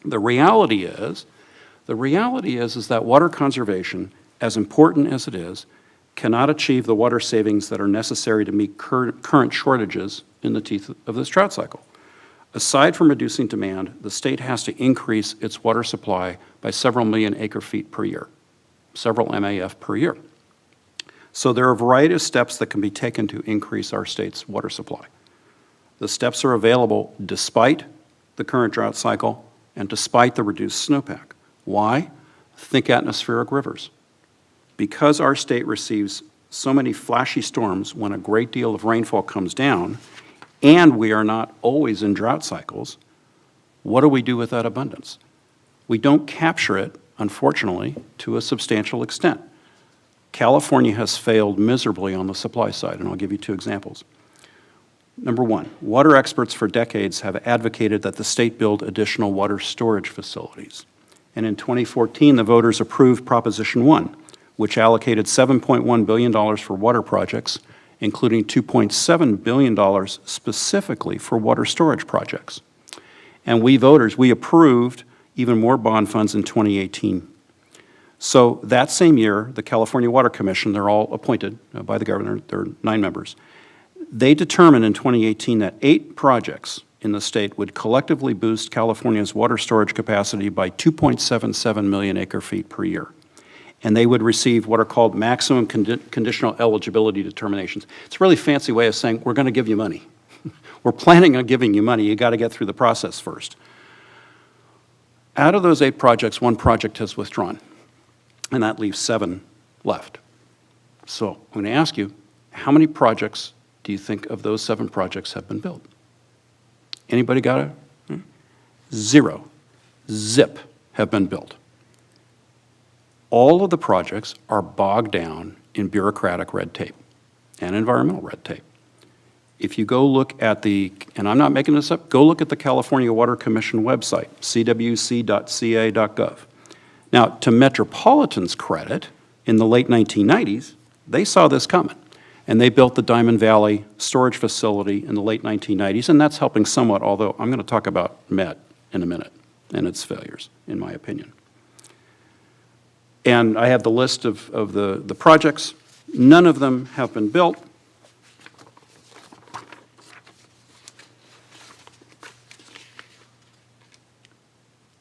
The reality is that water conservation, as important as it is, cannot achieve the water savings that are necessary to meet current shortages in the teeth of this drought cycle. Aside from reducing demand, the state has to increase its water supply by several million acre-feet per year, several MAF per year. So there are a variety of steps that can be taken to increase our state's water supply. The steps are available despite the current drought cycle and despite the reduced snowpack. Why? Think atmospheric rivers. Because our state receives so many flashy storms when a great deal of rainfall comes down, and we are not always in drought cycles, what do we do with that abundance? We don't capture it, unfortunately, to a substantial extent. California has failed miserably on the supply side, and I'll give you 2 examples. Number 1, water experts for decades have advocated that the state build additional water storage facilities. And in 2014, the voters approved Proposition 1, which allocated $7.1 billion for water projects, including $2.7 billion specifically for water storage projects. And we voters, we approved even more bond funds in 2018. So that same year, the California Water Commission, they're all appointed by the governor, there are 9 members, they determined in 2018 that 8 projects in the state would collectively boost California's water storage capacity by 2.77 million acre-feet per year. And they would receive what are called maximum conditional eligibility determinations. It's a really fancy way of saying, we're going to give you money. We're planning on giving you money. You got to get through the process first. Out of those 8 projects, 1 project has withdrawn, and that leaves 7 left. So I'm going to ask you, how many projects do you think of those 7 projects have been built? Anybody got it? 0. Zip have been built. all of the projects are bogged down in bureaucratic red tape and environmental red tape. If you go look at and I'm not making this up, go look at the California Water Commission website, cwc.ca.gov. Now, to Metropolitan's credit, in the late 1990s, they saw this coming, and they built the Diamond Valley storage facility in the late 1990s, and that's helping somewhat, although I'm going to talk about Met in a minute and its failures, in my opinion. And I have the list of the projects. None of them have been built.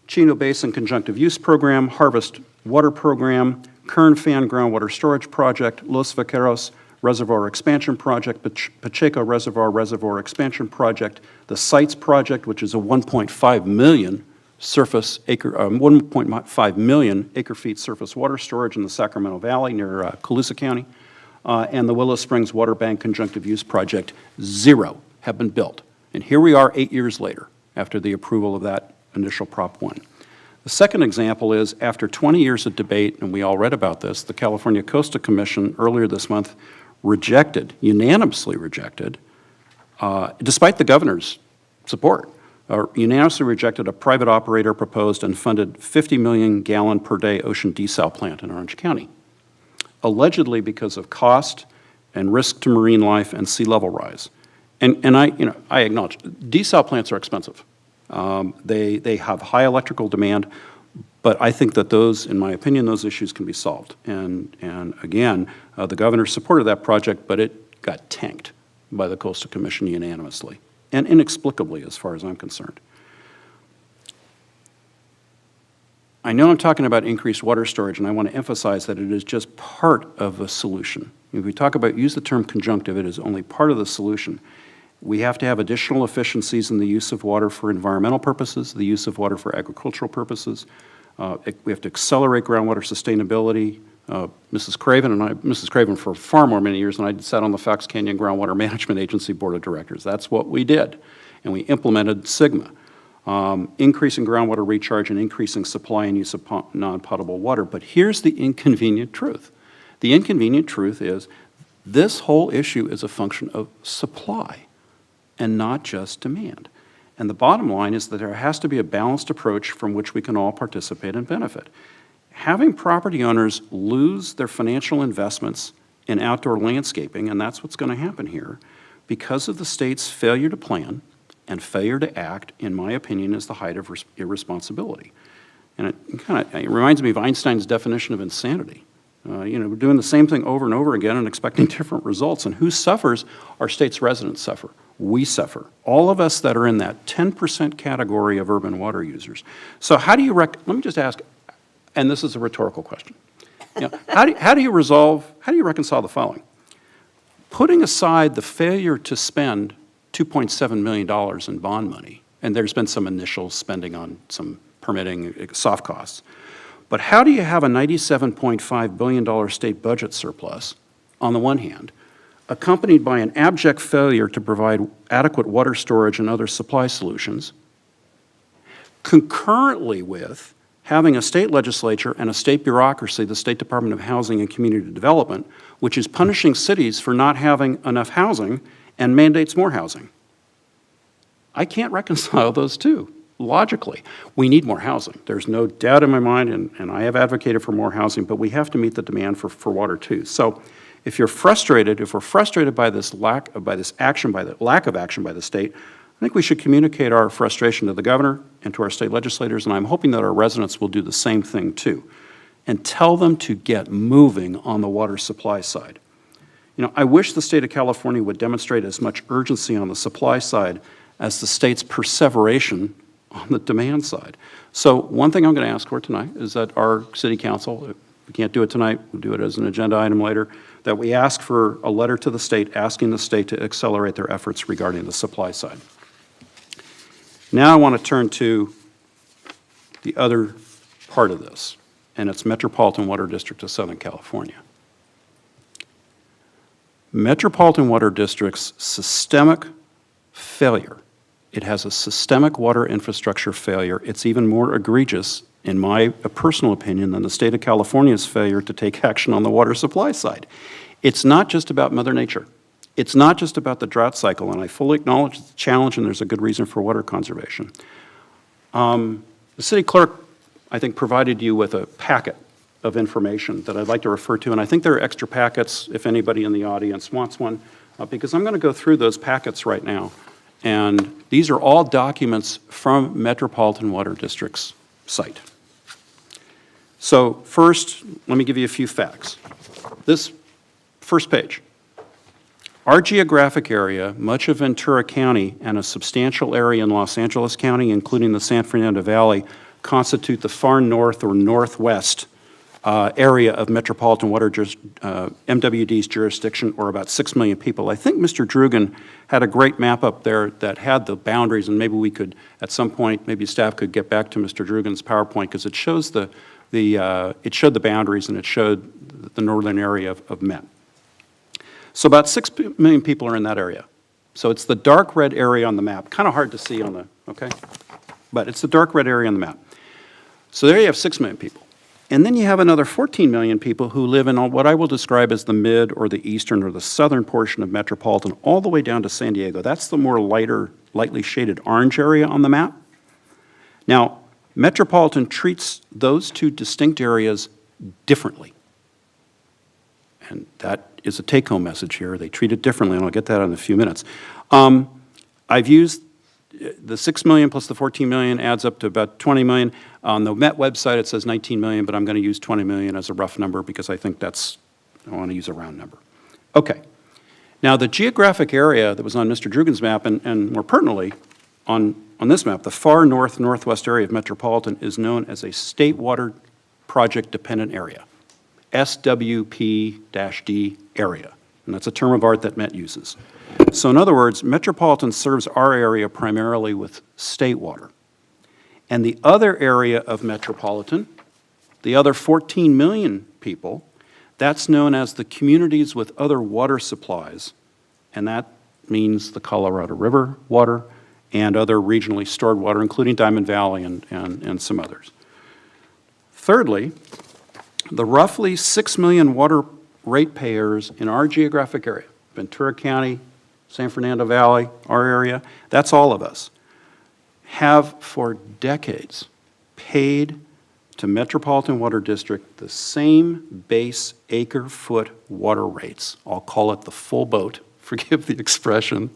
Chino Basin Conjunctive Use Program, Harvest Water Program, Kern Fan Groundwater Storage Project, Los Vaqueros Reservoir Expansion Project, Pacheco Reservoir Expansion Project, the Sites Project, which is a 1.5 million 1.5 million acre-feet surface water storage in the Sacramento Valley near Colusa County, and the Willow Springs Water Bank Conjunctive Use Project. 0 have been built. And here we are 8 years later after the approval of that initial Prop 1. The second example is, after 20 years of debate, and we all read about this, the California Coastal Commission earlier this month unanimously rejected, despite the governor's support, unanimously rejected a private operator proposed and funded 50 million gallon per day ocean desal plant in Orange County, allegedly because of cost and risk to marine life and sea level rise. And I acknowledge, desal plants are expensive. They have high electrical demand, but I think that those, in my opinion, those issues can be solved. And again, the governor supported that project, but it got tanked by the Coastal Commission unanimously and inexplicably, as far as I'm concerned. I know I'm talking about increased water storage, and I want to emphasize that it is just part of a solution. If we talk about, use the term conjunctive, it is only part of the solution. We have to have additional efficiencies in the use of water for environmental purposes, the use of water for agricultural purposes. We have to accelerate groundwater sustainability. Mrs. Craven for far more many years than I sat on the Fox Canyon Groundwater Management Agency Board of Directors. That's what we did. And we implemented SIGMA, increasing groundwater recharge and increasing supply and use of non-potable water. But here's the inconvenient truth. The inconvenient truth is this whole issue is a function of supply and not just demand. And the bottom line is that there has to be a balanced approach from which we can all participate and benefit. Having property owners lose their financial investments in outdoor landscaping, and that's what's going to happen here, because of the state's failure to plan and failure to act, in my opinion, is the height of irresponsibility. And it reminds me of Einstein's definition of insanity. We're doing the same thing over and over again and expecting different results. And who suffers? Our state's residents suffer. We suffer. All of us that are in that 10% category of urban water users. So how do you let me just ask, and this is a rhetorical question. How do you reconcile the following? Putting aside the failure to spend $2.7 million in bond money, and there's been some initial spending on some permitting soft costs, but how do you have a $97.5 billion state budget surplus, on the one hand, accompanied by an abject failure to provide adequate water storage and other supply solutions, concurrently with having a state legislature and a state bureaucracy, the State Department of Housing and Community Development, which is punishing cities for not having enough housing and mandates more housing? I can't reconcile those two logically. We need more housing. There's no doubt in my mind, and I have advocated for more housing, but we have to meet the demand for water too. So if we're frustrated by this lack of action by the state, I think we should communicate our frustration to the governor and to our state legislators, and I'm hoping that our residents will do the same thing too, and tell them to get moving on the water supply side. I wish the state of California would demonstrate as much urgency on the supply side as the state's perseveration on the demand side. So one thing I'm going to ask for tonight is that our city council, if we can't do it tonight, we'll do it as an agenda item later, that we ask for a letter to the state asking the state to accelerate their efforts regarding the supply side. Now I want to turn to the other part of this, and it's Metropolitan Water District of Southern California. Metropolitan Water District's systemic failure. It has a systemic water infrastructure failure. It's even more egregious in my personal opinion, than the state of California's failure to take action on the water supply side. It's not just about Mother Nature. It's not just about the drought cycle, and I fully acknowledge the challenge, and there's a good reason for water conservation. The city clerk, I think, provided you with a packet of information that I'd like to refer to, and I think there are extra packets if anybody in the audience wants one, because I'm going to go through those packets right now. And these are all documents from Metropolitan Water District's site. So first, let me give you a few facts. This first page. Our geographic area, much of Ventura County and a substantial area in Los Angeles County, including the San Fernando Valley, constitute the far north or northwest area of Metropolitan Water MWD's jurisdiction, or about 6 million people. I think Mr. Drugan had a great map up there that had the boundaries, and maybe we could, at some point, maybe staff could get back to Mr. Drugan's PowerPoint, because it shows it showed the boundaries and it showed the northern area of Met. So about 6 million people are in that area. So it's the dark red area on the map. Kind of hard to see on the, okay? But it's the dark red area on the map. So there you have 6 million people. And then you have another 14 million people who live in what I will describe as the mid or the eastern or the southern portion of Metropolitan, all the way down to San Diego. That's the more lightly shaded orange area on the map. Now, Metropolitan treats those two distinct areas differently. And that is a take-home message here. They treat it differently, and I'll get that in a few minutes. I've used the 6 million plus the 14 million adds up to about 20 million. On the Met website, it says 19 million, but I'm going to use 20 million as a rough number because I think I want to use a round number. Okay. Now, the geographic area that was on Mr. Drugan's map, and more pertinently, on this map, the far northwest area of Metropolitan is known as a State Water Project Dependent Area, SWP-D area. And that's a term of art that Met uses. So in other words, Metropolitan serves our area primarily with state water. And the other area of Metropolitan, the other 14 million people, that's known as the communities with other water supplies. And that means the Colorado River water and other regionally stored water, including Diamond Valley and some others. Thirdly, the roughly 6 million water ratepayers in our geographic area, Ventura County, San Fernando Valley, our area, that's all of us, have for decades paid to Metropolitan Water District the same base acre-foot water rates. I'll call it the full boat, forgive the expression,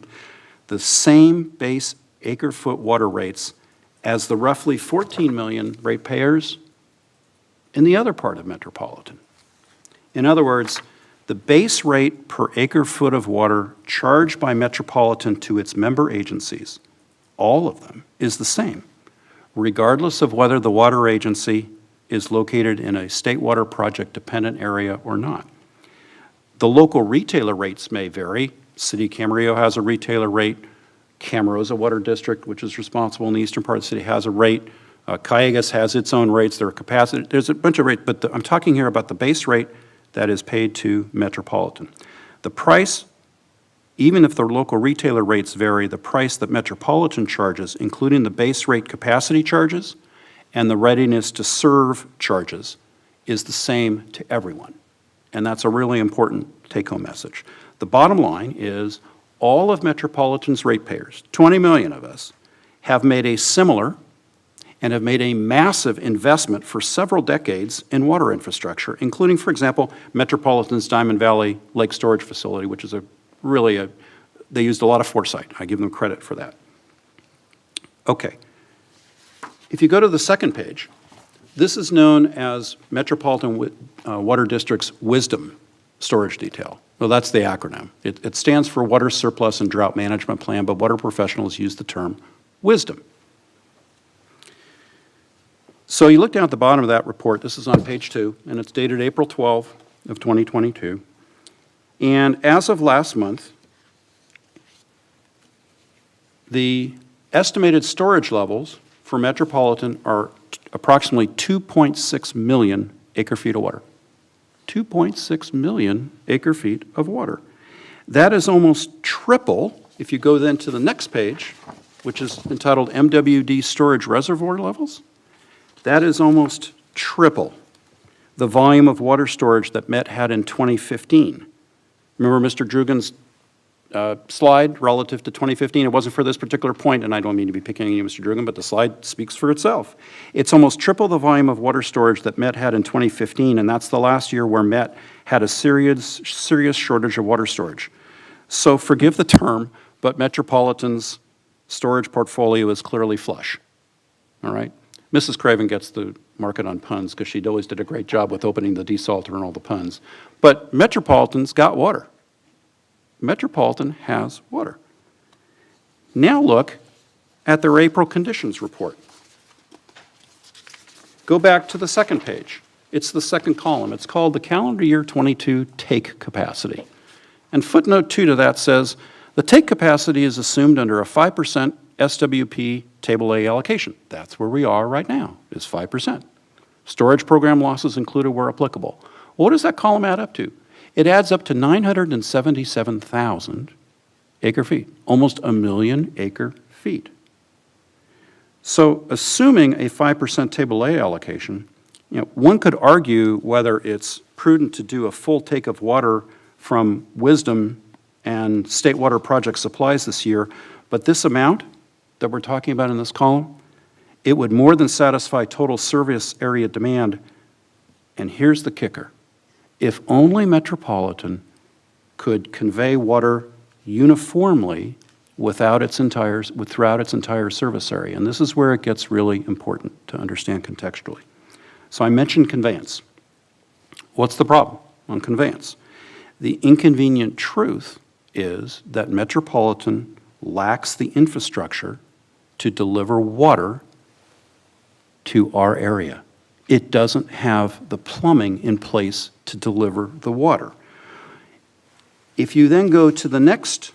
the same base acre-foot water rates as the roughly 14 million ratepayers in the other part of Metropolitan. In other words, the base rate per acre-foot of water charged by Metropolitan to its member agencies, all of them, is the same, regardless of whether the water agency is located in a state water project dependent area or not. The local retailer rates may vary. City of Camarillo has a retailer rate. Camarosa Water District, which is responsible in the eastern part of the city, has a rate. Callegas has its own rates. There are capacity. There's a bunch of rates, but I'm talking here about the base rate that is paid to Metropolitan. The price, even if the local retailer rates vary, the price that Metropolitan charges, including the base rate capacity charges and the readiness to serve charges, is the same to everyone. And that's a really important take-home message. The bottom line is all of Metropolitan's ratepayers, 20 million of us, have made a similar and have made a massive investment for several decades in water infrastructure, including, for example, Metropolitan's Diamond Valley Lake Storage Facility, which is they used a lot of foresight. I give them credit for that. Okay. If you go to the second page, this is known as Metropolitan Water District's Wisdom Storage Detail. Well, that's the acronym. It stands for Water Surplus and Drought Management Plan, but water professionals use the term Wisdom. So you look down at the bottom of that report. This is on page 2, and it's dated April 12 of 2022. And as of last month, the estimated storage levels for Metropolitan are approximately 2.6 million acre-feet of water. 2.6 million acre-feet of water. That is almost triple if you go then to the next page, which is entitled MWD Storage Reservoir Levels. That is almost triple the volume of water storage that Met had in 2015. Remember Mr. Drugan's slide relative to 2015? It wasn't for this particular point, and I don't mean to be picking on you, Mr. Drugan, but the slide speaks for itself. It's almost triple the volume of water storage that Met had in 2015, and that's the last year where Met had a serious shortage of water storage. So forgive the term, but Metropolitan's storage portfolio is clearly flush. All right? Mrs. Craven gets the market on puns because she always did a great job with opening the desalter and all the puns. But Metropolitan's got water. Metropolitan has water. Now look at their April conditions report. Go back to the second page. It's the second column. It's called the calendar year 22 take capacity. And footnote 2 to that says, the take capacity is assumed under a 5% SWP Table A allocation. That's where we are right now, is 5%. Storage program losses included where applicable. What does that column add up to? It adds up to 977,000 acre-feet, almost 1 million acre-feet. So assuming a 5% Table A allocation, one could argue whether it's prudent to do a full take of water from Wisdom and State Water Project supplies this year, but this amount that we're talking about in this column, it would more than satisfy total service area demand. And here's the kicker. If only Metropolitan could convey water uniformly throughout its entire service area. And this is where it gets really important to understand contextually. So I mentioned conveyance. What's the problem on conveyance? The inconvenient truth is that Metropolitan lacks the infrastructure to deliver water to our area. It doesn't have the plumbing in place to deliver the water. If you then go to the next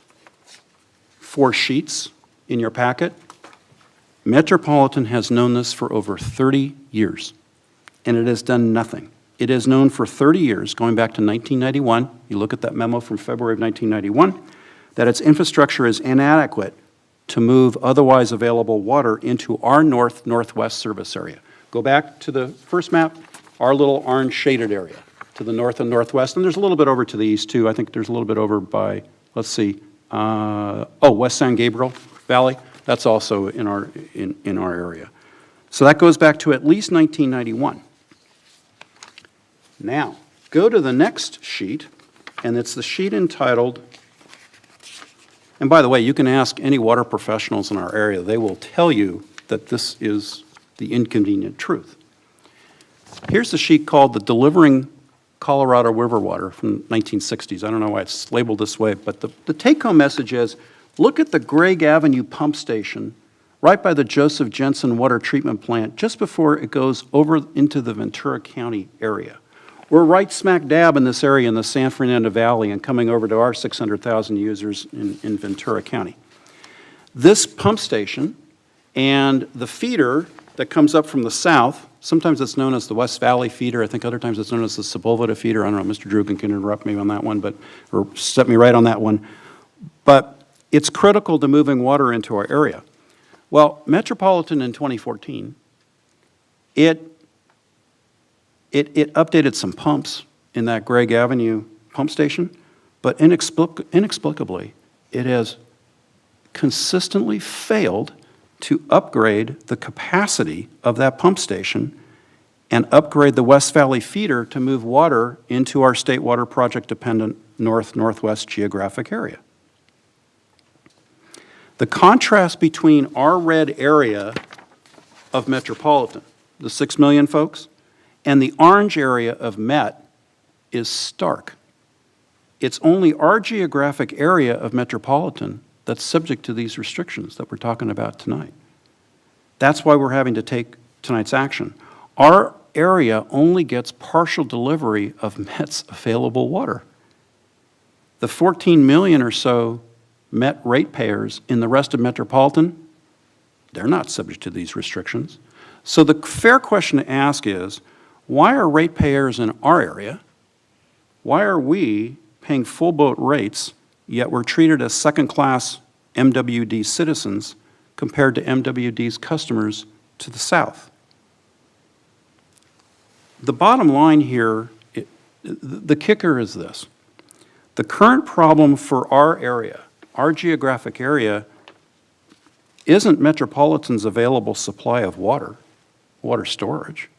4 sheets in your packet, Metropolitan has known this for over 30 years, and it has done nothing. It has known for 30 years, going back to 1991, you look at that memo from February of 1991, that its infrastructure is inadequate to move otherwise available water into our northwest service area. Go back to the first map, our little orange shaded area to the north and northwest, and there's a little bit over to the east too. I think there's a little bit over by, let's see, West San Gabriel Valley. That's also in our area. So that goes back to at least 1991. Now, go to the next sheet, and it's the sheet entitled, and by the way, you can ask any water professionals in our area. They will tell you that this is the inconvenient truth. Here's the sheet called the Delivering Colorado River Water from 1960s. I don't know why it's labeled this way, but the take-home message is, look at the Gregg Avenue pump station right by the Joseph Jensen Water Treatment Plant just before it goes over into the Ventura County area. We're right smack dab in this area in the San Fernando Valley and coming over to our 600,000 users in Ventura County. This pump station and the feeder that comes up from the south, sometimes it's known as the West Valley feeder, I think other times it's known as the Sepulveda feeder. I don't know, Mr. Drugan can interrupt me on that one, or set me right on that one. But it's critical to moving water into our area. Well, Metropolitan in 2014, it updated some pumps in that Gregg Avenue pump station, but inexplicably, it has consistently failed to upgrade the capacity of that pump station and upgrade the West Valley feeder to move water into our State Water Project-dependent northwest geographic area. The contrast between our red area of Metropolitan, the 6 million folks, and the orange area of Met is stark. It's only our geographic area of Metropolitan that's subject to these restrictions that we're talking about tonight. That's why we're having to take tonight's action. Our area only gets partial delivery of Met's available water. The 14 million or so Met ratepayers in the rest of Metropolitan, they're not subject to these restrictions. So the fair question to ask is, why are ratepayers in our area, why are we paying full boat rates, yet we're treated as second-class MWD citizens compared to MWD's customers to the south? the bottom line here, the kicker is this. The current problem for our area, our geographic area, isn't Metropolitan's available supply of water storage.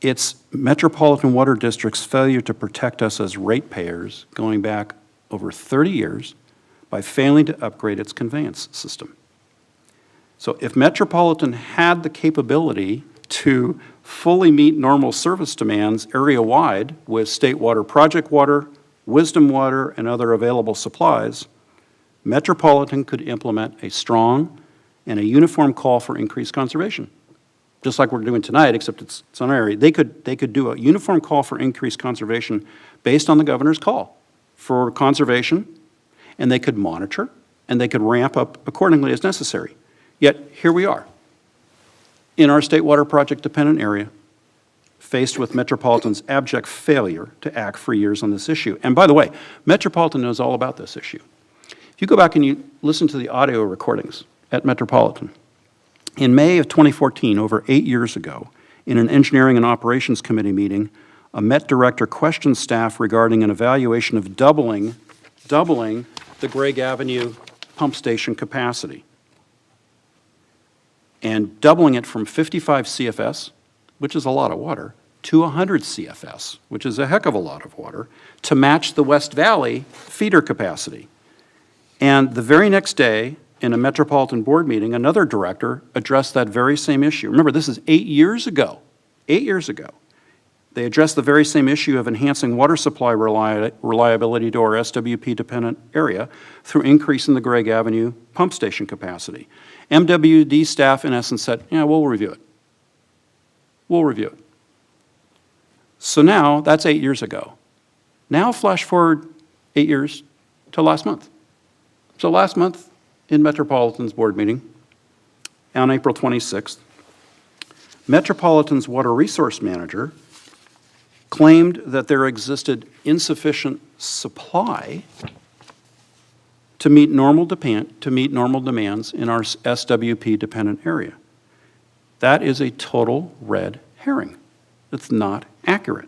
It's Metropolitan Water District's failure to protect us as ratepayers going back over 30 years by failing to upgrade its conveyance system. So if Metropolitan had the capability to fully meet normal service demands area-wide with state water project water, wisdom water, and other available supplies, Metropolitan could implement a strong and a uniform call for increased conservation. Just like we're doing tonight, except it's on our area. They could do a uniform call for increased conservation based on the governor's call for conservation, and they could monitor, and they could ramp up accordingly as necessary. Yet, here we are, in our state water project dependent area, faced with Metropolitan's abject failure to act for years on this issue. And by the way, Metropolitan knows all about this issue. If you go back and you listen to the audio recordings at Metropolitan, in May of 2014, over 8 years ago, in an Engineering and Operations Committee meeting, a Met director questioned staff regarding an evaluation of doubling the Gregg Avenue pump station capacity, and doubling it from 55 CFS, which is a lot of water, to 100 CFS, which is a heck of a lot of water, to match the West Valley feeder capacity. And the very next day, in a Metropolitan board meeting, another director addressed that very same issue. Remember, this is 8 years ago. 8 years ago. They addressed the very same issue of enhancing water supply reliability to our SWP-dependent area through increasing the Gregg Avenue pump station capacity. MWD staff, in essence, said, yeah, we'll review it. We'll review it. So now, that's 8 years ago. Now flash forward 8 years to last month. So last month, in Metropolitan's board meeting, on April 26th, Metropolitan's water resource manager claimed that there existed insufficient supply to meet normal demands in our SWP-dependent area. That is a total red herring. It's not accurate.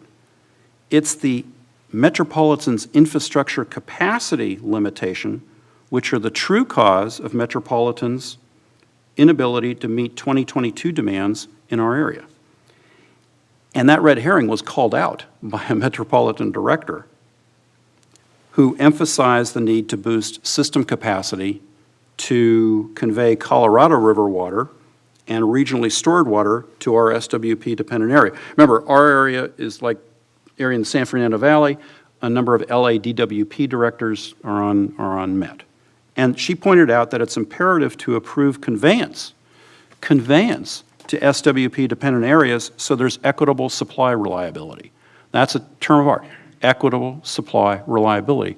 It's the Metropolitan's infrastructure capacity limitation which are the true cause of Metropolitan's inability to meet 2022 demands in our area. And that red herring was called out by a Metropolitan director who emphasized the need to boost system capacity to convey Colorado River water and regionally stored water to our SWP-dependent area. Remember, our area is like area in the San Fernando Valley. A number of LADWP directors are on Met. And she pointed out that it's imperative to approve conveyance to SWP-dependent areas so there's equitable supply reliability. That's a term of art, equitable supply reliability.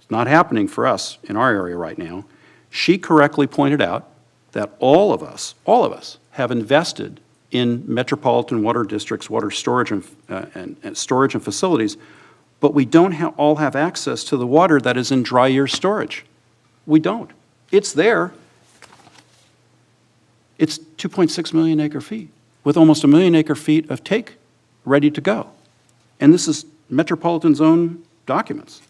It's not happening for us in our area right now. She correctly pointed out that all of us have invested in Metropolitan Water District's water storage and storage and facilities, but we don't all have access to the water that is in dry year storage. We don't. It's there. It's 2.6 million acre feet with almost 1 million acre feet of take ready to go. And this is Metropolitan's own documents.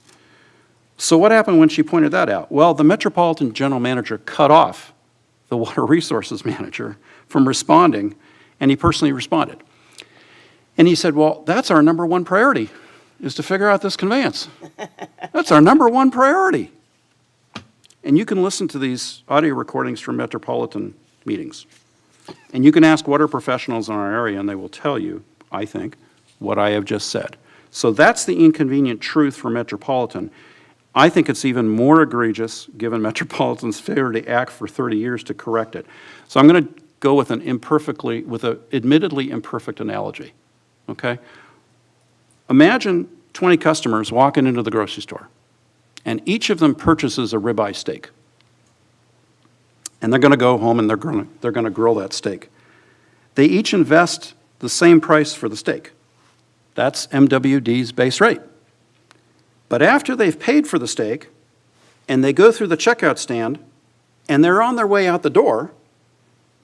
So what happened when she pointed that out? Well, the Metropolitan general manager cut off the water resources manager from responding, and he personally responded. And he said, well, that's our number one priority, is to figure out this conveyance. That's our number one priority. And you can listen to these audio recordings from Metropolitan meetings. And you can ask water professionals in our area, and they will tell you, I think, what I have just said. So that's the inconvenient truth for Metropolitan. I think it's even more egregious, given Metropolitan's failure to act for 30 years to correct it. So I'm going to go with an admittedly imperfect analogy, okay? Imagine 20 customers walking into the grocery store, and each of them purchases a ribeye steak. And they're going to go home and they're going to grill that steak. They each invest the same price for the steak. That's MWD's base rate. But after they've paid for the steak and they go through the checkout stand and they're on their way out the door,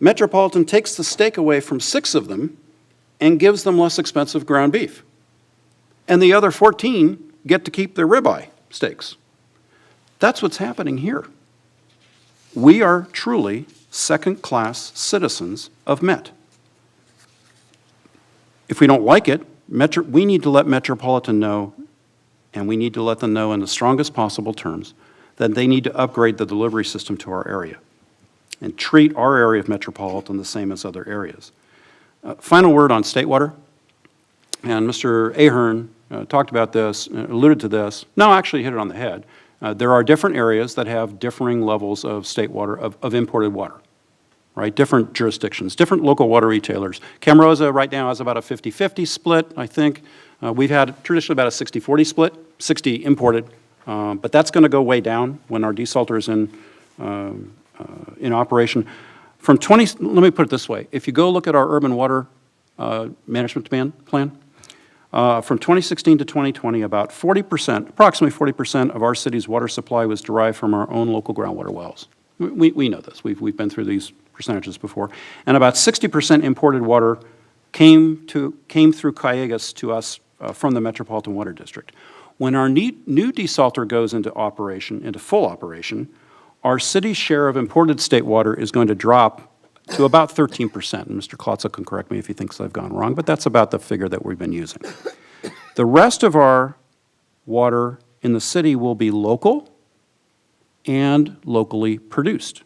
Metropolitan takes the steak away from 6 of them and gives them less expensive ground beef. And the other 14 get to keep their ribeye steaks. That's what's happening here. We are truly second-class citizens of Met. If we don't like it, we need to let Metropolitan know, and we need to let them know in the strongest possible terms, that they need to upgrade the delivery system to our area and treat our area of Metropolitan the same as other areas. Final word on state water, and Mr. Ahern talked about this, alluded to this. No, actually hit it on the head. There are different areas that have differing levels of state water, of imported water, right? Different jurisdictions, different local water retailers. Camarillo right now has about a 50-50 split, I think. We've had traditionally about a 60-40 split, 60 imported, but that's going to go way down when our desalter is in operation. Let me put it this way. If you go look at our urban water management plan, from 2016 to 2020, about 40%, approximately 40% of our city's water supply was derived from our own local groundwater wells. We know this. We've been through these percentages before. And about 60% imported water came through Callegas to us from the Metropolitan Water District. When our new desalter goes into operation, into full operation, our city's share of imported state water is going to drop to about 13%. And Mr. Klotza can correct me if he thinks I've gone wrong, but that's about the figure that we've been using. The rest of our water in the city will be local and locally produced.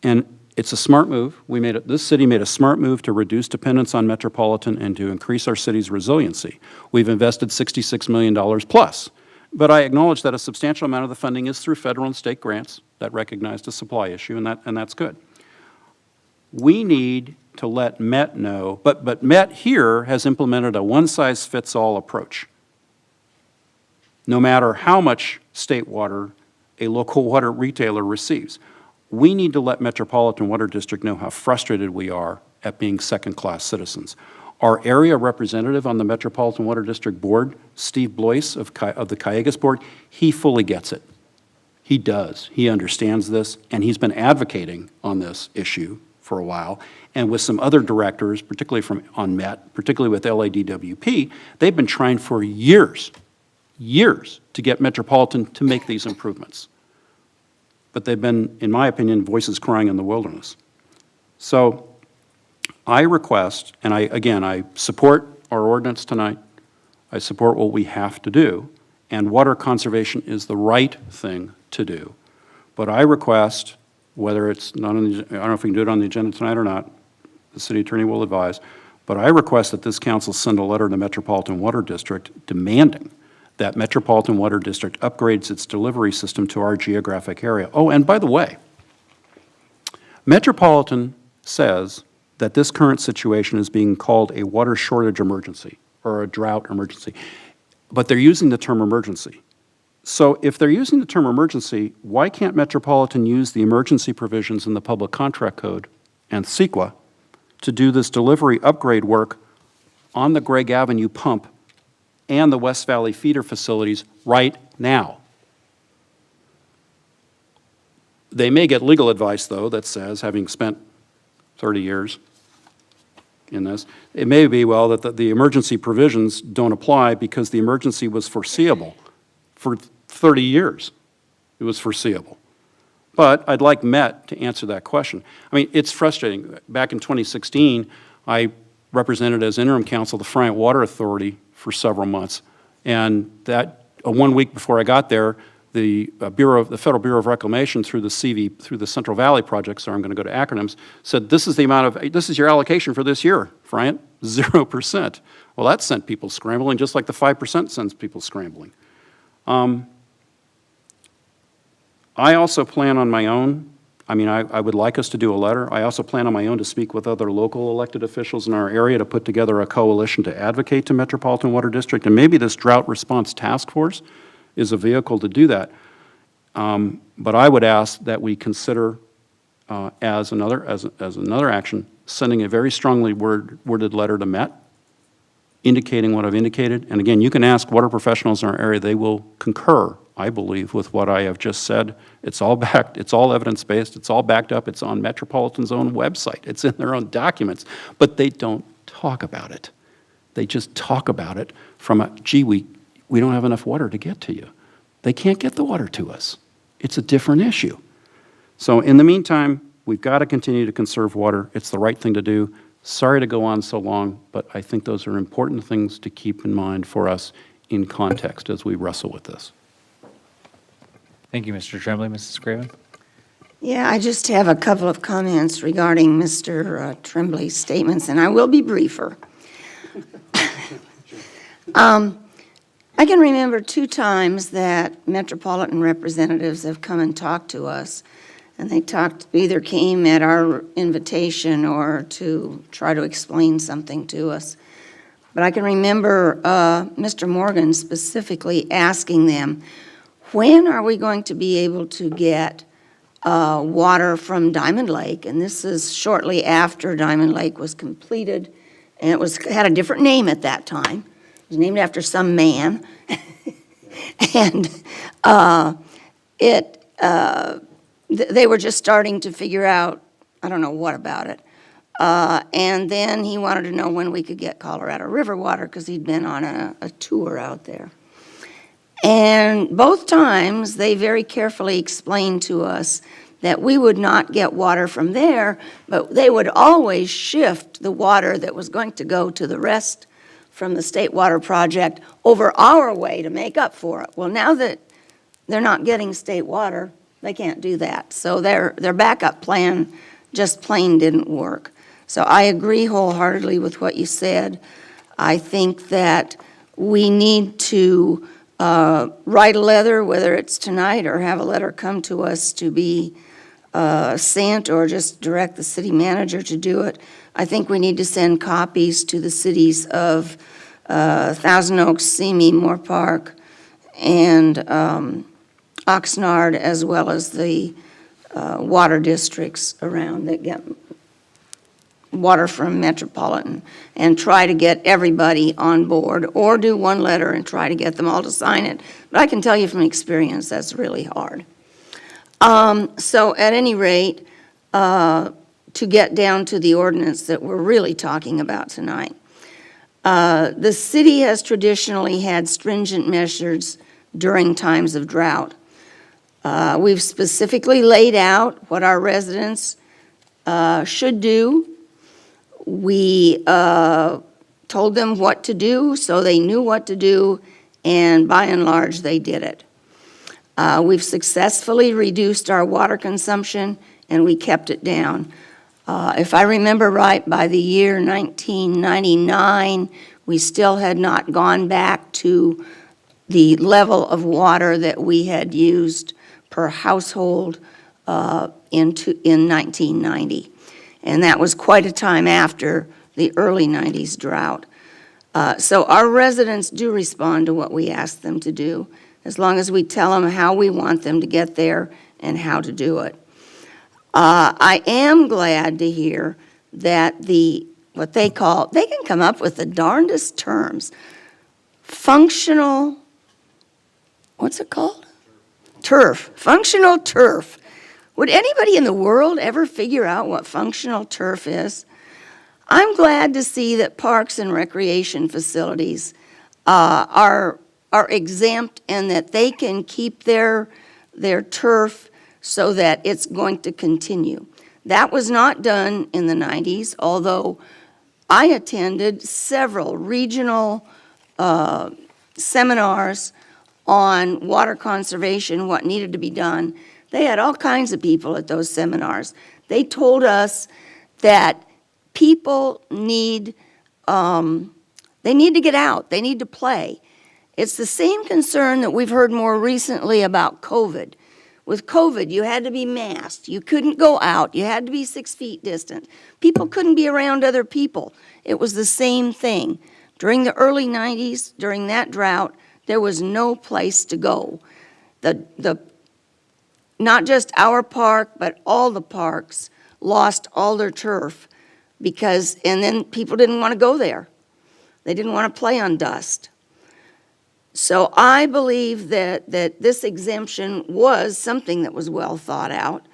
And it's a smart move. This city made a smart move to reduce dependence on Metropolitan and to increase our city's resiliency. We've invested $66 million plus. But I acknowledge that a substantial amount of the funding is through federal and state grants that recognize the supply issue, and that's good. We need to let Met know, but Met here has implemented a one-size-fits-all approach. No matter how much state water a local water retailer receives, we need to let Metropolitan Water District know how frustrated we are at being second-class citizens. Our area representative on the Metropolitan Water District Board, Steve Blois of the Callegas Board, he fully gets it. He does. He understands this, and he's been advocating on this issue for a while. And with some other directors, particularly on Met, particularly with LADWP, they've been trying for years to get Metropolitan to make these improvements. But they've been, in my opinion, voices crying in the wilderness. So I request, and I support our ordinance tonight. I support what we have to do, and water conservation is the right thing to do. But I request, whether it's not on the, I don't know if we can do it on the agenda tonight or not, the city attorney will advise, but I request that this council send a letter to Metropolitan Water District demanding that Metropolitan Water District upgrades its delivery system to our geographic area. Oh, and by the way, Metropolitan says that this current situation is being called a water shortage emergency or a drought emergency, but they're using the term emergency. So if they're using the term emergency, why can't Metropolitan use the emergency provisions in the Public Contract Code and CEQA to do this delivery upgrade work on the Gregg Avenue pump and the West Valley feeder facilities right now? They may get legal advice, though, that says, having spent 30 years in this, it may be, well, that the emergency provisions don't apply because the emergency was foreseeable. For 30 years, it was foreseeable. But I'd like Met to answer that question. I mean, it's frustrating. Back in 2016, I represented as interim counsel the Friant Water Authority for several months. And that 1 week before I got there, the Federal Bureau of Reclamation through the Central Valley Project, so I'm going to go to acronyms, said this is your allocation for this year, Friant, 0%. Well, that sent people scrambling, just like the 5% sends people scrambling. I also plan on my own, I would like us to do a letter. I also plan on my own to speak with other local elected officials in our area to put together a coalition to advocate to Metropolitan Water District, and maybe this Drought Response Task Force is a vehicle to do that. But I would ask that we consider, as another action, sending a very strongly worded letter to Met, indicating what I've indicated. And again, you can ask water professionals in our area. They will concur, I believe, with what I have just said. It's all backed, it's all evidence-based, it's all backed up, it's on Metropolitan's own website, it's in their own documents, but they don't talk about it. They just talk about it from a, gee, we don't have enough water to get to you. They can't get the water to us. It's a different issue. So in the meantime, we've got to continue to conserve water. It's the right thing to do. Sorry to go on so long, but I think those are important things to keep in mind for us in context as we wrestle with this. Thank you, Mr. Tremblay. Mrs. Craven? Yeah, I just have a couple of comments regarding Mr. Tremblay's statements, and I will be briefer. I can remember 2 times that metropolitan representatives have come and talked to us, and they either came at our invitation or to try to explain something to us. But I can remember Mr. Morgan specifically asking them, when are we going to be able to get water from Diamond Lake? And this is shortly after Diamond Lake was completed, and it had a different name at that time. It was named after some man. And they were just starting to figure out, I don't know what about it. And then he wanted to know when we could get Colorado River water because he'd been on a tour out there. And both times, they very carefully explained to us that we would not get water from there, but they would always shift the water that was going to go to the rest from the State Water Project over our way to make up for it. Well, now that they're not getting state water, they can't do that. So their backup plan just plain didn't work. So I agree wholeheartedly with what you said. I think that we need to write a letter, whether it's tonight or have a letter come to us to be sent, or just direct the city manager to do it. I think we need to send copies to the cities of Thousand Oaks, Simi, Moore Park, and Oxnard, as well as the water districts around that get water from Metropolitan, and try to get everybody on board, or do one letter and try to get them all to sign it. But I can tell you from experience, that's really hard. So at any rate, to get down to the ordinance that we're really talking about tonight, the city has traditionally had stringent measures during times of drought. We've specifically laid out what our residents should do. We told them what to do, so they knew what to do, and by and large, they did it. We've successfully reduced our water consumption, and we kept it down. If I remember right, by the year 1999, we still had not gone back to the level of water that we had used per household in 1990. And that was quite a time after the early 90s drought. So our residents do respond to what we ask them to do, as long as we tell them how we want them to get there and how to do it. I am glad to hear that what they call, they can come up with the darndest terms, functional, what's it called? Turf, functional turf. Would anybody in the world ever figure out what functional turf is? I'm glad to see that parks and recreation facilities are exempt, and that they can keep their turf so that it's going to continue. That was not done in the 90s, although I attended several regional seminars on water conservation, what needed to be done. They had all kinds of people at those seminars. They told us that people need, they need to get out, they need to play. It's the same concern that we've heard more recently about COVID. With COVID, you had to be masked, you couldn't go out, you had to be 6 feet distant. People couldn't be around other people. It was the same thing. During the early 90s, during that drought, there was no place to go. Not just our park, but all the parks lost all their turf because, and then people didn't want to go there. They didn't want to play on dust. So I believe that this exemption was something that was well thought out,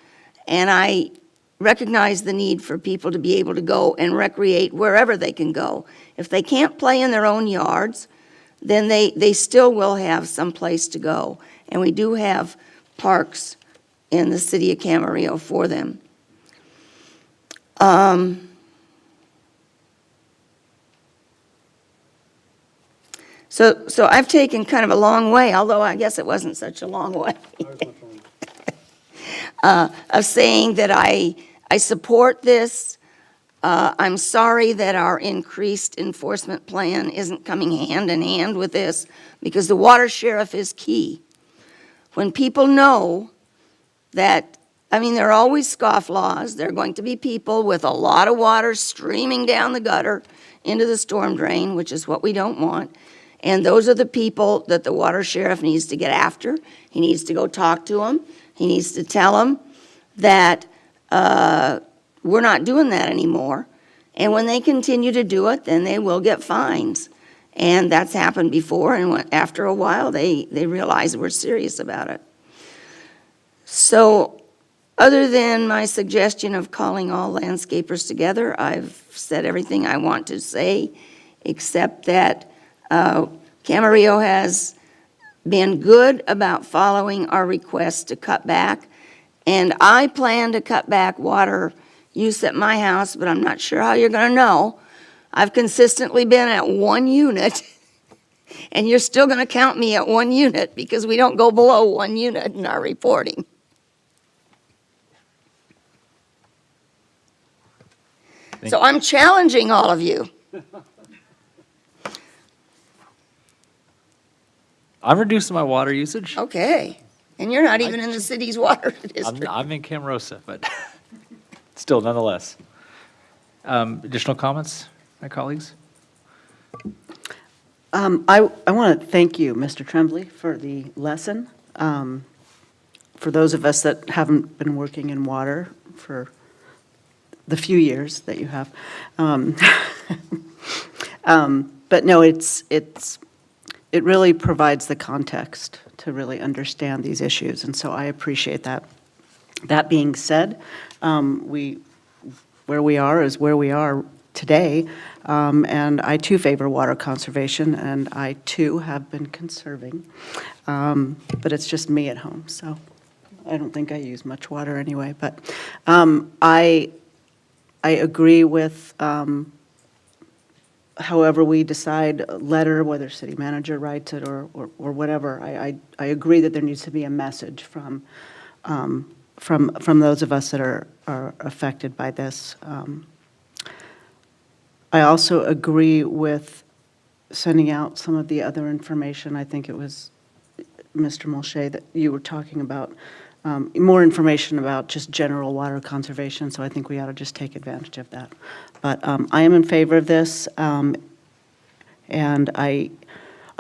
and I recognize the need for people to be able to go and recreate wherever they can go. If they can't play in their own yards, then they still will have some place to go. And we do have parks in the city of Camarillo for them. So I've taken kind of a long way, although I guess it wasn't such a long way, of saying that I support this. I'm sorry that our increased enforcement plan isn't coming hand in hand with this, because the water sheriff is key. When people know that, I mean, there are always scofflaws. There are going to be people with a lot of water streaming down the gutter into the storm drain, which is what we don't want. And those are the people that the water sheriff needs to get after. He needs to go talk to them. He needs to tell them that we're not doing that anymore. And when they continue to do it, then they will get fines. And that's happened before, and after a while, they realize we're serious about it. So other than my suggestion of calling all landscapers together, I've said everything I want to say, except that Camarillo has been good about following our request to cut back, and I plan to cut back water use at my house, but I'm not sure how you're going to know. I've consistently been at 1 unit, and you're still going to count me at 1 unit because we don't go below 1 unit in our reporting. So I'm challenging all of you. I'm reducing my water usage. Okay, and you're not even in the city's water district. I'm in Camarosa, but still, nonetheless. Additional comments, my colleagues? I want to thank you, Mr. Tremblay, for the lesson. For those of us that haven't been working in water for the few years that you have. But no, it really provides the context to really understand these issues, and so I appreciate that. That being said, where we are is where we are today, and I too favor water conservation, and I too have been conserving, but it's just me at home, so I don't think I use much water anyway, but I agree with however we decide, a letter, whether city manager writes it or whatever. I agree that there needs to be a message from those of us that are affected by this. I also agree with sending out some of the other information. I think it was Mr. Mulchay that you were talking about, more information about just general water conservation, so I think we ought to just take advantage of that. But I am in favor of this, and I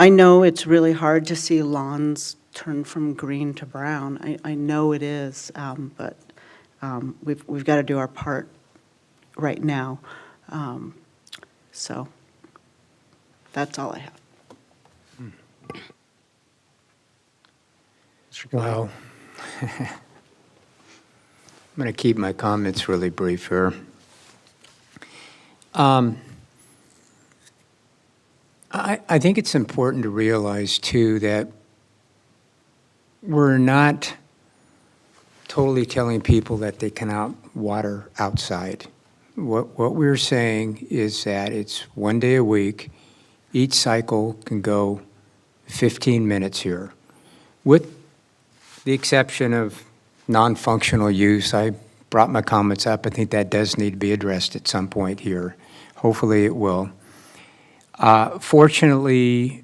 know it's really hard to see lawns turn from green to brown. I know it is, but we've got to do our part right now. So that's all I have. Wow. I'm going to keep my comments really brief here. I think it's important to realize, too, that we're not totally telling people that they cannot water outside. What we're saying is that it's 1 day a week. Each cycle can go 15 minutes here. With the exception of non-functional use, I brought my comments up. I think that does need to be addressed at some point here. Hopefully it will. Fortunately,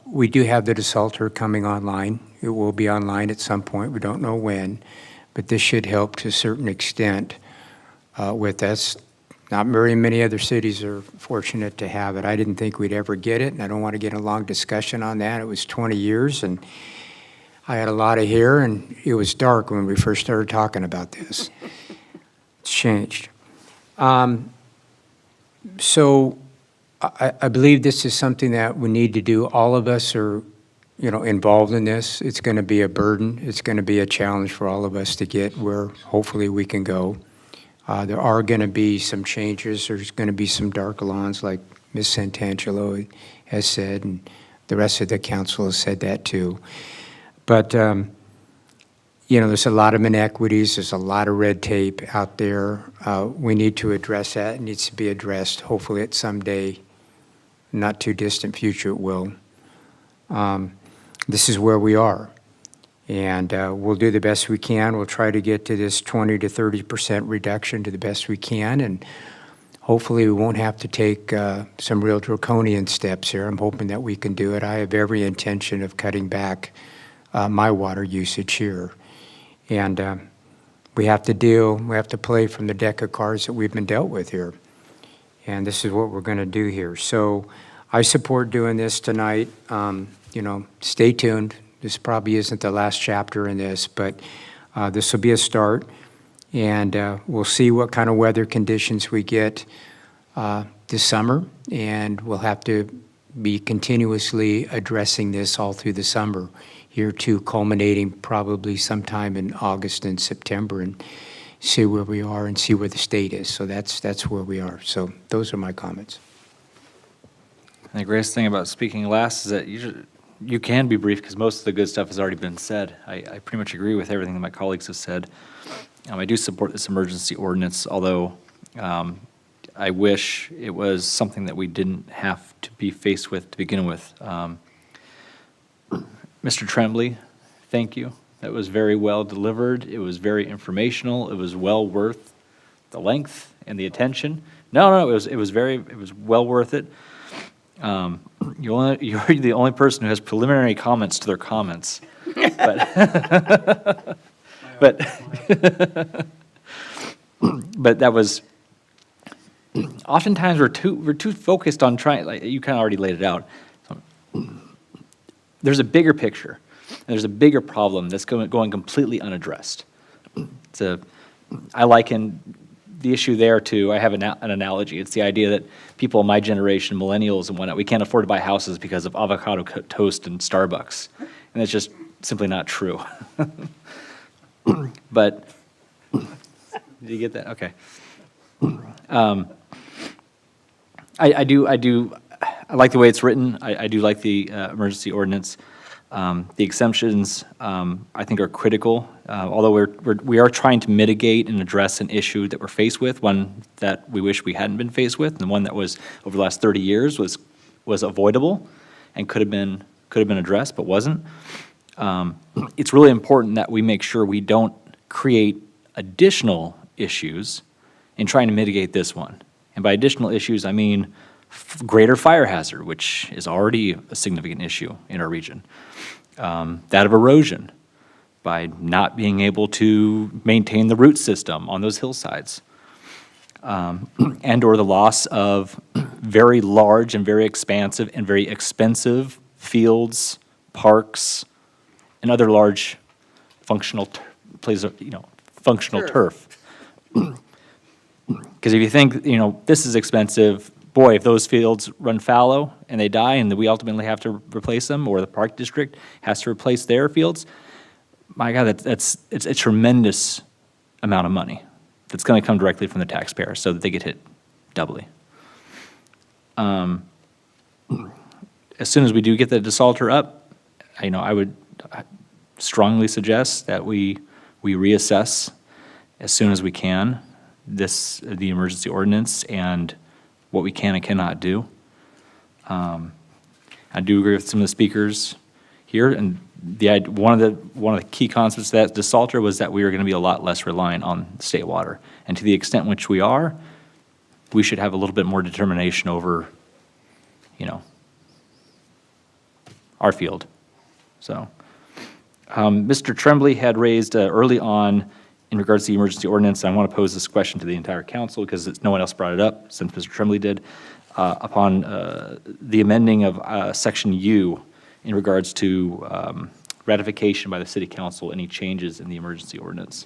we do have the desalter coming online. It will be online at some point. We don't know when, but this should help to a certain extent with us. Not very many other cities are fortunate to have it. I didn't think we'd ever get it, and I don't want to get a long discussion on that. It was 20 years, and I had a lot of hair, and it was dark when we first started talking about this. It's changed. So I believe this is something that we need to do. All of us are, involved in this. It's going to be a burden. It's going to be a challenge for all of us to get where hopefully we can go. There are going to be some changes. There's going to be some dark lawns, like Ms. Santangelo has said, and the rest of the council has said that too. But, there's a lot of inequities. There's a lot of red tape out there. We need to address that. It needs to be addressed. Hopefully at some day, not too distant future, it will. This is where we are. And we'll do the best we can. We'll try to get to this 20 to 30% reduction to the best we can. And hopefully we won't have to take some real draconian steps here. I'm hoping that we can do it. I have every intention of cutting back my water usage here. And we have to play from the deck of cards that we've been dealt with here. And this is what we're going to do here. So I support doing this tonight. Stay tuned. This probably isn't the last chapter in this, but this will be a start. And we'll see what kind of weather conditions we get this summer. And we'll have to be continuously addressing this all through the summer here too, culminating probably sometime in August and September, and see where we are and see where the state is. So that's where we are. So those are my comments. And the greatest thing about speaking last is that you can be brief because most of the good stuff has already been said. I pretty much agree with everything that my colleagues have said. I do support this emergency ordinance, although I wish it was something that we didn't have to be faced with to begin with. Mr. Tremblay, thank you. That was very well delivered. It was very informational. It was well worth the length and the attention. No, it was well worth it. You're the only person who has preliminary comments to their comments. But that was, oftentimes we're too focused on trying, like you kind of already laid it out. There's a bigger picture. There's a bigger problem that's going completely unaddressed. I liken the issue there to, I have an analogy. It's the idea that people in my generation, millennials and whatnot, we can't afford to buy houses because of avocado toast and Starbucks. And it's just simply not true. But, did you get that? Okay. I like the way it's written. I do like the emergency ordinance. The exemptions, I think, are critical. Although we are trying to mitigate and address an issue that we're faced with, one that we wish we hadn't been faced with, and one that was over the last 30 years was avoidable and could have been addressed, but wasn't. It's really important that we make sure we don't create additional issues in trying to mitigate this one. And by additional issues, I mean greater fire hazard, which is already a significant issue in our region. That of erosion, by not being able to maintain the root system on those hillsides. And or the loss of very large and very expansive and very expensive fields, parks, and other large functional functional turf. Because if you think, this is expensive, boy, if those fields run fallow and they die and we ultimately have to replace them, or the park district has to replace their fields, my God, it's a tremendous amount of money that's going to come directly from the taxpayer so that they get hit doubly. As soon as we do get the desalter up, I would strongly suggest that we reassess as soon as we can the emergency ordinance and what we can and cannot do. I do agree with some of the speakers here, and one of the key concepts of that desalter was that we are going to be a lot less reliant on state water, and to the extent which we are, we should have a little bit more determination over, our field. So, Mr. Tremblay had raised early on in regards to the emergency ordinance, and I want to pose this question to the entire council because no one else brought it up since Mr. Tremblay did, upon the amending of Section U in regards to ratification by the City Council, any changes in the emergency ordinance.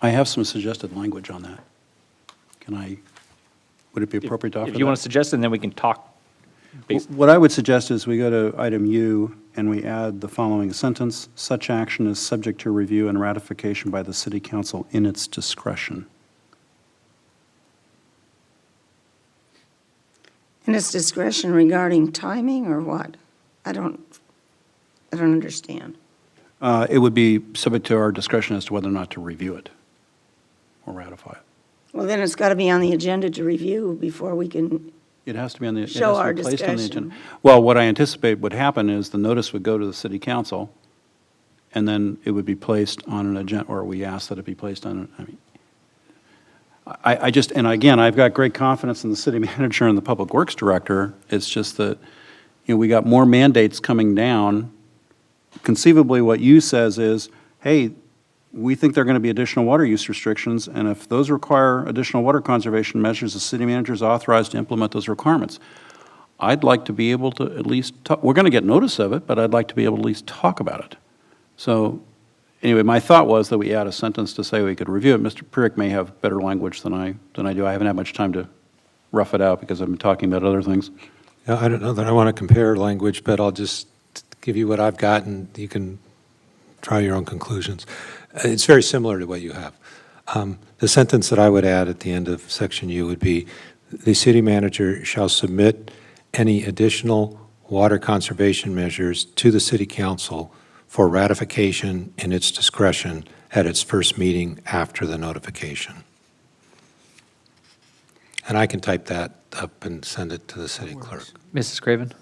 I have some suggested language on that. Would it be appropriate to offer that? If you want to suggest it, and then we can talk. What I would suggest is we go to item U and we add the following sentence: "Such action is subject to review and ratification by the city council in its discretion." And it's discretion regarding timing or what? I don't understand. It would be subject to our discretion as to whether or not to review it or ratify it. Well, then it's got to be on the agenda to review before we can, It has to be on the, it Show has to our be placed on the discussion. agenda. Well, what I anticipate would happen is the notice would go to the city council, and then it would be placed on an agenda, or we ask that it be placed on, I mean, I just, and again, I've got great confidence in the city manager and the public works director. It's just that, we got more mandates coming down. Conceivably, what you says is, hey, we think there are going to be additional water use restrictions, and if those require additional water conservation measures, the city manager is authorized to implement those requirements. I'd like to be able to at least talk, we're going to get notice of it, but I'd like to be able to at least talk about it. So, anyway, my thought was that we add a sentence to say we could review it. Mr. Purick may have better language than I do. I haven't had much time to rough it out because I've been talking about other things. Yeah, I don't know that I want to compare language, but I'll just give you what I've got, and you can draw your own conclusions. It's very similar to what you have. The sentence that I would add at the end of section U would be, the city manager shall submit any additional water conservation measures to the city council for ratification in its discretion at its first meeting after the notification. And I can type that up and send it to the city clerk. Mrs. Craven?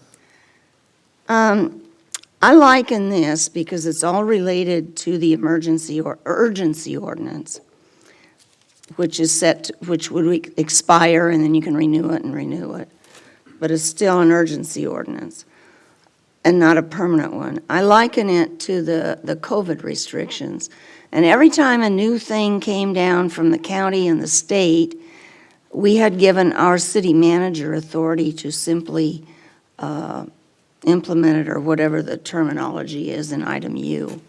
I liken this because it's all related to the emergency or urgency ordinance, which would expire and then you can renew it. But it's still an urgency ordinance and not a permanent one. I liken it to the COVID restrictions. And every time a new thing came down from the county and the state, we had given our city manager authority to simply implement it, or whatever the terminology is in item U.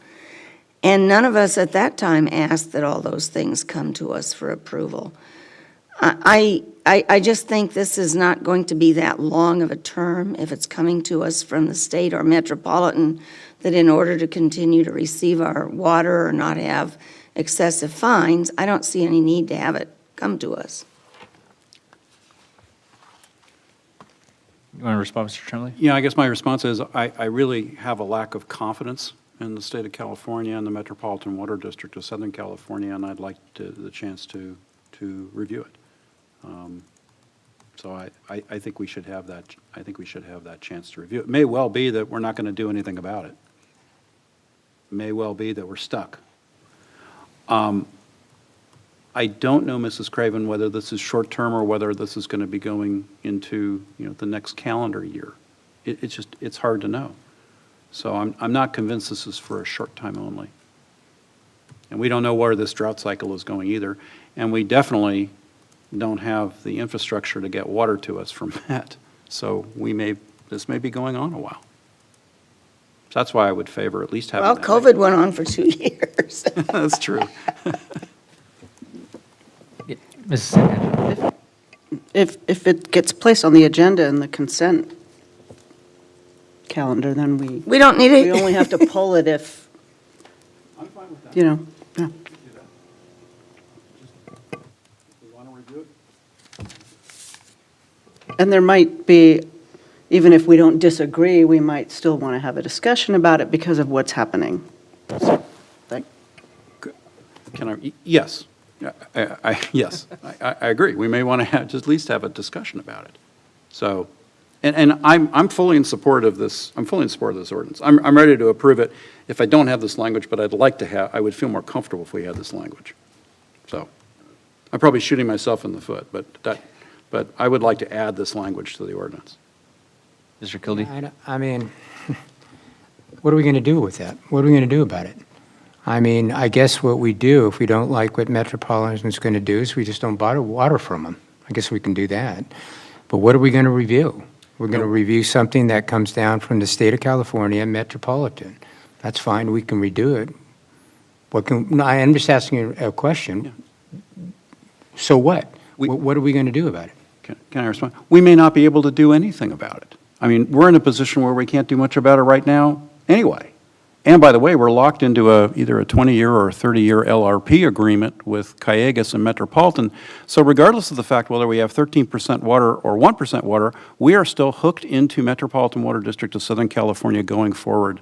And none of us at that time asked that all those things come to us for approval. I just think this is not going to be that long of a term if it's coming to us from the state or metropolitan, that in order to continue to receive our water or not have excessive fines, I don't see any need to have it come to us. You want to respond, Mr. Tremblay? Yeah, I guess my response is I really have a lack of confidence in the state of California and the Metropolitan Water District of Southern California, and I'd like the chance to review it. So I think we should have that. I think we should have that chance to review it. It may well be that we're not going to do anything about it. It may well be that we're stuck. I don't know, Mrs. Craven, whether this is short-term or whether this is going to be going into, the next calendar year. It's hard to know. So I'm not convinced this is for a short time only. And we don't know where this drought cycle is going either. And we definitely don't have the infrastructure to get water to us from that. So this may be going on a while. So that's why I would favor at least having Well, that. COVID went on for 2 years. That's true. Mrs. Santangelo? If it gets placed on the agenda in the consent calendar, then We don't need we it. only have to pull it if, I'm fine with that. yeah. And there might be, even if we don't disagree, we might still want to have a discussion about it because of what's happening. Can I, yes. Yes, I agree. We may want to just at least have a discussion about it. So, and I'm fully in support of this. I'm fully in support of this ordinance. I'm ready to approve it if I don't have this language, but I would feel more comfortable if we had this language. So, I'm probably shooting myself in the foot, but I would like to add this language to the ordinance. Mr. Kildee? I mean, what are we going to do with that? What are we going to do about it? I mean, I guess what we do, if we don't like what Metropolitan's going to do, is we just don't buy water from them. I guess we can do that. But what are we going to review? We're going to review something that comes down from the state of California and Metropolitan. That's fine, we can redo it. I'm just asking you a question. Yeah. So what? What are we going to do about it? Can I respond? We may not be able to do anything about it. I mean, we're in a position where we can't do much about it right now. anyway. And by the way, we're locked into either a 20-year or a 30-year LRP agreement with Callejas and Metropolitan. So regardless of the fact whether we have 13% water or 1% water, we are still hooked into Metropolitan Water District of Southern California going forward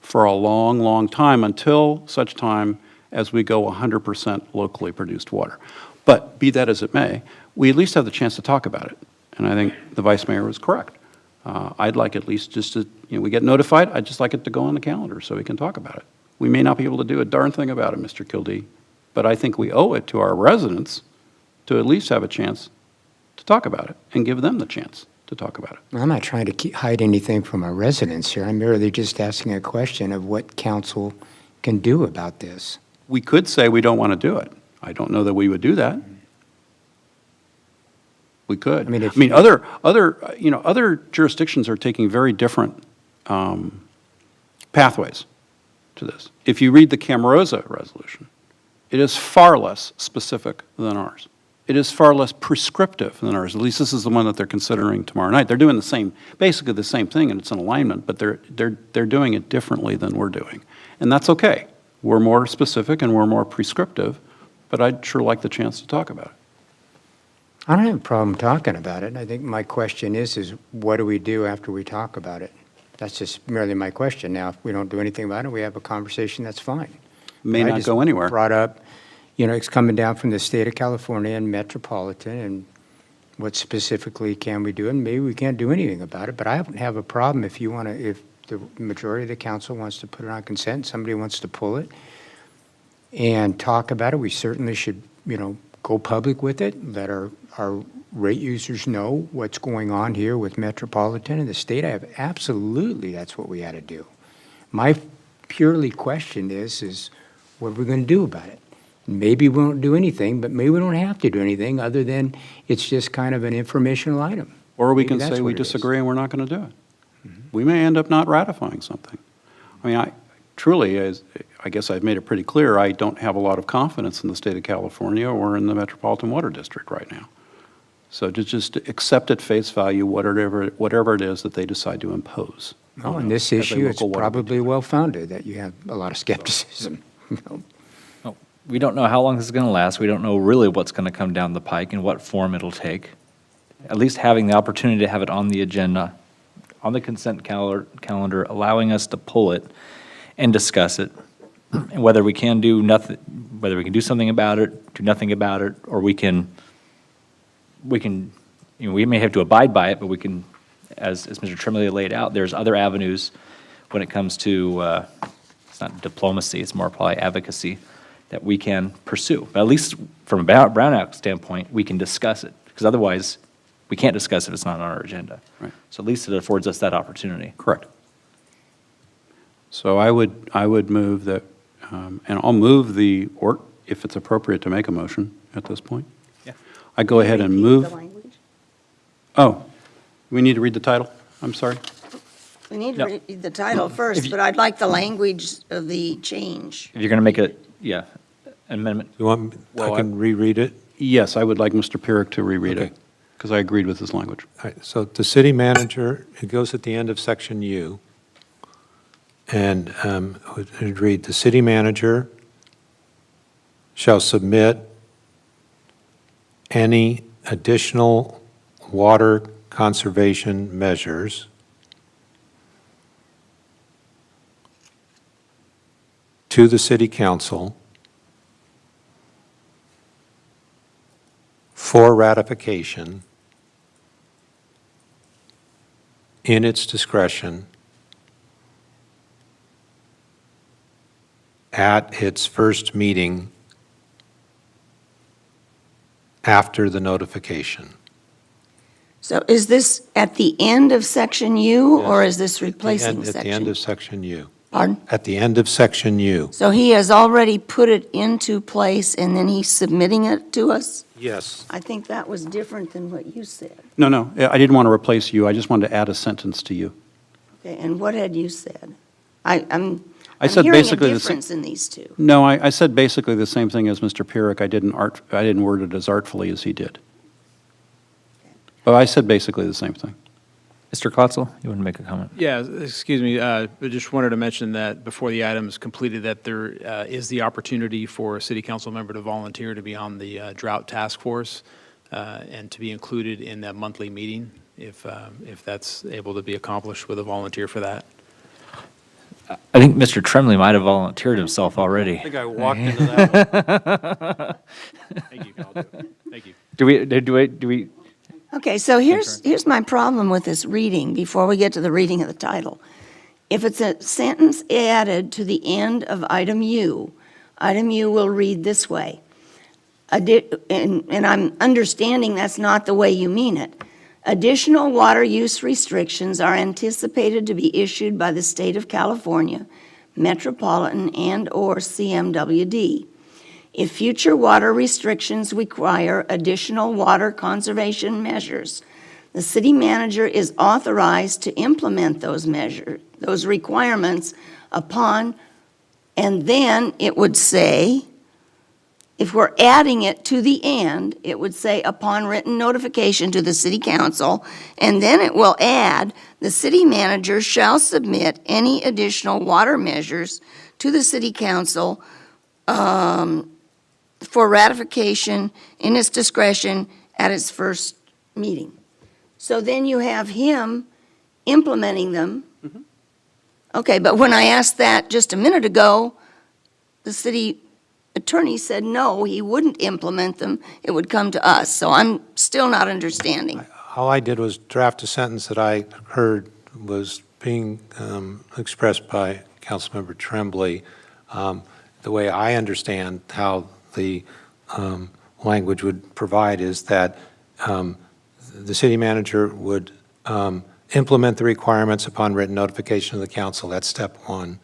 for a long, long time, until such time as we go 100% locally produced water. But be that as it may, we at least have the chance to talk about it. And I think the Vice Mayor was correct. I'd like at least just to, we get notified, I'd just like it to go on the calendar so we can talk about it. We may not be able to do a darn thing about it, Mr. Kildee, but I think we owe it to our residents to at least have a chance to talk about it and give them the chance to talk about it. I'm not trying to hide anything from our residents here. I'm merely just asking a question of what council can do about this. We could say we don't want to do it. I don't know that we would do that. We could. I mean, other jurisdictions are taking very different pathways to this. If you read the Camarillo resolution, it is far less specific than ours. It is far less prescriptive than ours. At least this is the one that they're considering tomorrow night. They're doing basically the same thing, and it's an alignment, but they're doing it differently than we're doing. And that's okay. We're more specific and we're more prescriptive, but I'd sure like the chance to talk about it. I don't have a problem talking about it. I think my question is what do we do after we talk about it? That's just merely my question. Now, if we don't do anything about it, we have a conversation, that's fine. May not go anywhere. Brought up, it's coming down from the state of California and Metropolitan, and what specifically can we do? And maybe we can't do anything about it, but I don't have a problem if the majority of the council wants to put it on consent, somebody wants to pull it and talk about it. We certainly should, go public with it, let our rate users know what's going on here with Metropolitan and the state. Absolutely, that's what we had to do. My purely question is what are we going to do about it? Maybe we won't do anything, but maybe we don't have to do anything other than it's just kind of an informational item. Or we Maybe can that's say what we it disagree and we're not going to do it. We may end up not ratifying something. I mean, I guess I've made it pretty clear, I don't have a lot of confidence in the state of California or in the Metropolitan Water District right now. So to just accept at face value whatever it is that they decide to impose. Oh, on this as a issue, it's local water probably well-founded that you have a lot of skepticism. We don't know how long this is going to last. We don't know really what's going to come down the pike and what form it'll take. At least having the opportunity to have it on the agenda, on the consent calendar, allowing us to pull it and discuss it, and whether we can do nothing, whether we can do something about it, do nothing about it, or we may have to abide by it, but we can, as Mr. Tremblay laid out, there's other avenues when it comes to, it's not diplomacy, it's more probably advocacy, that we can pursue. But at least from a Brown Act standpoint, we can discuss it, because otherwise, we can't discuss it if it's not on our agenda. Right. So at least it affords us that opportunity. Correct. So I would move that, and I'll move if it's appropriate to make a motion at this point. Yeah. I go ahead and Repeat move. the language? Oh, we need to read the title? I'm sorry. We need No. to read the title If first, you- but I'd like the language of the change. If you're going to make an amendment, You want, Well, I can reread it? Yes, I would like Mr. Pierrick to reread it, Okay. because I agreed with his language. All right, so the city manager, it goes at the end of section U, and it would read, the city manager shall submit any additional water conservation measures to the city council for ratification in its discretion at its first meeting after the notification. So is this at the end of section U, or is this replacing At the end section? of section U. Pardon? At the end of section U. So he has already put it into place, and then he's submitting it to us? Yes. I think that was different than what you said. No, I didn't want to replace you. I just wanted to add a sentence to you. Okay, and what had you said? I'm said hearing a basically the difference in these two. No, I said basically the same thing as Mr. Pierrick. I didn't word it as artfully as he did. But I said basically the same thing. Mr. Klotzel, you want to make a comment? Yeah, excuse me, I just wanted to mention that before the item is completed, that there is the opportunity for a city council member to volunteer to be on the Drought Task Force and to be included in that monthly meeting, if that's able to be accomplished with a volunteer for that. I think Mr. Tremblay might have volunteered himself already. I think I walked into that one. Thank you, I'll do it. Thank you. Do we, Okay, so here's my problem with this reading, before we get to the reading of the title. If it's a sentence added to the end of item U will read this way. And I'm understanding that's not the way you mean it. Additional water use restrictions are anticipated to be issued by the state of California, Metropolitan and/or CMWD. If future water restrictions require additional water conservation measures, the city manager is authorized to implement those requirements upon, and then it would say, if we're adding it to the end, it would say upon written notification to the city council, and then it will add, the city manager shall submit any additional water measures to the city council for ratification in its discretion at its first meeting. So then you have him implementing them. Okay, but when I asked that just a minute ago, the city attorney said no, he wouldn't implement them, it would come to us. So I'm still not understanding. All I did was draft a sentence that I heard was being expressed by Councilmember Tremblay. The way I understand how the language would provide is that the city manager would implement the requirements upon written notification of the council. That's step one.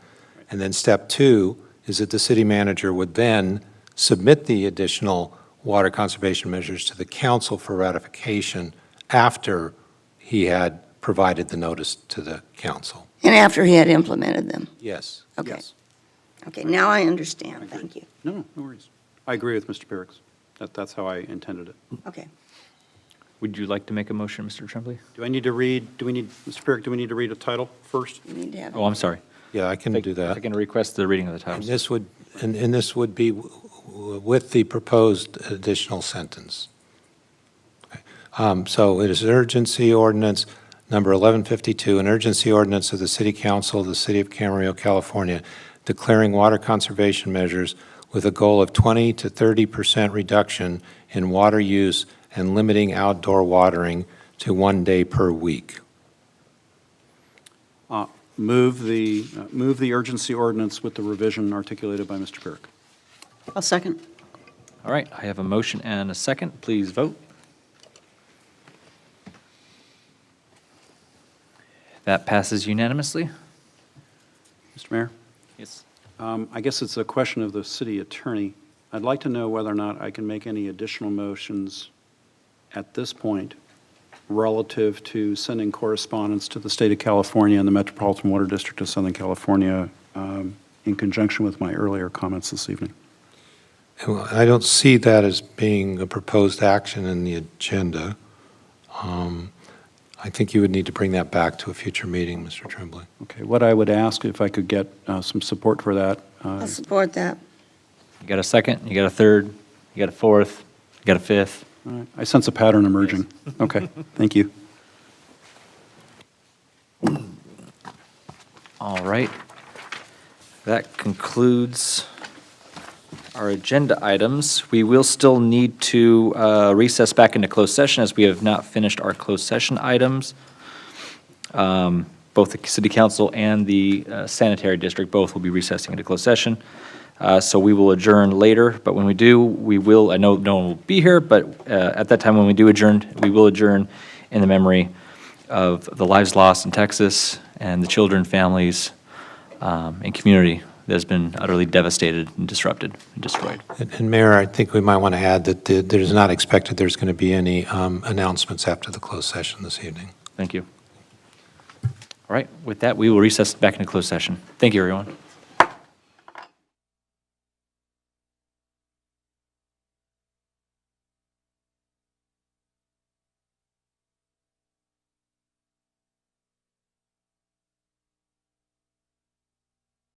And then step two is that the city manager would then submit the additional water conservation measures to the council for ratification after he had provided the notice to the council. And after he had implemented them. Yes. Okay. Yes. Okay, now I understand. Thank you. No worries. I agree with Mr. Pirks. That's how I intended it. Okay. would you like to make a motion, Mr. Tremblay? Mr. Pirks, do we need to read a title first? You need to have. Oh, I'm sorry. Yeah, I can do If that. I can request the reading of the And title. this would be with the proposed additional sentence. Okay. So it is urgency ordinance number 1152, an urgency ordinance of the City Council of the City of Camarillo, California, declaring water conservation measures with a goal of 20 to 30% reduction in water use and limiting outdoor watering to 1 day per week. Move the urgency ordinance with the revision articulated by Mr. Pirks. I'll second. All right, I have a motion and a second. Please vote. That passes unanimously. Mr. Mayor? Yes. I guess it's a question of the city attorney. I'd like to know whether or not I can make any additional motions at this point relative to sending correspondence to the state of California and the Metropolitan Water District of Southern California in conjunction with my earlier comments this evening. Well, I don't see that as being a proposed action in the agenda. I think you would need to bring that back to a future meeting, Mr. Tremblay. Okay, what I would ask, if I could get some support for that. I'll support that. You got a second, you got a third, you got a fourth, you got a fifth. All right, I sense a pattern emerging. Okay, thank you. All right. That concludes our agenda items. We will still need to recess back into closed session as we have not finished our closed session items. Both the city council and the sanitary district both will be recessing into closed session. So we will adjourn later, but when we do, we will, I know no one will be here, but at that time when we do adjourn, we will adjourn in the memory of the lives lost in Texas and the children, families, and community that has been utterly devastated and disrupted and destroyed. And Mayor, I think we might want to add that it is not expected there's going to be any announcements after the closed session this evening. Thank you. All right, with that, we will recess back into closed session. Thank you, everyone.